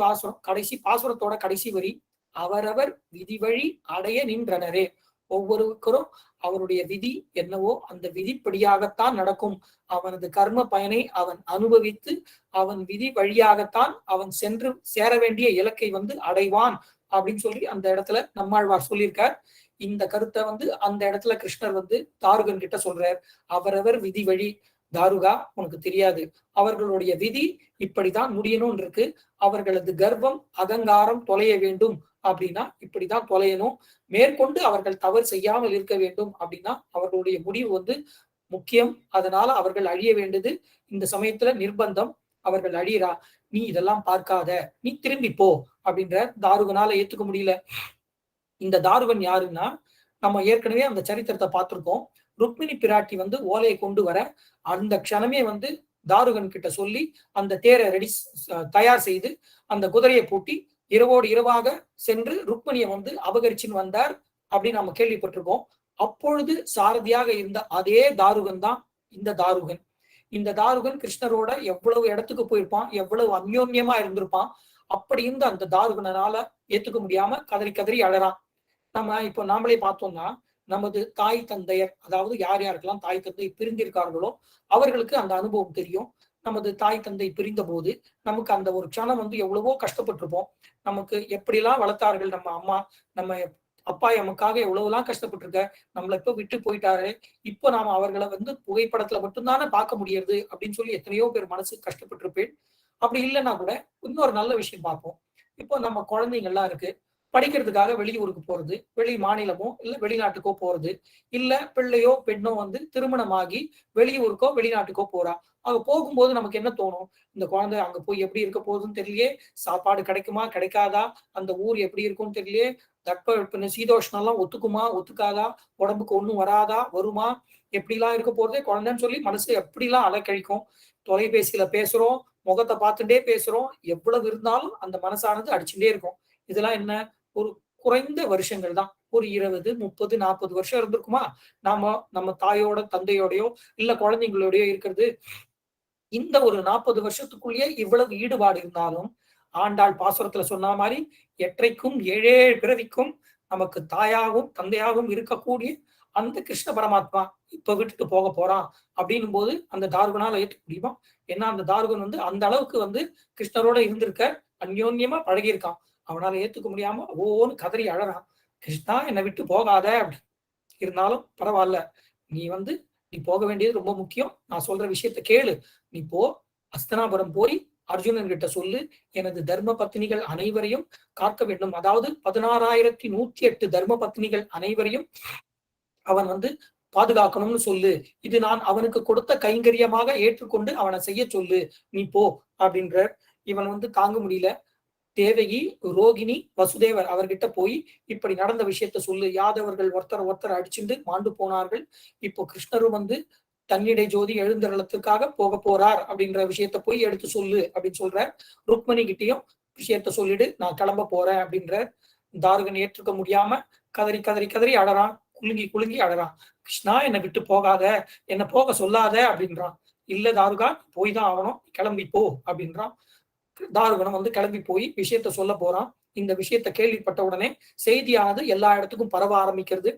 பாசுரத்தோட கடைசி வரி அவரவர் விதி வழி அடைய நின்றனரே. ஒவ்வொருவருக்கும் அவருடைய விதி என்னவோ அந்த விதிப்படியாகத்தான் நடக்கும். அவனது கர்ம பயனை அவன் அனுபவித்து அவன் விதி வழியாகத்தான் அவன் சென்று சேர வேண்டிய இலக்கை வந்து அடைவான் அப்படின்னு சொல்லி அந்த இடத்துல நம்மாழ்வார் சொல்லியிருக்கார். இந்த கருத்தை வந்து அந்த இடத்துல கிருஷ்ணர் வந்து தாருகன் கிட்ட சொல்றார். அவரவர் விதி வழி. தாருகா, உனக்கு தெரியாது, அவர்களுடைய விதி இப்படிதான் முடியணும்னு இருக்கு. அவர்களது கர்வம் அகங்காரம் தொலைய வேண்டும் அப்படின்னா இப்படிதான் தொலையணும். மேற்கொண்டு அவர்கள் தவறு செய்யாமல் இருக்க வேண்டும் அப்படின்னா அவர்களுடைய முடிவு வந்து முக்கியம். அதனால அவர்கள் அழிய வேண்டியது இந்த சமயத்துல நிர்பந்தம். அவர்கள் அழியறா, நீ இதெல்லாம் பார்க்காத, நீ திரும்பி போ அப்படின்ற தாருகனால ஏத்துக்க முடியல. இந்த தாருகன் யாருன்னா, நம்ம ஏற்கனவே அந்த சரித்திரத்தை பார்த்திருக்கோம். ருக்மிணி பிராட்டி வந்து ஓலையை கொண்டு வர அந்த க்ஷணமே வந்து தாருகன் கிட்ட சொல்லி அந்த தேரை தயார் செய்து அந்த குதிரையை பூட்டி இரவோடு இரவாக சென்று ருக்மிணியை வந்து அபகரிச்சுன்னு வந்தார் அப்படின்னு நம்ம கேள்விப்பட்டிருக்கோம். அப்பொழுது சாரதியாக இருந்த அதே தாருகன் தான் இந்த தாருகன். இந்த தாருகன் கிருஷ்ணரோட எவ்வளவு இடத்துக்கு போயிருப்பான், எவ்வளவு அந்யோன்யமா இருந்திருப்பான். அப்படி இருந்த அந்த தாருகனால ஏத்துக்க முடியாம கதறி கதறி அழறான். நம்ம இப்போ நாமளே பார்த்தோம்னா நமது தாய் தந்தையர், அதாவது யார் யாருக்கெல்லாம் தாய் தந்தை பிரிந்திருக்கார்களோ அவர்களுக்கு அந்த அனுபவம் தெரியும். நமது தாய் தந்தை பிரிந்த போது நமக்கு அந்த ஒரு க்ஷணம் வந்து எவ்வளவோ கஷ்டப்பட்டிருப்போம். நமக்கு எப்படிலாம் வளர்த்தார்கள் நம்ம அம்மா, நம்ம அப்பா எமக்காக எவ்வளவுலாம் கஷ்டப்பட்டிருக்க, நம்மளை இப்ப விட்டு போயிட்டாரு, இப்போ நாம அவர்களை வந்து புகைப்படத்துல மட்டும்தானே பார்க்க முடியாது அப்படின்னு சொல்லி எத்தனையோ பேர் மனசு கஷ்டப்பட்டிருப்பேன். அப்படி இல்லைன்னா கூட இன்னொரு நல்ல விஷயம் பார்ப்போம். இப்போ நம்ம குழந்தைங்கள்லாம் இருக்கு, படிக்கிறதுக்காக வெளியூருக்கு போறது, வெளி மாநிலமோ இல்ல வெளிநாட்டுக்கோ போறது, இல்ல பிள்ளையோ பெண்ணோ வந்து திருமணமாகி வெளியூருக்கோ வெளிநாட்டுக்கோ போறா. அங்க போகும்போது நமக்கு என்ன தோணும், இந்த குழந்தை அங்க போய் எப்படி இருக்க போகுதுன்னு தெரியலையே, சாப்பாடு கிடைக்குமா கிடைக்காதா, அந்த ஊர் எப்படி இருக்கும்னு தெரியலையே, தட்பவெப்ப சீதோஷ்ணம் எல்லாம் ஒத்துக்குமா ஒத்துக்காதா, உடம்புக்கு ஒண்ணும் வராதா வருமா, எப்படிலாம் இருக்க போறதே குழந்தைன்னு சொல்லி மனசு எப்படிலாம் அலைக்கழிக்கும். தொலைபேசியில பேசுறோம், முகத்தை பார்த்துட்டே பேசுறோம், எவ்வளவு இருந்தாலும் அந்த மனசானது அடிச்சுட்டே இருக்கும். இதெல்லாம் என்ன, ஒரு குறைந்த வருஷங்கள் தான், ஒரு 20, 30, 40 வருஷம் இருந்திருக்குமா நம்ம தாயோட தந்தையோடையோ இல்ல குழந்தைங்களோடயோ இருக்கிறது. இந்த ஒரு 40 வருஷத்துக்குள்ளேயே இவ்வளவு ஈடுபாடு இருந்தாலும் ஆண்டாள் பாசுரத்துல சொன்ன மாதிரி எற்றைக்கும் ஏழேழு பிறவிக்கும் நமக்கு தாயாகவும் தந்தையாகவும் இருக்கக்கூடிய அந்த கிருஷ்ண பரமாத்மா இப்ப விட்டுட்டு போக போறான் அப்படின்னும் போது அந்த தாருகனால ஏற்க முடியுமா? ஏன்னா அந்த தாருகன் வந்து அந்த அளவுக்கு வந்து கிருஷ்ணரோட இருந்திருக்க, அந்யோன்யமா பழகியிருக்கான். அவனால ஏத்துக்க முடியாம ஓன்னு கதறி அழறான். கிருஷ்ணா என்னை விட்டு போகாத அப்படி. இருந்தாலும் பரவாயில்ல, நீ போக வேண்டியது ரொம்ப முக்கியம், நான் சொல்ற விஷயத்த கேளு, நீ போ, அஸ்தனாபுரம் போய் அர்ஜுனன் கிட்ட சொல்லு, எனது தர்ம பத்னிகள் அனைவரையும் காக்க வேண்டும். அதாவது 16,108 தர்ம பத்னிகள் அனைவரையும் அவன் வந்து பாதுகாக்கணும்னு சொல்லு. இது நான் அவனுக்கு கொடுத்த கைங்கரியமாக ஏற்றுக்கொண்டு அவனை செய்ய சொல்லு, நீ போ அப்படின்ற. இவன் வந்து தாங்க முடியல. தேவகி, ரோகிணி, வசுதேவர் அவர்கிட்ட போய் இப்படி நடந்த விஷயத்த சொல்லு. யாதவர்கள் ஒருத்தர் அடிச்சுட்டு மாண்டு போனார்கள். இப்போ கிருஷ்ணரும் வந்து தன்னிடை ஜோதி எழுந்தருளத்துக்காக போக போறார் அப்படின்ற விஷயத்த போய் எடுத்து சொல்லு அப்படின்னு சொல்ற. ருக்மணி கிட்டையும் விஷயத்த சொல்லிடு, நான் கிளம்ப போறேன் அப்படின்ற. தாருகன் ஏற்றுக்க முடியாம கதறி கதறி கதறி அழறான். குலுங்கி குலுங்கி அழறான். கிருஷ்ணா என்னை விட்டு போகாத, என்னை போக சொல்லாத அப்படின்றான். இல்ல தாருகா போய் தான் ஆகணும், கிளம்பி போ அப்படின்றான். தாருகணம் வந்து கிளம்பி போய் விஷயத்த சொல்ல போறான். இந்த விஷயத்த கேள்விப்பட்ட உடனே செய்தியானது எல்லா இடத்துக்கும் பரவ ஆரம்பிக்கிறது.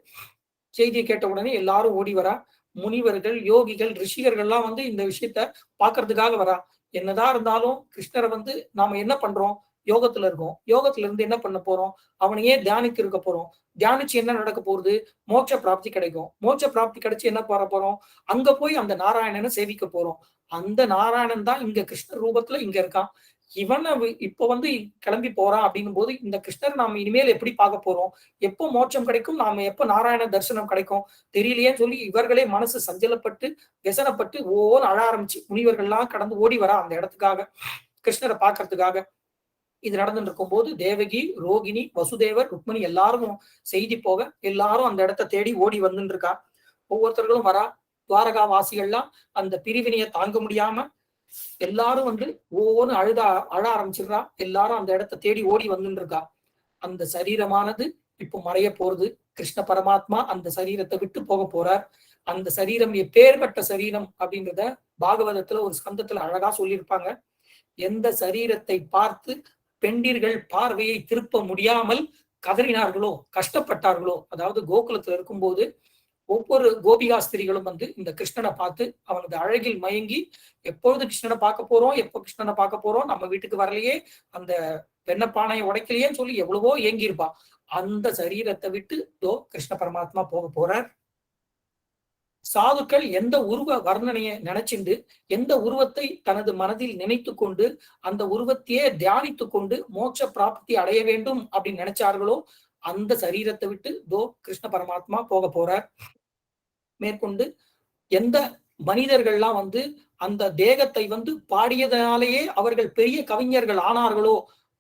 செய்தியை கேட்ட உடனே எல்லாரும் ஓடி வரா. முனிவர்கள், யோகிகள், ரிஷிகர்கள்லாம் வந்து இந்த விஷயத்த பாக்குறதுக்காக வரா. என்னதான் இருந்தாலும் கிருஷ்ணரை வந்து நாம என்ன பண்றோம்? யோகத்துல இருக்கோம். யோகத்துல இருந்து என்ன பண்ண போறோம்? அவனையே தியானித்து இருக்க போறோம். தியானிச்சு என்ன நடக்க போகுது? மோட்ச பிராப்தி கிடைக்கும். மோட்ச பிராப்தி கிடைச்சு என்ன பண்ண போறோம்? அங்க போய் அந்த நாராயணனை சேவிக்க போறோம். அந்த நாராயணன் தான் இங்க கிருஷ்ண ரூபத்துல இங்க இருக்கான். இவன் இப்ப வந்து கிளம்பி போறான் அப்படின்னும் போது இந்த கிருஷ்ணர் நாம இனிமேல் எப்படி பார்க்க போறோம்? எப்போ மோட்சம் கிடைக்கும்? நாம எப்ப நாராயண தரிசனம் கிடைக்கும் தெரியலையேன்னு சொல்லி இவர்களே மனசு சஞ்சலப்பட்டு व्यசனப்பட்டு ஓன்னு அழ ஆரம்பிச்சு முனிவர்கள்லாம் கடந்து ஓடி வரா அந்த இடத்துக்காக, கிருஷ்ணரை பார்க்கறதுக்காக. இது நடந்துட்டு இருக்கும் போது தேவகி, ரோகிணி, வசுதேவர், ருக்மணி எல்லாரும் செய்தி போக எல்லாரும் அந்த இடத்தை தேடி ஓடி வந்துட்டு இருக்கா. ஒவ்வொருத்தர்களும் வரா. துவாரகா வாசிகள்லாம் அந்த பிரிவினையை தாங்க முடியாம எல்லாரும் வந்து ஒவ்வொன்னு அழ ஆரம்பிச்சிடுறா. எல்லாரும் அந்த இடத்தை தேடி ஓடி வந்துட்டு இருக்கா. அந்த சரீரமானது இப்போ மறைய போறது. கிருஷ்ண பரமாத்மா அந்த சரீரத்தை விட்டு போக போறார். அந்த சரீரம் எப்பேற்பட்ட சரீரம் அப்படின்றத பாகவதத்துல ஒரு ஸ்கந்தத்துல அழகா சொல்லியிருப்பாங்க. எந்த சரீரத்தை பார்த்து பெண்டிர்கள் பார்வையை திருப்ப முடியாமல் கதறினார்களோ, கஷ்டப்பட்டார்களோ, அதாவது கோகுலத்துல இருக்கும்போது ஒவ்வொரு கோபிகாஸ்திரிகளும் வந்து இந்த கிருஷ்ணனை பார்த்து அவனது அழகில் மயங்கி எப்பொழுது கிருஷ்ணனை பார்க்க போறோம், எப்போ கிருஷ்ணனை பார்க்க போறோம், நம்ம வீட்டுக்கு வரலையே, அந்த வெண்ணப்பானையை உடைக்கலையேன்னு சொல்லி எவ்வளவோ ஏங்கி இருப்பா. அந்த சரீரத்தை விட்டு கிருஷ்ண பரமாத்மா போக போறார். சாதுக்கள் எந்த உருவ வர்ணனையை நினைச்சிண்டு எந்த உருவத்தை தனது மனதில் நினைத்து கொண்டு அந்த உருவத்தையே தியானித்து கொண்டு மோட்ச பிராப்தி அடைய வேண்டும் அப்படின்னு நினைச்சார்களோ அந்த சரீரத்தை விட்டு கிருஷ்ண பரமாத்மா போக போறார். மேற்கொண்டு எந்த மனிதர்கள்லாம் வந்து அந்த தேகத்தை வந்து பாடியதனாலேயே அவர்கள் பெரிய கவிஞர்கள் ஆனார்களோ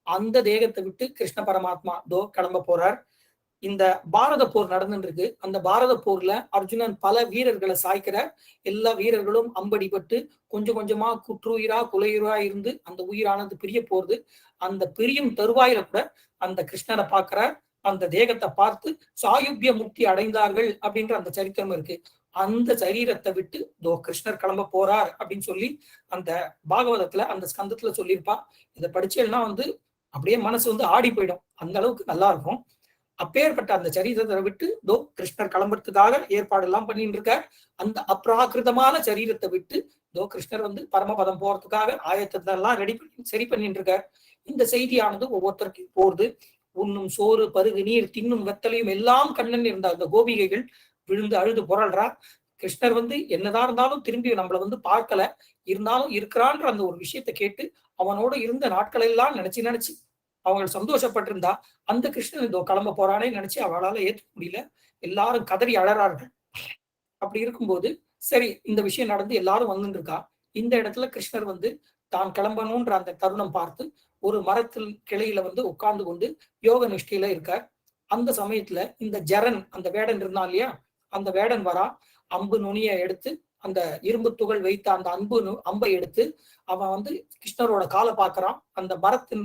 அந்த தேகத்தை விட்டு கிருஷ்ண பரமாத்மா கிளம்ப போறார். இந்த பாரத போர் நடந்துட்டு இருக்கு. அந்த பாரத போர்ல அர்ஜுனன் பல வீரர்களை சாய்க்கிற. எல்லா வீரர்களும் அம்படிப்பட்டு கொஞ்சம் கொஞ்சமா குற்றுயிரா குலையுயிரா இருந்து அந்த உயிரானது பிரிய போறது. அந்த பிரியும் தருவாயில கூட அந்த கிருஷ்ணரை பார்க்கிறார். அந்த தேகத்தை பார்த்து சாயுபிய முக்தி அடைந்தார்கள் அப்படின்ற அந்த சரித்திரம் இருக்கு. அந்த சரீரத்தை விட்டு கிருஷ்ணர் கிளம்ப போறார் அப்படின்னு சொல்லி அந்த பாகவதத்துல அந்த ஸ்கந்தத்துல சொல்லியிருப்பா. இதை படிச்சேன்னா வந்து அப்படியே மனசு வந்து ஆடி போயிடும். அந்த அளவுக்கு நல்லா இருக்கும். அப்பேற்பட்ட அந்த சரீரத்தை விட்டு கிருஷ்ணர் கிளம்புறதுக்காக ஏற்பாடு எல்லாம் பண்ணிட்டு இருக்கார். அந்த அப்ராகிருதமான சரீரத்தை விட்டு கிருஷ்ணர் வந்து பரமபதம் போறதுக்காக ஆயத்தத்தை எல்லாம் ரெடி பண்ணி சரி பண்ணிட்டு இருக்கார். இந்த செய்தியானது ஒவ்வொருத்தருக்கு போறது. உண்ணும் சோறு பருகு நீர் தின்னும் வெத்தலையும் எல்லாம் கண்ணன் இருந்த அந்த கோபிகைகள் விழுந்து அழுது புரள்றா. கிருஷ்ணர் வந்து என்னதான் இருந்தாலும் திரும்பி நம்மளை வந்து பார்க்கல, இருந்தாலும் இருக்கிறான்ற அந்த ஒரு விஷயத்தை கேட்டு அவனோட இருந்த நாட்களை எல்லாம் நினைச்சு அவங்க சந்தோஷப்பட்டிருந்தா அந்த கிருஷ்ணன் கிளம்ப போறானே நினைச்சு அவளால ஏற்றுக்க முடியல. எல்லாரும் கதறி அழறார்கள். அப்படி இருக்கும்போது சரி இந்த விஷயம் நடந்து எல்லாரும் வந்துட்டு இருக்கா. இந்த இடத்துல கிருஷ்ணர் வந்து தான் கிளம்பணும்ன்ற அந்த தருணம் பார்த்து ஒரு மரத்தில் கிளையில வந்து உட்கார்ந்து கொண்டு யோக நிஷ்டையில இருக்கார். அந்த சமயத்துல இந்த ஜரன் அந்த வேடன் இருந்தான் இல்லையா, அந்த வேடன் வரா. அம்பு நுனியை எடுத்து அந்த இரும்பு துகள் வைத்த அந்த அம்பை எடுத்து அவன் வந்து கிருஷ்ணரோட காலை பார்க்கறான். அந்த மரத்தின்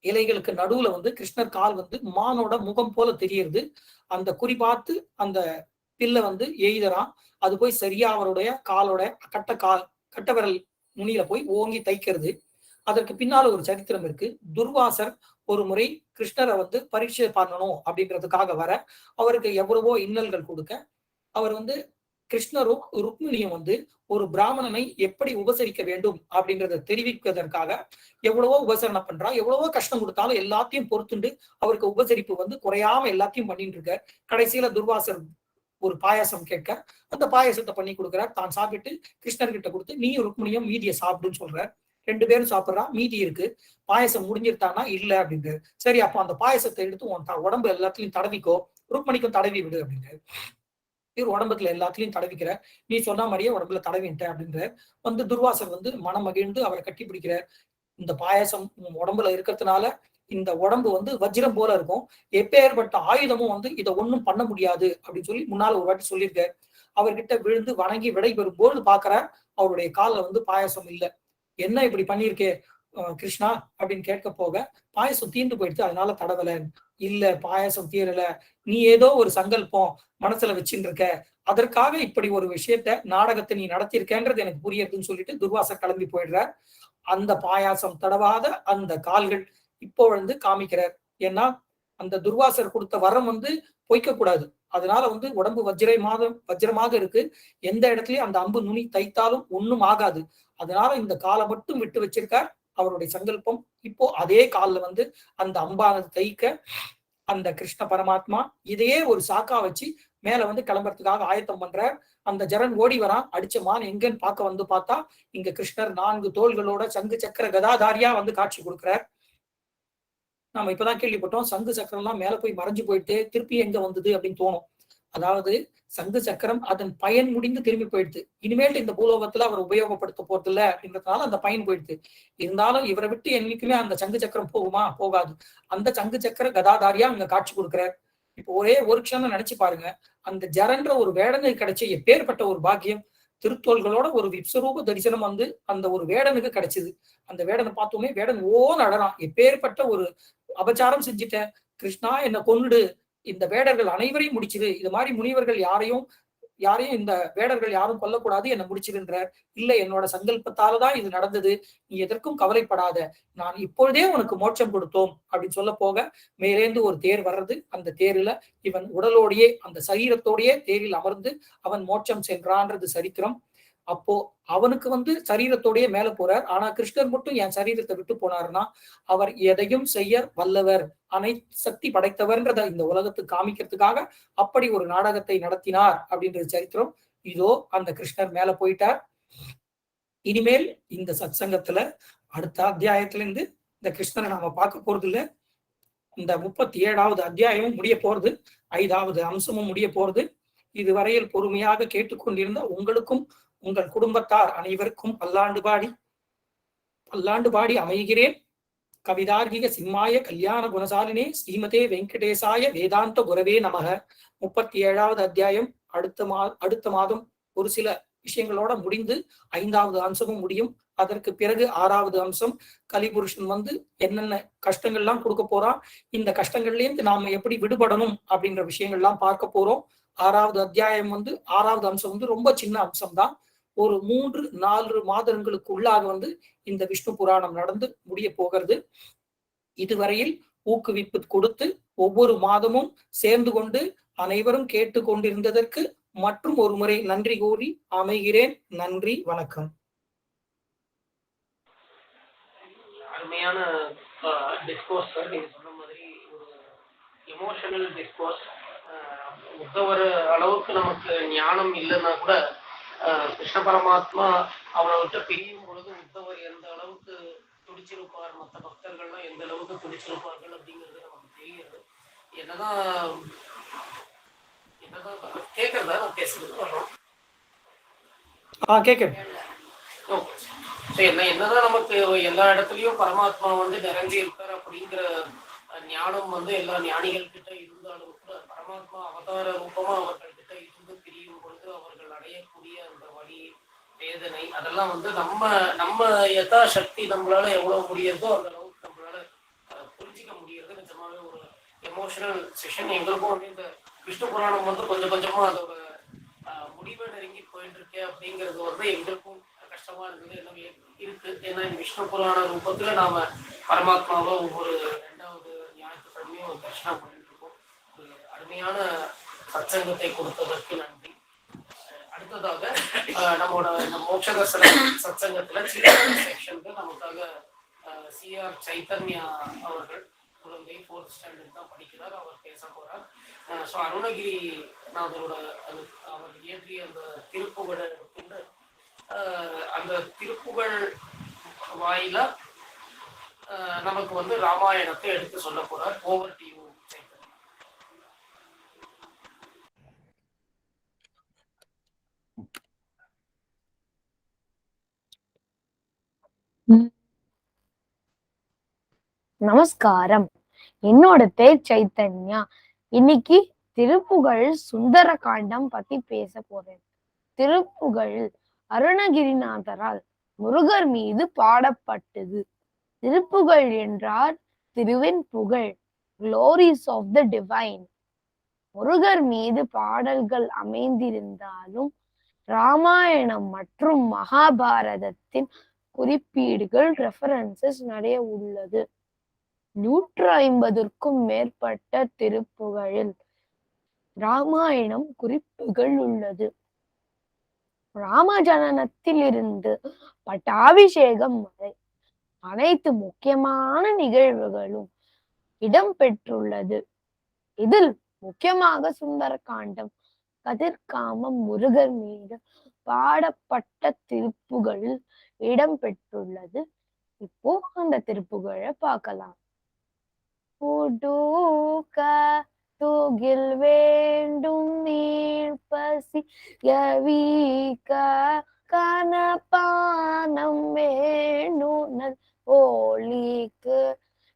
இலைகளுக்கு நடுவுல வந்து கிருஷ்ணர் கால் வந்து மானோட முகம் போல தெரியுது. அந்த குறி பார்த்து அந்த பில்ல வந்து எய்தறான். அது போய் சரியா அவருடைய காலோட கட்ட விரல் நுனியில போய் ஓங்கி தைக்கிறது. அதற்கு பின்னால ஒரு சரித்திரம் இருக்கு. துர்வாசர் ஒரு முறை கிருஷ்ணரை வந்து பரீட்சை பண்ணணும் அப்படின்றதுக்காக வர அவருக்கு எவ்வளவோ இன்னல்கள் கொடுக்க அவர் வந்து கிருஷ்ணரும் ருக்மிணியும் வந்து ஒரு பிராமணனை எப்படி உபசரிக்க வேண்டும் அப்படின்றத தெரிவிப்பதற்காக எவ்வளவோ உபசரணம் பண்றா. எவ்வளவோ கஷ்டம் கொடுத்தாலும் எல்லாத்தையும் பொறுத்துண்டு அவருக்கு உபசரிப்பு வந்து குறையாம எல்லாத்தையும் பண்ணிட்டு இருக்க. கடைசியில துர்வாசர் ஒரு பாயாசம் கேட்க அந்த பாயாசத்தை பண்ணி கொடுக்குறார். தான் சாப்பிட்டு கிருஷ்ணர்கிட்ட கொடுத்து நீயும் ருக்மிணியும் மீதியை சாப்பிடுன்னு சொல்றார். 2 பேரும் சாப்பிட்றா. மீதி இருக்கு. பாயசம் முடிஞ்சிருத்தானா இல்ல அப்படின்றாரு. சரி அப்போ அந்த பாயசத்தை எடுத்து உன் உடம்பு எல்லாத்துலயும் தடவிக்கோ, ருக்மணிக்கும் தடவி விடு அப்படின்றாரு. இவர் உடம்புல எல்லாத்துலயும் தடவிக்கிற. நீ சொன்ன மாதிரியே உடம்புல தடவிட்ட அப்படின்ற வந்து துர்வாசர் வந்து மனம் மகிழ்ந்து அவரை கட்டி பிடிக்கிறார். இந்த பாயசம் உடம்புல இருக்கிறதுனால இந்த உடம்பு வந்து வஜ்ரம் போல இருக்கும். எப்பேற்பட்ட ஆயுதமும் வந்து இதை ஒண்ணும் பண்ண முடியாது அப்படின்னு சொல்லி முன்னால ஒரு வாட்டி சொல்லியிருக்காரு. அவர்கிட்ட விழுந்து வணங்கி விடை பெறும் போது பாக்குற அவருடைய காலில் வந்து பாயசம் இல்லை. என்ன இப்படி பண்ணியிருக்கே, கிருஷ்ணா அப்படின்னு கேட்க போக பாயசம் தீர்ந்து போயிடுச்சு, அதனால தடவல. இல்ல, பாயசம் தீரல, நீ ஏதோ ஒரு சங்கல்பம் மனசுல வச்சுட்டு இருக்க, அதற்காக இப்படி ஒரு விஷயத்த நாடகத்தை நீ நடத்தியிருக்கன்றது எனக்கு புரியுதுன்னு சொல்லிட்டு துர்வாசர் கிளம்பி போயிடுறார். அந்த பாயாசம் தடவாத அந்த கால்கள் இப்போ காமிக்கிறார். ஏன்னா அந்த துர்வாசர் கொடுத்த வரம் பொய்க்க கூடாது. அதனால உடம்பு வஜ்ரமாக இருக்கு. எந்த இடத்துலயும் அந்த அம்பு நுனி தைத்தாலும் ஒண்ணும் ஆகாது. அதனால இந்த காலை மட்டும் விட்டு வச்சிருக்கார். அவருடைய சங்கல்பம் இப்போ அதே காலில் அந்த அம்பானது தைக்க அந்த கிருஷ்ண பரமாத்மா இதையே ஒரு சாக்கா வச்சு மேல கிளம்புறதுக்காக ஆயத்தம் பண்றார். அந்த ஜரன் ஓடி வரான். அடிச்ச மான் எங்கன்னு பார்க்க பார்த்தா இங்க கிருஷ்ணர் 4 தோள்களோட சங்கு சக்கர கதாதாரியா காட்சி கொடுக்கிறார். நாம இப்பதான் கேள்விப்பட்டோம் சங்கு சக்கரம் எல்லாம் மேல போய் மறைஞ்சு போயிட்டு திருப்பி எங்க வந்தது அப்படின்னு தோணும். அதாவது சங்கு சக்கரம் அதன் பயன் முடிந்து திரும்பி போயிடுது. இனிமேல் இந்த பூலோகத்துல அவர் உபயோகப்படுத்த போறது இல்ல அப்படின்றதுனால அந்த பயன் போயிடுது. இருந்தாலும் இவரை விட்டு என்னைக்குமே அந்த சங்கு சக்கரம் போகுமா? போகாது. அந்த சங்கு சக்கர கதாதாரியா அங்க காட்சி கொடுக்கிறார். இப்போ ஒரே ஒரு க்ஷணம் நினைச்சு பாருங்க, அந்த ஜரன்ற ஒரு வேடனுக்கு கிடைச்ச எப்பேற்பட்ட ஒரு பாக்கியம். திருத்தோள்களோட ஒரு விஸ்வரூப தரிசனம் அந்த ஒரு வேடனுக்கு கிடைச்சது. அந்த வேடனை பார்த்தோமே வேடன் ஓன்னு அழறான், எப்பேற்பட்ட ஒரு அபச்சாரம் செஞ்சுட்டேன் கிருஷ்ணா, என்ன கொன்னுடு, இந்த வேடர்கள் அனைவரையும் முடிச்சிரு, இது மாதிரி முனிவர்கள் யாரையும் இந்த வேடர்கள் யாரும் கொல்லக்கூடாது, என்ன முடிச்சிருன்றார். இல்ல, என்னோட சங்கல்பத்தாலதான் இது நடந்தது, நீ எதற்கும் கவலைப்படாத, நான் இப்பொழுதே உனக்கு மோட்சம் கொடுத்தோம் அப்படின்னு சொல்ல போக மேலேந்து ஒரு தேர் வர்றது. அந்த தேரில இவன் உடலோடையே அந்த சரீரத்தோடையே தேரில் அமர்ந்து அவன் மோட்சம் சென்றான்றது சரித்திரம். அப்போ அவனுக்கு சரீரத்தோடய மேல போறார். ஆனா கிருஷ்ணர் மட்டும் என் சரீரத்தை விட்டு போனார்னா அவர் எதையும் செய்ய வல்லவர், அனைத்து சக்தி படைத்தவர்ன்றத இந்த உலகத்துக்கு காமிக்கிறதுக்காக அப்படி ஒரு நாடகத்தை நடத்தினார் அப்படின்றது சரித்திரம். இதோ அந்த கிருஷ்ணர் மேல போயிட்டார். இனிமேல் இந்த சத்சங்கத்துல அடுத்த அத்தியாயத்துல இருந்து இந்த கிருஷ்ணரை நாம பார்க்க போறது இல்லை. இந்த 37வது அத்தியாயமும் முடிய போறது, 5வது அம்சமும் முடிய போறது. இதுவரையில் பொறுமையாக கேட்டுக்கொண்டிருந்த உங்களுக்கும் உங்கள் குடும்பத்தார் அனைவருக்கும் பல்லாண்டு பாடி அமைகிறேன். கவிதார்கிக சிம்மாய கல்யாண குணசாலினே ஸ்ரீமதே வெங்கடேசாய வேதாந்த குரவே நமக. 37வது அத்தியாயம் அடுத்த மாதம் ஒரு சில விஷயங்களோட முடிந்து 5வது அம்சமும் முடியும். அதற்கு பிறகு 6வது அம்சம் கலிபுருஷன் என்னென்ன கஷ்டங்கள்லாம் கொடுக்க போறான், இந்த கஷ்டங்கள்லேருந்து நாம எப்படி விடுபடணும் அப்படின்ற விஷயங்கள்லாம் பார்க்க போறோம். 6வது அத்தியாயம் 6வது அம்சம் ரொம்ப சின்ன அம்சம் தான். ஒரு 3-4 மாதங்களுக்கு உள்ளாக இந்த விஷ்ணு புராணம் நடந்து முடிய போகிறது. இதுவரையில் ஊக்குவிப்பு கொடுத்து ஒவ்வொரு மாதமும் சேர்ந்து கொண்டு அனைவரும் கேட்டு கொண்டிருந்ததற்கு மற்றும் ஒரு முறை நன்றி கூறி அமைகிறேன். நன்றி, வணக்கம். அருமையான டிஸ்கோர்ஸ், நீங்க சொன்ன மாதிரி ஒரு எமோஷனல் டிஸ்கோர்ஸ். உத்தவர் அளவுக்கு நமக்கு ஞானம் இல்லைன்னா கூட கிருஷ்ண பரமாத்மா அவரை விட்டு பிரியும் பொழுது உத்தவர் எந்த அளவுக்கு துடிச்சிருப்பார், மற்ற பக்தர்கள்லாம் எந்த அளவுக்கு துடிச்சிருப்பார்கள் அப்படிங்கிறது நமக்கு தெரியுது. என்னதான் கேட்கறதா நான் பேசுறது வரோம். என்னதான் நமக்கு எல்லா இடத்துலயும் பரமாத்மா நிறைஞ்சு இருக்கார் அப்படிங்கிற ஞானம் எல்லா ஞானிகள் கிட்ட இருந்தாலும் கூட பரமாத்மா அவதார ரூபமா அவர்கள் கிட்ட இருந்து பிரியும் பொழுது அவர்கள் அடையக்கூடிய அந்த வலி, வேதனை அதெல்லாம் நம்ம யதா சக்தி நம்மளால எவ்வளவு முடியுதோ அந்த அளவுக்கு நம்மளால புரிஞ்சிக்க முடியறது. நிஜமாவே ஒரு எமோஷனல் செஷன். எங்களுக்கும் இந்த விஷ்ணு புராணம் கொஞ்சம் கொஞ்சமா அதோட முடிவை நெருங்கி போயிட்டு இருக்கே அப்படிங்கிறது எங்களுக்கும் கஷ்டமா இருந்தது, எல்லாமே இருக்கு. ஏன்னா இந்த விஷ்ணு புராண ரூபத்துல நாம பரமாத்மாவை ஒவ்வொரு 2வது ஞாயிற்றுக்கிழமையும் தரிசனம் பண்ணிட்டு இருக்கோம். ஒரு அருமையான சத்சங்கத்தை கொடுத்ததற்கு நன்றி. அடுத்ததாக நம்மளோட இந்த மோட்சதர்சன சத்சங்கத்துல செக்ஷன்ல நமக்காக சிஆர் சைத்தன்யா அவர்கள் குழந்தை 4th ஸ்டாண்டர்ட் தான் படிக்கிறார், அவர் பேச போறார். ஸோ அருணகிரி நாதரோட அவர் இயற்றிய அந்த திருப்புகழ இருக்கின்ற அந்த திருப்புகழ் வாயில நமக்கு ராமாயணத்தை எடுத்து சொல்ல போறார். Over to you Chaitanya. நமஸ்காரம். என்னோட பேர் சைத்தன்யா. இன்னைக்கு திருப்புகழ் சுந்தர காண்டம் பத்தி பேச போறேன். திருப்புகழ் அருணகிரிநாதரால் முருகர் மீது பாடப்பட்டது. திருப்புகழ் என்றார் திருவின் புகழ், glories of the divine. Murugar மீது பாடல்கள் அமைந்திருந்தாலும் ராமாயணம் மற்றும் மகாபாரதத்தின் குறிப்பீடுகள் ரெஃபரன்சஸ் நிறைய உள்ளது. 150க்கும் மேற்பட்ட திருப்புகழில் ராமாயணம் குறிப்புகள் உள்ளது. ராமஜனனத்தில் இருந்து பட்டாபிஷேகம் வரை அனைத்து முக்கியமான நிகழ்வுகளும் இடம்பெற்றுள்ளது. இதில் முக்கியமாக சுந்தர காண்டம், கதிர்காமம், முருகர் மீது பாடப்பட்ட திருப்புகழில் இடம்பெற்றுள்ளது. இப்போ அந்த திருப்புகழை பார்க்கலாம். உடுக்க தூகில் வேண்டும் நீழ்பசி யவீக்க கனபானம் வேணுனல் ஓலிக்கு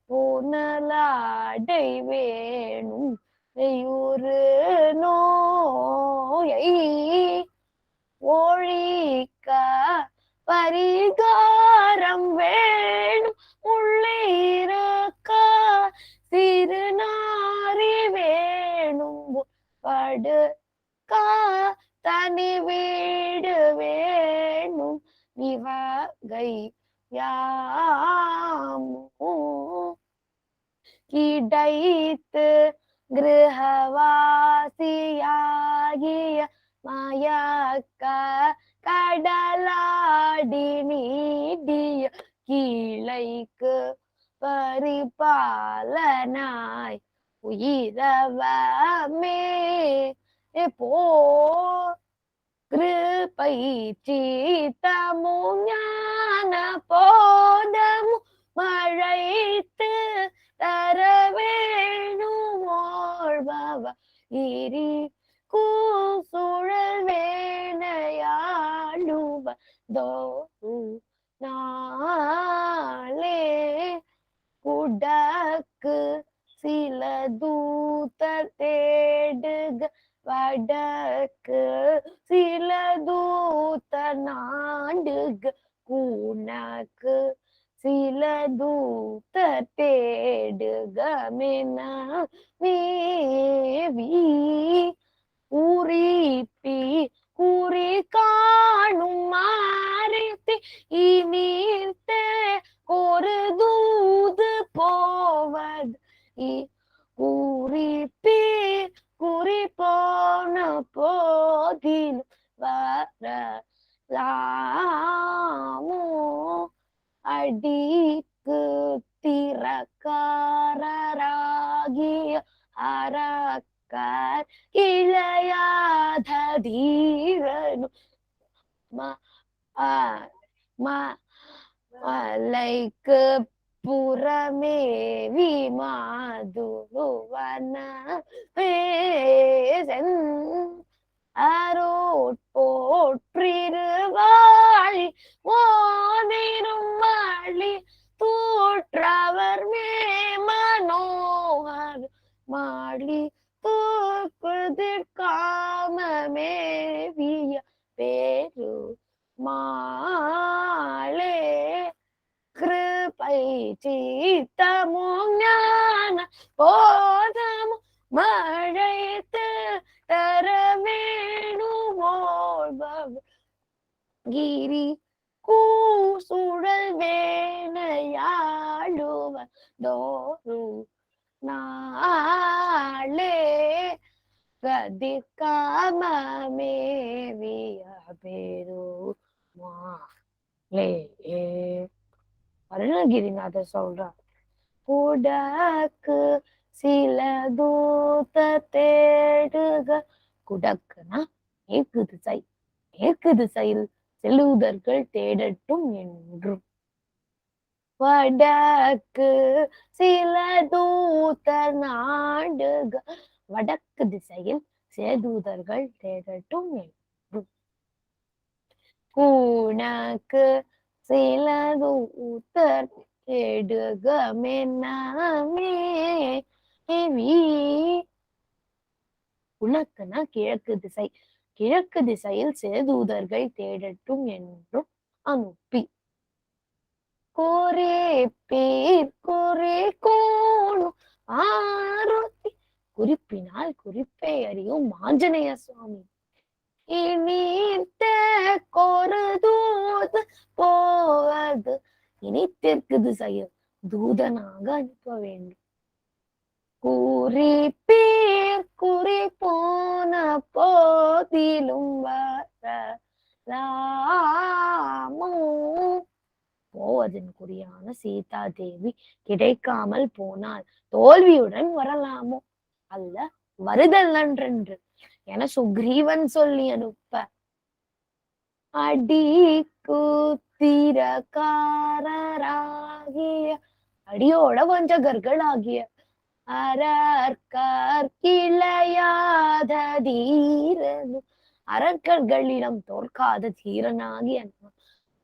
உணலாடை வேணும் நெய்யுறு நோயை ஒழிக்க பரிகாரம் வேணும் உள்ளிருக்க சிறுநாரி வேணும் படுக்க தனி வீடு வேணும் இவகை யாமோ கிடைத்து கிரகவாசியாகிய மயக்க கடலாடி நீடிய கீழைக்கு பரிபாலனாய் உயிரவமே போ கிருபை சீத்தமும் ஞான போதமும் மழைத்து தர வேணும் ஓழ்பவ இரி கூசுழல் வேணையாளுவ தோறு நாளே குடக்கு சில தூதர் தேடுக வடக்கு சில தூதர் நாண்டுக கூனக்கு சில தூதர் தேடுக மேவி உரிப்பி குறி காணும் மாறித்தி இனித்தே ஒரு தூது போவது குறிப்பி குறி போன போதில் வரலாமோ அடிக்கு திறக்காரராகிய அரக்கர் இளையாத தீரனு மலைக்கு புறமேவி மாதுவன பேசன் அரோட் போற்றிருவாழி ஓதிரும் வாழி தூற்றவர் மே மனோகர் மாளி தூக்குதிர்காமமேவிய பேரு மாளே கிருபை சீத்தமும் ஞான போதமும் மழைத்து தர வேணுவோழ்பவ கிரி கூசுழல் வேணையாளுவ தோறு நாளே கதிர்காமமேவிய பேரு மாளே. அருணகிரிநாதர் சொல்றார், குடக்கு சில தூத தேடுக. குடக்குனா மேற்கு திசை, மேற்கு திசையில் செல்லுதர்கள் தேடட்டும் என்றும். வடக்கு சில தூதர் நாடுக, வடக்கு திசையில் சேதூதர்கள் தேடட்டும் என்றும். கூனக்கு சில தூதர் தேடுக மென்னமே. உனக்குனா கிழக்கு திசை, கிழக்கு திசையில் சேதூதர்கள் தேடட்டும் என்றும் அனுப்பி. குறிப்பீர் குறிக்கோணும் ஆருத்தி. குறிப்பினால் குறிப்பை அறியும் ஆஞ்சநேய சுவாமி. இனித்த ஒரு தூது போவது. இனி தெற்கு திசையில் தூதனாக அனுப்ப வேண்டும். குறிப்பீர் குறி போன போதிலும் வரலாமோ. போவதன் குறியான சீதா தேவி கிடைக்காமல் போனால் தோல்வியுடன் வரலாமோ, அல்ல வருதல் நன்றென்று என சுக்ரீவன் சொல்லி அனுப்ப, அடி குத்திரக்காரராகிய அடியோட வஞ்சகர்கள் ஆகிய அரற்கிளையாத தீரனும் அரக்கர்களிடம் தோற்காத தீரனாகிய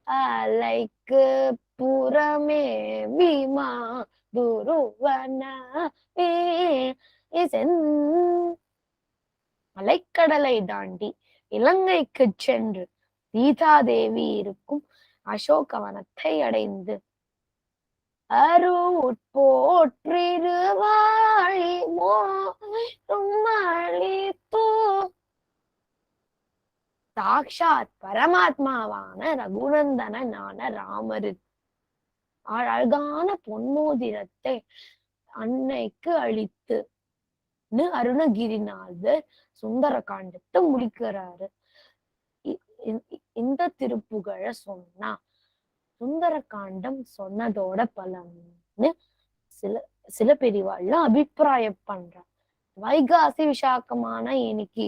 அலைக்கு புறமே விமா துருவன மலைக்கடலை தாண்டி இலங்கைக்கு சென்று சீதாதேவி இருக்கும் அசோகவனத்தை அடைந்து அருட்போற்றிருவாழி மோழித்தோ சாக்ஷாத் பரமாத்மாவான ரகுநந்தனான ராமரு அழகான பொன்மோதிரத்தை அன்னைக்கு அளித்து அருணகிரிநாதர் சுந்தர காண்டத்தை முடிக்கிறாரு. இந்த திருப்புகழ சொன்னா சுந்தர காண்டம் சொன்னதோட பலன்னு சில பெரியவாழ்ல அபிப்பிராயம் பண்றாங்க. வைகாசி விசாக்கமான இன்னைக்கு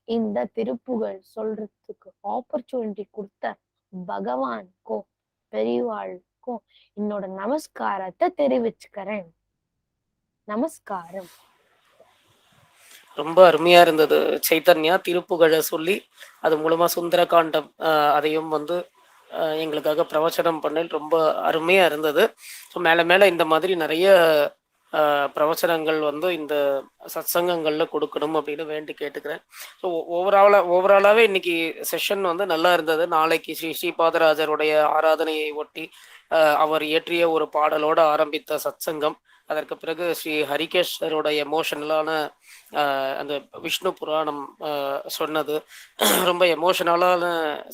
இந்த திருப்புகழ் சொல்றதுக்கு ஆப்பர்ச்சுனிட்டி கொடுத்த பகவானுக்கும் பெரியவாளுக்கும் என்னோட நமஸ்காரத்தை தெரிவிச்சுக்கிறேன். நமஸ்காரம். ரொம்ப அருமையா இருந்தது சைத்தன்யா. திருப்புகழை சொல்லி அது மூலமா சுந்தர காண்டம் அதையும் எங்களுக்காக பிரவச்சனம் பண்ண ரொம்ப அருமையா இருந்தது. ஸோ மேலே மேலே இந்த மாதிரி நிறைய பிரவச்சனங்கள் இந்த சத்சங்கங்கள்ல கொடுக்கணும் அப்படின்னு வேண்டி கேட்டுக்கிறேன். ஸோ ஓவராலாவே இன்னைக்கு செஷன் நல்லா இருந்தது. நாளைக்கு ஸ்ரீ ஸ்ரீபாதராஜருடைய ஆராதனையை ஒட்டி அவர் இயற்றிய ஒரு பாடலோடு ஆரம்பித்த சத்சங்கம், அதற்கு பிறகு ஸ்ரீ ஹரிகேஷரோட எமோஷனலான அந்த விஷ்ணு புராணம் சொன்னது ரொம்ப எமோஷனலான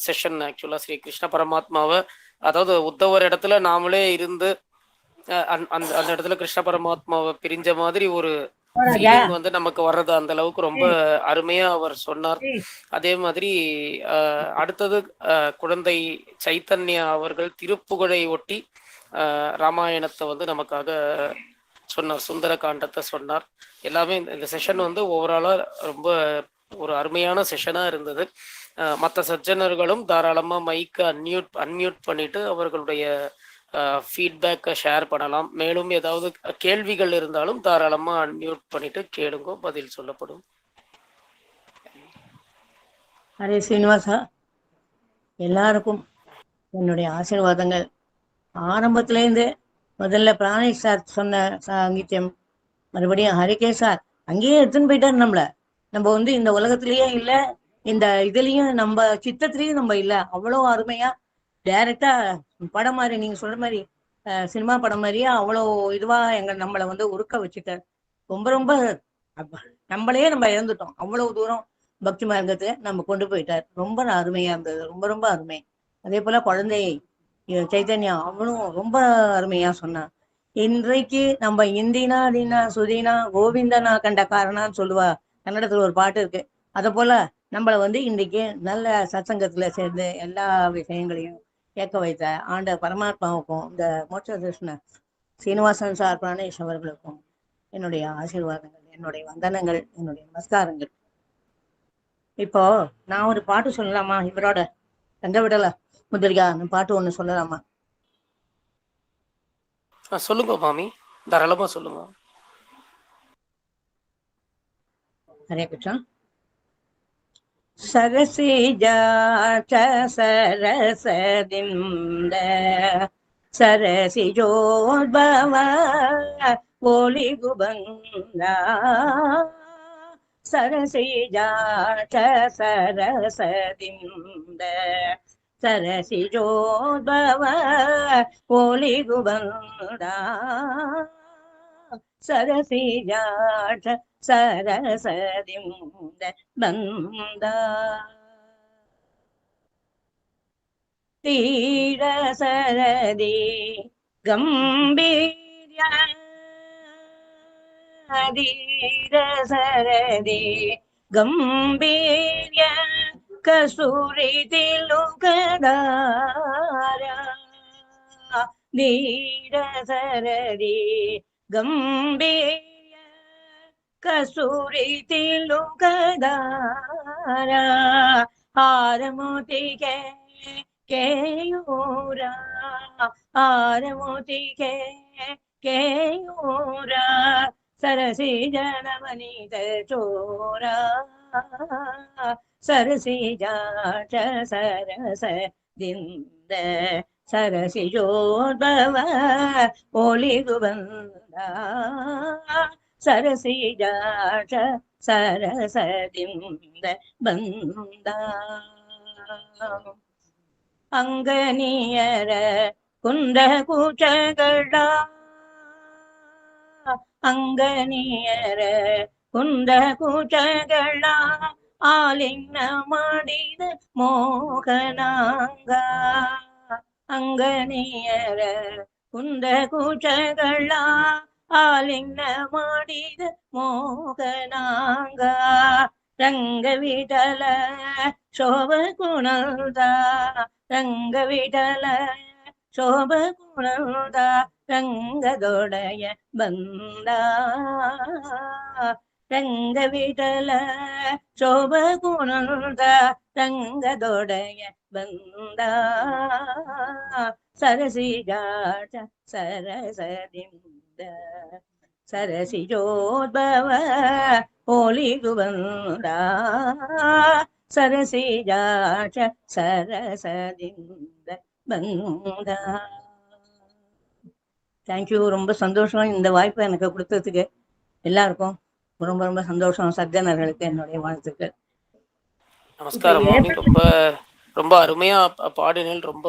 செஷன். ஆக்சுவலாக ஸ்ரீ கிருஷ்ண பரமாத்மாவை, அதாவது உத்தவர் இடத்துல நாமளே இருந்து அந்த இடத்துல கிருஷ்ண பரமாத்மாவை பிரிஞ்ச மாதிரி ஒரு ஃபீலிங் நமக்கு வர்றது அந்த அளவுக்கு ரொம்ப அருமையா அவர் சொன்னார். அதே மாதிரி அடுத்தது குழந்தை சைத்தன்யா அவர்கள் திருப்புகழை ஒட்டி ராமாயணத்தை நமக்காக சொன்னார், சுந்தர காண்டத்தை சொன்னார். எல்லாமே இந்த செஷன் ஓவராலா ரொம்ப ஒரு அருமையான செஷனா இருந்தது. மற்ற சஜ்ஜனர்களும் தாராளமா மைக்கை அன்மியூட் பண்ணிட்டு அவர்களுடைய ஃபீட்பேக்கை ஷேர் பண்ணலாம். மேலும் ஏதாவது கேள்விகள் இருந்தாலும் தாராளமா அன்மியூட் பண்ணிட்டு கேளுங்க, பதில் சொல்லப்படும். ஹரே ஸ்ரீனிவாசா, எல்லாருக்கும் என்னுடைய ஆசீர்வாதங்கள். ஆரம்பத்திலேருந்து முதல்ல பிராணேஷ் சார் சொன்ன சாங்கித்யம், மறுபடியும் ஹரிகே சார் அங்கேயே எடுத்துன்னு போயிட்டார் நம்மள. நம்ம இந்த உலகத்திலேயே இல்லை, இந்த இதுலயும் நம்ம சித்தத்திலையும் நம்ம இல்லை. அவ்வளோ அருமையா டைரக்டா படம் மாதிரி நீங்க சொல்ற மாதிரி சினிமா படம் மாதிரியே அவ்வளோ இதுவா நம்மளை உருக்க வச்சுட்டார். ரொம்ப ரொம்ப நம்மளே நம்ம இழந்துட்டோம். அவ்வளவு தூரம் பக்தி மார்க்கத்தை நம்ம கொண்டு போயிட்டார். ரொம்ப அருமையா இருந்தது, ரொம்ப ரொம்ப அருமை. அதே போல குழந்தை சைத்தன்யா அவளும் ரொம்ப அருமையா சொன்னா. இன்றைக்கு நம்ம இந்தினா தீனா சுதீனா கோவிந்தனா கண்ட காரணான்னு சொல்லுவா, கன்னடத்துல ஒரு பாட்டு இருக்கு. அதை போல நம்மளை இன்றைக்கு நல்ல சத்சங்கத்துல சேர்ந்து எல்லா விஷயங்களையும் கேட்க வைத்த ஆண்ட பரமாத்மாவுக்கும் இந்த மோட்ச கிருஷ்ண சீனிவாசன் சார் பிராணேஷ் அவர்களுக்கும் என்னுடைய ஆசீர்வாதங்கள், என்னுடைய வந்தனங்கள், என்னுடைய நமஸ்காரங்கள். இப்போ நான் ஒரு பாட்டு சொல்லலாமா? இவரோட தங்க விடல முதலியா பாட்டு ஒண்ணு சொல்லலாமா? சொல்லுங்க மாமி, தாராளமா சொல்லுங்க. ஹரே கிருஷ்ணா. சரசிஜாட்ச சரசதிந்த சரசிஜோத்பவ ஒளி குபந்த சரசிஜாட்ச சரசதிந்த சரசிஜோத்பவ ஒலிகுபந்தா சரசிஜாட்ச சரசதிந்த பந்தா தீரசரதி கம்பீர்ய தீரசரதி கம்பீர்ய கசூரி திலுகதார தீரசரதி கம்பீர்ய கசூரி திலுகதார ஆரமோதிகே கேயூரா ஆரமோதிகே கேயூரா சரசிஜனவனித சோரா சரசிஜாட்ச சரச திந்த சரசிஜோத்பவ ஒலிகுபந்தா சரசிஜாட்ச சரசதிந்த பந்தா அங்கனியர குண்ட கூச்சகளா ಅಂಗನಿಯರ ಕುಂದ ಕೂಚಗಳ ಆಲಿಂಗ ಮಾಡಿದ ಮೋಹನಾಂಗ ಅಂಗನಿಯರ ಕುಂದ ಕೂಚಗಳ ಆಲಿಂಗ ಮಾಡಿದ ಮೋಹನಾಂಗ ರಂಗವಿಠಲ ಶೋಭ ಕುಣದ ರಂಗವಿಠಲ ಶೋಭ ಕುಣದ ರಂಗದೊಡೆಯ ಬಂದ ರಂಗವಿಠಲ ಶೋಭ ಕುಣದ ರಂಗದೊಡೆಯ ಬಂದ ಸರಸಿಜಾಟ ಸರಸದಿಂದ ಸರಸಿಜೋದ್ಭವ ಹೋಲಿಗು ಬಂದ ಸರಸಿಜಾಟ சரசதிந்த ಬಂದ. தேங்க்யூ. ரொம்ப சந்தோஷம் இந்த வாய்ப்பை எனக்கு கொடுத்ததுக்கு. எல்லாருக்கும் ரொம்ப ரொம்ப சந்தோஷம். சஜ்ஜனர்களுக்கு என்னுடைய வாழ்த்துக்கள். நமஸ்காரம் மாமி. ரொம்ப ரொம்ப அருமையாக பாடினேன். ரொம்ப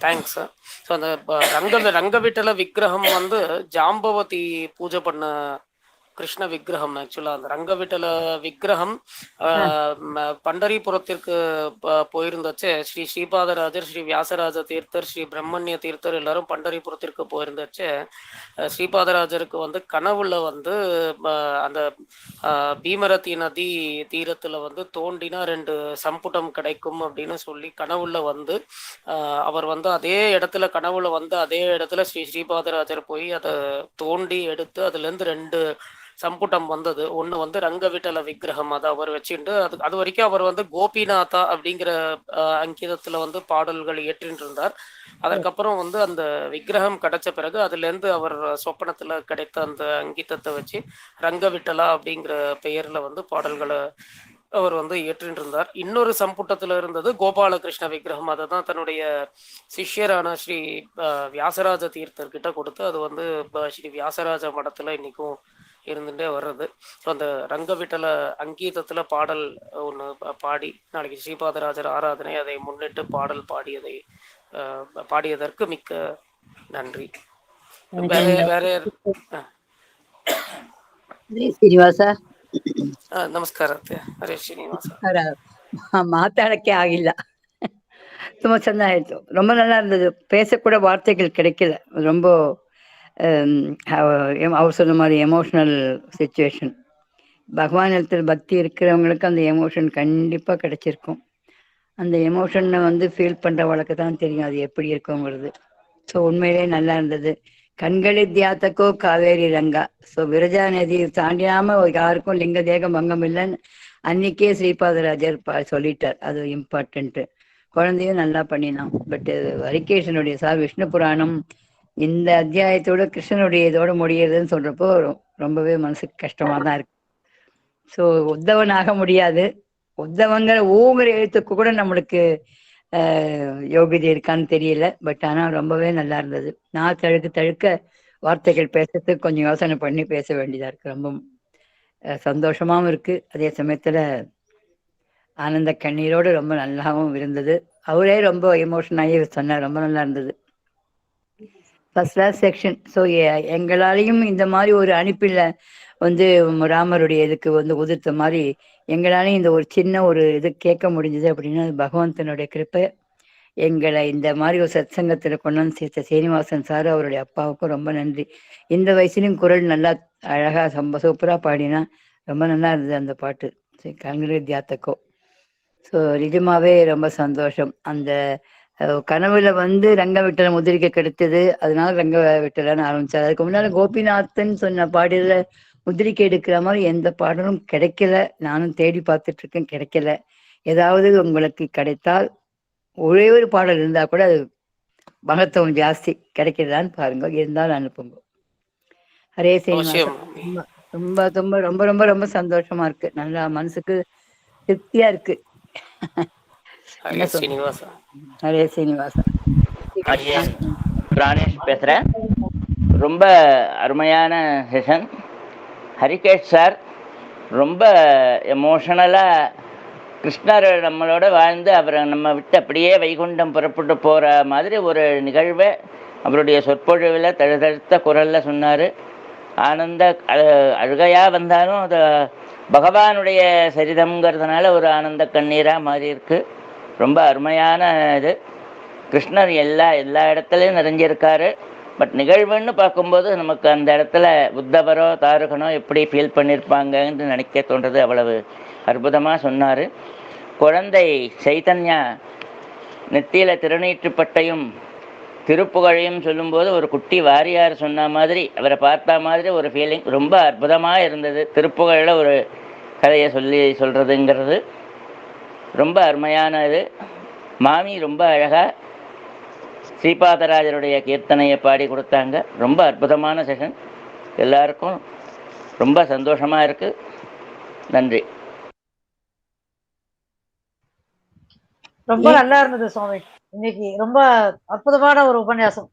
தேங்க்ஸ். ஸோ அந்த ரங்கவிட்டல விக்கிரகம் வந்து ஜாம்பவதி பூஜை பண்ண கிருஷ்ண விக்கிரகம். ஆக்சுவலாக அந்த ரங்கவிட்டல விக்கிரகம் பண்டரிபுரத்திற்கு போயிருந்தச்சு. ஸ்ரீ ஸ்ரீபாதராஜர், ஸ்ரீ வியாசராஜ தீர்த்தர், ஸ்ரீ பிரம்மண்ய தீர்த்தர் எல்லாரும் பண்டரிபுரத்திற்கு போயிருந்தச்சு. ஸ்ரீபாதராஜருக்கு வந்து கனவுல வந்து அந்த பீமரதி நதி தீரத்தில் வந்து தோண்டினா 2 சம்புடம் கிடைக்கும் அப்படின்னு சொல்லி கனவுல வந்து அவர் வந்து அதே இடத்துல கனவுல வந்து அதே இடத்துல ஸ்ரீபாதராஜர் போய் அதை தோண்டி எடுத்து அதுலேருந்து 2 சம்புட்டம் வந்தது. ஒன்று வந்து ரங்கவிட்டல விக்கிரகம், அதை அவர் வச்சுட்டு அது வரைக்கும் அவர் வந்து கோபிநாதா அப்படிங்கிற அங்கிதத்தில் வந்து பாடல்கள் இயற்றின்னு இருந்தார். அதற்கப்புறம் வந்து அந்த விக்கிரகம் கிடைச்ச பிறகு அதுலேருந்து அவர் சொப்பனத்தில் கிடைத்த அந்த அங்கிதத்தை வச்சு ரங்கவிட்டலா அப்படிங்கிற பெயரில் வந்து பாடல்களை அவர் வந்து இயற்றின்னு இருந்தார். இன்னொரு சம்புட்டத்தில் இருந்தது கோபாலகிருஷ்ண விக்கிரகம். அதை தான் தன்னுடைய சிஷ்யரான ஸ்ரீ வியாசராஜ தீர்த்தர்கிட்ட கொடுத்து அது வந்து ஸ்ரீ வியாசராஜ மடத்தில் இன்னைக்கும் இருந்துட்டே வர்றது. ஸோ அந்த ரங்கவிட்டல அங்கீதத்தில் பாடல் ஒன்று பாடி நாளைக்கு ஸ்ரீபாதராஜர் ஆராதனை, அதை முன்னிட்டு பாடல் பாடியதற்கு மிக்க நன்றி. வேற ಶ್ರೀನಿವಾಸ, ನಮಸ್ಕಾರ ಅತ್ತೆ. ಹರೇ ಶ್ರೀನಿವಾಸ. ಮಾತಾಡಕ್ಕೆ ಆಗಿಲ್ಲ. ತುಂಬ ಚೆನ್ನಾಗಿತ್ತು. ரொம்ப நல்லா இருந்தது. பேசக்கூட வார்த்தைகள் கிடைக்கல. ரொம்ப அவர் சொன்ன மாதிரி எமோஷ்னல் சிச்சுவேஷன். பகவான் இடத்துல பக்தி இருக்கிறவங்களுக்கு அந்த எமோஷன் கண்டிப்பாக கிடைச்சிருக்கும். அந்த எமோஷனை வந்து ஃபீல் பண்ணுறவளுக்கு தான் தெரியும் அது எப்படி இருக்குங்கிறது. ஸோ உண்மையிலே நல்லா இருந்தது. கண்களி தியாத்தக்கோ காவேரி ரங்கா. ஸோ விரஜா நதி தாண்டினாம யாருக்கும் லிங்க தேக பங்கம் இல்லைன்னு அன்னைக்கே ஸ்ரீபாதராஜர் சொல்லிட்டார். அது இம்பார்ட்டன்ட்டு. குழந்தையும் நல்லா பண்ணினான். பட் ஹரிகேஷனுடைய விஷ்ணு புராணம் இந்த அத்தியாயத்தோட கிருஷ்ணனுடைய இதோட முடியறதுன்னு சொல்றப்போ ரொம்பவே மனசுக்கு கஷ்டமா தான் இருக்கு. ஸோ உத்தவன் ஆக முடியாது. உத்தவங்கிற ஊங்கிற எழுத்துக்கு கூட நம்மளுக்கு யோகிதை இருக்கான்னு தெரியல. பட் ஆனால் ரொம்பவே நல்லா இருந்தது. நான் தழுக்க வார்த்தைகள் பேசுறதுக்கு கொஞ்சம் யோசனை பண்ணி பேச வேண்டியதா இருக்கு. ரொம்ப சந்தோஷமாவும் இருக்கு. அதே சமயத்துல ஆனந்த கண்ணீரோடு ரொம்ப நல்லாவும் இருந்தது. அவரே ரொம்ப எமோஷன் ஆகி சொன்னார். ரொம்ப நல்லா இருந்தது. First class section. ஸோ எங்களாலையும் இந்த மாதிரி ஒரு அனுப்பில் வந்து ராமருடைய இதுக்கு வந்து உதிர்த்த மாதிரி எங்களாலையும் இந்த ஒரு சின்ன ஒரு இது கேட்க முடிஞ்சது அப்படின்னா அது பகவந்தனுடைய கிருப்பை. எங்களை இந்த மாதிரி ஒரு சத் சங்கத்தில் கொண்டு வந்து சேர்த்த சீனிவாசன் சார் அவருடைய அப்பாவுக்கும் ரொம்ப நன்றி. இந்த வயசுலையும் குரல் நல்லா அழகாக சூப்பராக பாடினா ரொம்ப நல்லா இருந்தது அந்த பாட்டு. கலைஞர் தியாத்தக்கோ. ஸோ நிஜமாவே ரொம்ப சந்தோஷம். அந்த கனவுல வந்து ரங்க விட்டல முதிரிக்க கிடைத்தது, அதனால ரங்க விட்டலன்னு ஆரம்பிச்சார். அதுக்கு முன்னால கோபிநாத்தன் சொன்ன பாடல முதிரிக்கை எடுக்கிற மாதிரி எந்த பாடலும் கிடைக்கல. நானும் தேடி பார்த்துட்டு இருக்கேன், கிடைக்கல. ஏதாவது உங்களுக்கு கிடைத்தால் ஒரே ஒரு பாடல் இருந்தா கூட அது மகத்துவம் ஜாஸ்தி கிடைக்கிறதான்னு பாருங்க, இருந்தாலும் அனுப்புங்க. ஹரே சீனிவாசன். ரொம்ப ரொம்ப ரொம்ப ரொம்ப ரொம்ப சந்தோஷமா இருக்கு. நல்லா மனசுக்கு திருப்தியா இருக்கு. ஹரே சீனிவாசா. ஹரே சீனிவாசன். பிராணேஷ் பேசுறேன். ரொம்ப அருமையான செஷன். ஹரிகேஷ் சார் ரொம்ப எமோஷனலாக கிருஷ்ணர் நம்மளோட வாழ்ந்து அவரை நம்ம விட்டு அப்படியே வைகுண்டம் புறப்பட்டு போகிற மாதிரி ஒரு நிகழ்வை அவருடைய சொற்பொழிவில் தழுதழுத்த குரலில் சொன்னார். ஆனந்த அழுகையாக வந்தாலும் அது பகவானுடைய சரிதம்ங்கிறதுனால ஒரு ஆனந்த கண்ணீராக மாறி இருக்கு. ரொம்ப அருமையான இது. கிருஷ்ணர் எல்லா இடத்துலையும் நிறைஞ்சிருக்காரு. பட் நிகழ்வுன்னு பார்க்கும்போது நமக்கு அந்த இடத்துல உத்தவரோ தாருகனோ எப்படி ஃபீல் பண்ணியிருப்பாங்கன்னு நினைக்க தோன்றது. அவ்வளவு அற்புதமாக சொன்னார். குழந்தை சைத்தன்யா நெத்தியில் திருநீற்றுப்பட்டையும் திருப்புகழையும் சொல்லும்போது ஒரு குட்டி வாரியார் சொன்ன மாதிரி, அவரை பார்த்தா மாதிரி ஒரு ஃபீலிங் ரொம்ப அற்புதமாக இருந்தது. திருப்புகழில் ஒரு கதையை சொல்கிறதுங்கிறது ரொம்ப அருமையான இது. மாமி ரொம்ப அழகாக ஸ்ரீபாதராஜருடைய கீர்த்தனையை பாடி கொடுத்தாங்க. ரொம்ப அற்புதமான செஷன். எல்லாருக்கும் ரொம்ப சந்தோஷமாக இருக்குது. நன்றி. ரொம்ப நல்லா இருந்தது சுவாமி. இன்னைக்கு ரொம்ப அற்புதமான ஒரு உபன்யாசம்.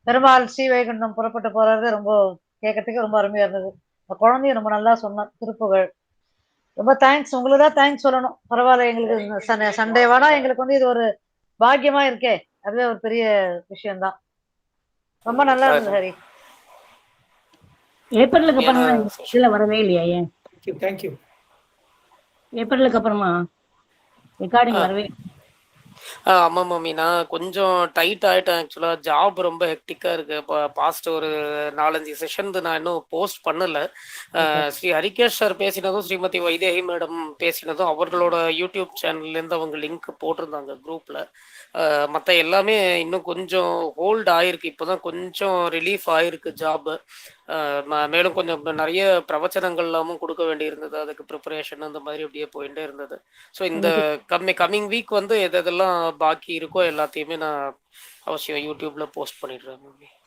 பெருமாள் ஸ்ரீவைகுண்டம் புறப்பட்டு போறது ரொம்ப கேட்கறதுக்கு ரொம்ப அருமையா இருந்தது. அந்த குழந்தையும் ரொம்ப நல்லா சொன்ன திருப்புகழ். ரொம்ப தேங்க்ஸ். உங்களுக்கு தான் தேங்க்ஸ் சொல்லணும். பரவாயில்ல, எங்களுக்கு சண்டேவானா எங்களுக்கு வந்து இது ஒரு பாக்கியமா இருக்கே, அதுவே ஒரு பெரிய விஷயம்தான். ரொம்ப நல்லா இருந்தது ஹரி. ஏப்ரலுக்கு அப்புறமா இதுல வரவே இல்லையா? ஏன் தேங்க்யூ. ஏப்ரலுக்கு அப்புறமா ரெக்கார்டிங் வரவே ஆமாம் மாமி, நான் கொஞ்சம் டைட் ஆகிட்டேன். ஆக்சுவலாக ஜாப் ரொம்ப ஹெக்டிக்காக இருக்குது. இப்போ பாஸ்ட் ஒரு 4-5 செஷன் நான் இன்னும் போஸ்ட் பண்ணலை. ஸ்ரீ ஹரிகேஷ் சார் பேசினதும் ஸ்ரீமதி வைதேகி மேடம் பேசினதும் அவர்களோட யூடியூப் சேனல்லேருந்து அவங்க லிங்க் போட்டிருந்தாங்க குரூப்பில். மற்ற எல்லாமே இன்னும் கொஞ்சம் ஹோல்ட் ஆகிருக்கு. இப்போ தான் கொஞ்சம் ரிலீஃப் ஆகிருக்கு ஜாபு. மேலும் கொஞ்சம் நிறைய பிரவச்சனங்கள்லாமும் கொடுக்க வேண்டியிருந்தது. அதுக்கு ப்ரிப்பரேஷன் அந்த மாதிரி அப்படியே போயிட்டே இருந்தது. ஸோ இந்த கம்மிங் வீக் வந்து எதெல்லாம் பாக்கி இருக்கோ எல்லாத்தையுமே நான் அவசியம் யூடியூப்ல போஸ்ட் பண்ணிடுறேன்.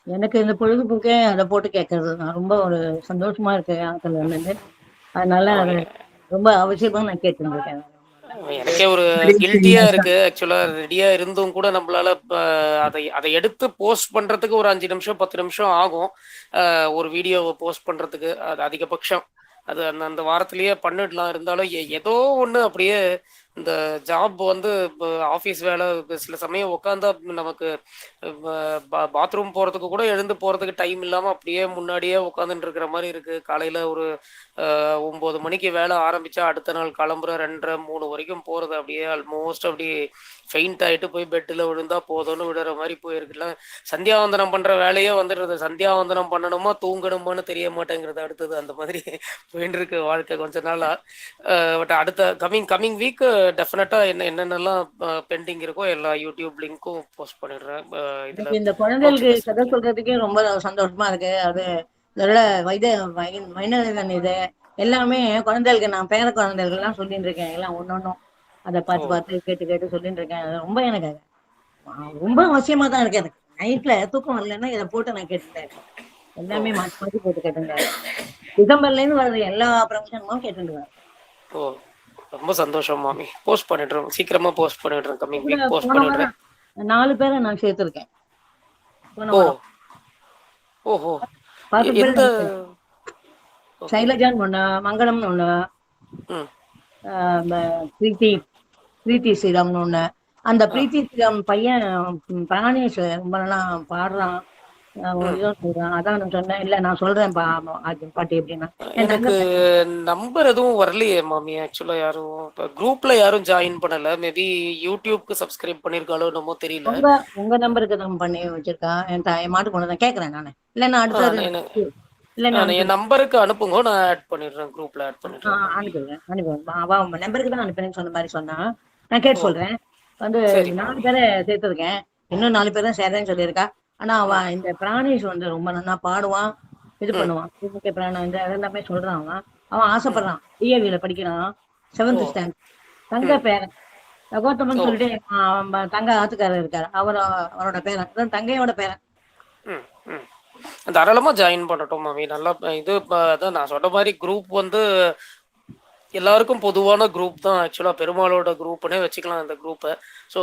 எனக்கு இந்த பொழுதுபோக்கே அதை போட்டு கேட்கறது நான் ரொம்ப ஒரு சந்தோஷமா இருக்கு. அதனால அது ரொம்ப அவசியமா நான் கேட்டுட்டு இருக்கேன். எனக்கே ஒரு கில்ட்டியா இருக்கு. ஆக்சுவலா ரெடியா இருந்தும் கூட நம்மளால அதை எடுத்து போஸ்ட் பண்றதுக்கு ஒரு 5 நிமிஷம் 10 நிமிஷம் ஆகும். ஒரு வீடியோவை போஸ்ட் பண்றதுக்கு அது அதிகபட்சம். அது அந்த வாரத்திலேயே பண்ணிடலாம். இருந்தாலும் ஏதோ ஒண்ணு அப்படியே இந்த ஜாப் வந்து ஆஃபீஸ் வேலை சில சமயம் உட்காந்தா நமக்கு பாத்ரூம் போகிறதுக்கு கூட எழுந்து போகிறதுக்கு டைம் இல்லாமல் அப்படியே முன்னாடியே உட்காந்துட்டு இருக்கிற மாதிரி இருக்குது. காலையில் ஒரு 9 மணிக்கு வேலை ஆரம்பித்தா அடுத்த நாள் கிளம்புற 2:30-3 வரைக்கும் போகிறது. அப்படியே ஆல்மோஸ்ட் அப்படி ஃபெயிண்ட் ஆகிட்டு போய் பெட்டில் விழுந்தா போதும்னு விடுற மாதிரி போயிருக்குல்ல. சந்தியாவந்தனம் பண்ணுற வேலையே வந்துடுறது. சந்தியாவந்தனம் பண்ணணுமா தூங்கணுமான்னு தெரிய மாட்டேங்கிறது அடுத்தது. அந்த மாதிரி போயிட்டு இருக்கு வாழ்க்கை கொஞ்ச நாளாக. பட் அடுத்த கம்மிங் வீக் டெஃபினட்டாக என்னென்னலாம் பெண்டிங் இருக்கோ எல்லா யூடியூப் லிங்க்கும் போஸ்ட் பண்ணிடுறேன். இந்த குழந்தைகளுக்கு கதை சொல்றதுக்கே ரொம்ப சந்தோஷமா இருக்கு. அது இதோட வைணவன் இது எல்லாமே குழந்தைகளுக்கு நான் பேர குழந்தைகள்லாம் சொல்லிட்டு இருக்கேன். எல்லாம் ஒன்னொன்னும் அதை பார்த்து கேட்டு சொல்லிட்டு இருக்கேன். அது ரொம்ப எனக்கு ரொம்ப அவசியமா தான் இருக்கு. எனக்கு நைட்ல தூக்கம் வரலன்னா இதை போட்டு நான் கேட்டுட்டேன். எல்லாமே மாற்றி போட்டு கேட்டுட்டேன். டிசம்பர்ல இருந்து வர்றது எல்லா ப்ரொஃபஷனும் கேட்டுருவேன். ஓ, ரொம்ப சந்தோஷம் மாமி. போஸ்ட் பண்ணிடுறோம், சீக்கிரமா போஸ்ட் பண்ணிடுறேன். கம்மிங் வீக் போஸ்ட் பண்ணிடுறேன். 4 பேரை நான் சேர்த்திருக்கேன். ஓஹோ, சைலஜான்னு ஒண்ணு, மங்களம்னு ஒண்ணு, பிரீத்தி ஸ்ரீராம்னு ஒண்ணு, அந்த பிரீத்தி பையன் பிராணேஷ் ரொம்ப நல்லா பாடுறான், இதுவும் சொல்றான். அதான் நான் சொன்னேன், இல்ல நான் சொல்றேன் பாட்டி எப்படின்னா என் தங்க எனக்கு நம்பர் எதுவும் வரலையே மாமி. ஆக்சுவலா யாரும் இப்போ குரூப்ல யாரும் ஜாயின் பண்ணல. மேபி யூடியூப்க்கு சப்ஸ்கிரைப் பண்ணிருக்காளோ என்னமோ தெரியல. உங்க உங்க நம்பருக்கு தான் பண்ணி வச்சிருக்கா. என் மாட்டு கொண்டு தான் கேட்கறேன் நானு. இல்ல நான் அடுத்தது இல்ல நான் என் நம்பருக்கு அனுப்புங்க, நான் ஆட் பண்ணிடுறேன், குரூப்ல ஆட் பண்ணிடுறேன். அனுப்பிடுவேன். அவ நம்பருக்கு தான் அனுப்புறேன்னு சொன்ன மாதிரி சொன்னா. நான் கேட்டு சொல்றேன். வந்து சரி 4 பேரை சேர்த்திருக்கேன். இன்னும் 4 பேர் தான் சேர்றேன்னு சொல்லியிருக்கா. ஆனா அவன் இந்த பிராணேஷ் வந்து ரொம்ப நல்லா பாடுவான், இது பண்ணுவான். பிராணம் இந்த எல்லாமே சொல்றான். அவன் ஆசைப்படுறான், டிஏவில படிக்கிறான், 7th ஸ்டாண்டர்ட். தங்க பேரன் கௌதமன் சொல்லிட்டு தங்க ஆத்துக்காரர் இருக்காரு, அவரோட பேரன், தங்கையோட பேரன். தாராளமா ஜாயின் பண்ணட்டும் மாமி. நல்லா இது அதான் நான் சொன்ன மாதிரி குரூப் வந்து எல்லாருக்கும் பொதுவான குரூப் தான். ஆக்சுவலா பெருமாளோட குரூப்னே வச்சுக்கலாம் இந்த குரூப்பை. ஸோ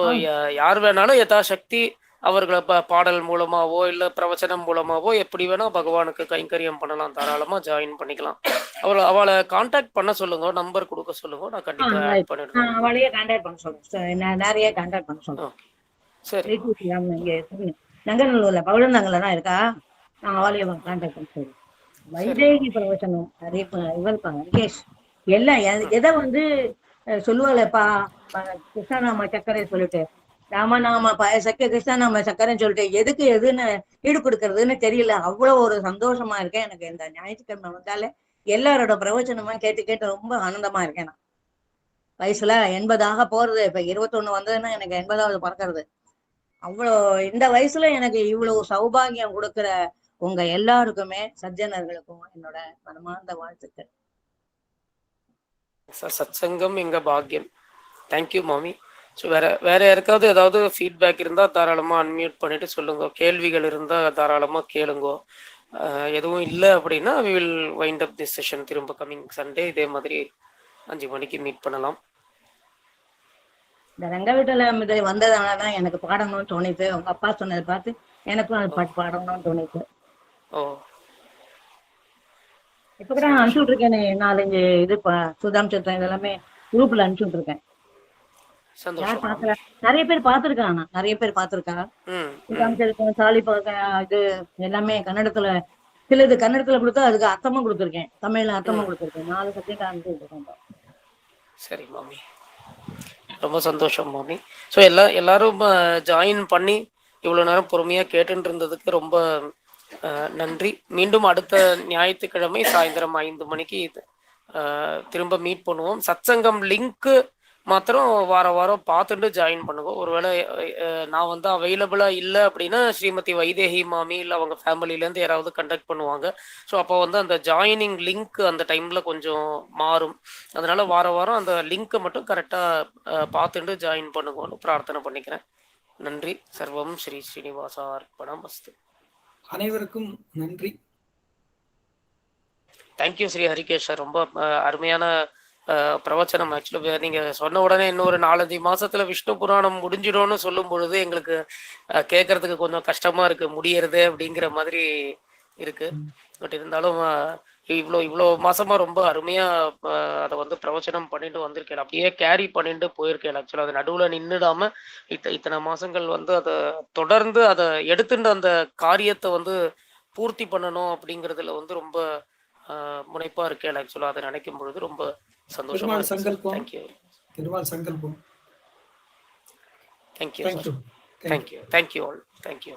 யார் வேணாலும் யதாசக்தி அவர்களை பாடல் மூலமாவோ இல்ல பிரவச்சனம் மூலமாவோ எப்படி வேணா பகவானுக்கு கைங்கரியம் பண்ணலாம். தாராளமா ஜாயின் பண்ணிக்கலாம். அவளை கான்டாக்ட் பண்ண சொல்லுங்க, நம்பர் கொடுக்க சொல்லுங்க, நான் கண்டிப்பா ஆட் பண்ணிடுறேன். அவளையே கான்டாக்ட் பண்ண சொல்லுங்க, நிறைய கான்டாக்ட் பண்ண சொல்லுங்க. சரி, நங்கநல்லூர்ல பவுடந்தாங்கல தான் இருக்கா. நான் அவளையே கான்டாக்ட் பண்ண சொல்லுங்க. வைதேகி பிரவச்சனம் இவன் ஹரிகேஷ் எல்லாம் எதை வந்து சொல்லுவாளப்பா, கிருஷ்ணநாம சக்கரை சொல்லிட்டு ராமநாம சக்கரை கிருஷ்ணநாம சக்கரைன்னு சொல்லிட்டு எதுக்கு எதுன்னு ஈடு கொடுக்கறதுன்னு தெரியல. அவ்வளவு ஒரு சந்தோஷமா இருக்கேன் எனக்கு. இந்த ஞாயிற்றுக்கிழமை வந்தாலே எல்லாரோட பிரவச்சனமா கேட்டு கேட்டு ரொம்ப ஆனந்தமா இருக்கேன். நான் வயசுல 80 போறது, இப்ப 21 வந்ததுன்னா எனக்கு 80வது பிறக்கிறது. அவ்வளோ இந்த வயசுல எனக்கு இவ்வளவு சௌபாகியம் கொடுக்கிற உங்க எல்லாருக்குமே சஜ்ஜனர்களுக்கும் என்னோட மனமார்ந்த வாழ்த்துக்கள். சத்சங்கம் எங்க பாக்கியம். தேங்க்யூ மாமி. ஸோ வேற யாருக்காவது ஏதாவது ஃபீட்பேக் இருந்தால் தாராளமாக அன்மியூட் பண்ணிட்டு சொல்லுங்க. கேள்விகள் இருந்தால் தாராளமாக கேளுங்க. எதுவும் இல்லை அப்படின்னா we will wind up this session. திரும்ப கமிங் சண்டே இதே மாதிரி 5 மணிக்கு மீட் பண்ணலாம். இந்த ரங்க வீட்டுல வந்ததுனாலதான் எனக்கு பாடணும்னு தோணிச்சு. உங்க அப்பா சொன்னதை பார்த்து எனக்கும் அது பாட்டு பாடணும்னு தோணிச்சு. இப்ப கூட நான் அனுப்பிச்சு விட்டுருக்கேன் 4-5 இது சுதாம் சித்திரம் இதெல்லாமே குரூப்ல அனுப்பிச்சு விட்டுருக்கேன். நிறைய பேர் பாத்துருக்காங்க, நிறைய பேர் பாத்துருக்கா. சுதாம் சித்திரம் சாலி இது எல்லாமே கன்னடத்துல, சிலது கன்னடத்துல கொடுத்தா அதுக்கு அர்த்தமும் கொடுத்துருக்கேன், தமிழ்ல அர்த்தமும் கொடுத்துருக்கேன். 4 சப்ஜெக்ட் அனுப்பிச்சு விட்டுருக்கேன். சரி மாமி, ரொம்ப சந்தோஷம் மாமி. ஸோ எல்லாரும் ஜாயின் பண்ணி இவ்வளோ நேரம் பொறுமையாக கேட்டுட்டு இருந்ததுக்கு ரொம்ப நன்றி. மீண்டும் அடுத்த ஞாயிற்றுக்கிழமை சாயந்தரம் 5 மணிக்கு திரும்ப மீட் பண்ணுவோம். சத்சங்கம் லிங்க்கு மாத்திரம் வாரம் பார்த்துட்டு ஜாயின் பண்ணுவோம். ஒருவேளை நான் வந்து அவைலபிளாக இல்லை அப்படின்னா ஸ்ரீமதி வைதேகி மாமி இல்லை அவங்க ஃபேமிலியிலேருந்து யாராவது கண்டக்ட் பண்ணுவாங்க. ஸோ அப்போ வந்து அந்த ஜாயினிங் லிங்க் அந்த டைமில் கொஞ்சம் மாறும். அதனால வாரம் அந்த லிங்க்கை மட்டும் கரெக்டாக பார்த்துட்டு ஜாயின் பண்ணுங்கன்னு பிரார்த்தனை பண்ணிக்கிறேன். நன்றி. சர்வம் ஸ்ரீ ஸ்ரீனிவாசா அர்ப்பணம் அஸ்து. அனைவருக்கும் நன்றி. Thank you Sri Harikesh sir. ரொம்ப அருமையான பிரவச்சனம். ஆக்சுவலி நீங்க சொன்ன உடனே இன்னொரு 4-5 மாசத்துல விஷ்ணு புராணம் முடிஞ்சிடும்னு சொல்லும் பொழுது எங்களுக்கு கேட்கறதுக்கு கொஞ்சம் கஷ்டமா இருக்கு, முடியறது அப்படிங்கிற மாதிரி இருக்கு. பட் இருந்தாலும் இவ்வளோ மாசமா ரொம்ப அருமையா அதை வந்து பிரவச்சனம் பண்ணிட்டு வந்திருக்கேன். அப்படியே கேரி பண்ணிட்டு போயிருக்கேன். ஆக்சுவலா அது நடுவில் நின்றுடாம இத்தனை மாசங்கள் வந்து அதை தொடர்ந்து அதை எடுத்துட்டு அந்த காரியத்தை வந்து பூர்த்தி பண்ணணும் அப்படிங்கிறதுல வந்து ரொம்ப முனைப்பா இருக்கேன். ஆக்சுவலா அதை நினைக்கும் பொழுது ரொம்ப சந்தோஷமா இருக்கு. தேங்க்யூ. திருமால் சங்கல்பம். தேங்க்யூ. Thank you all. தேங்க்யூ.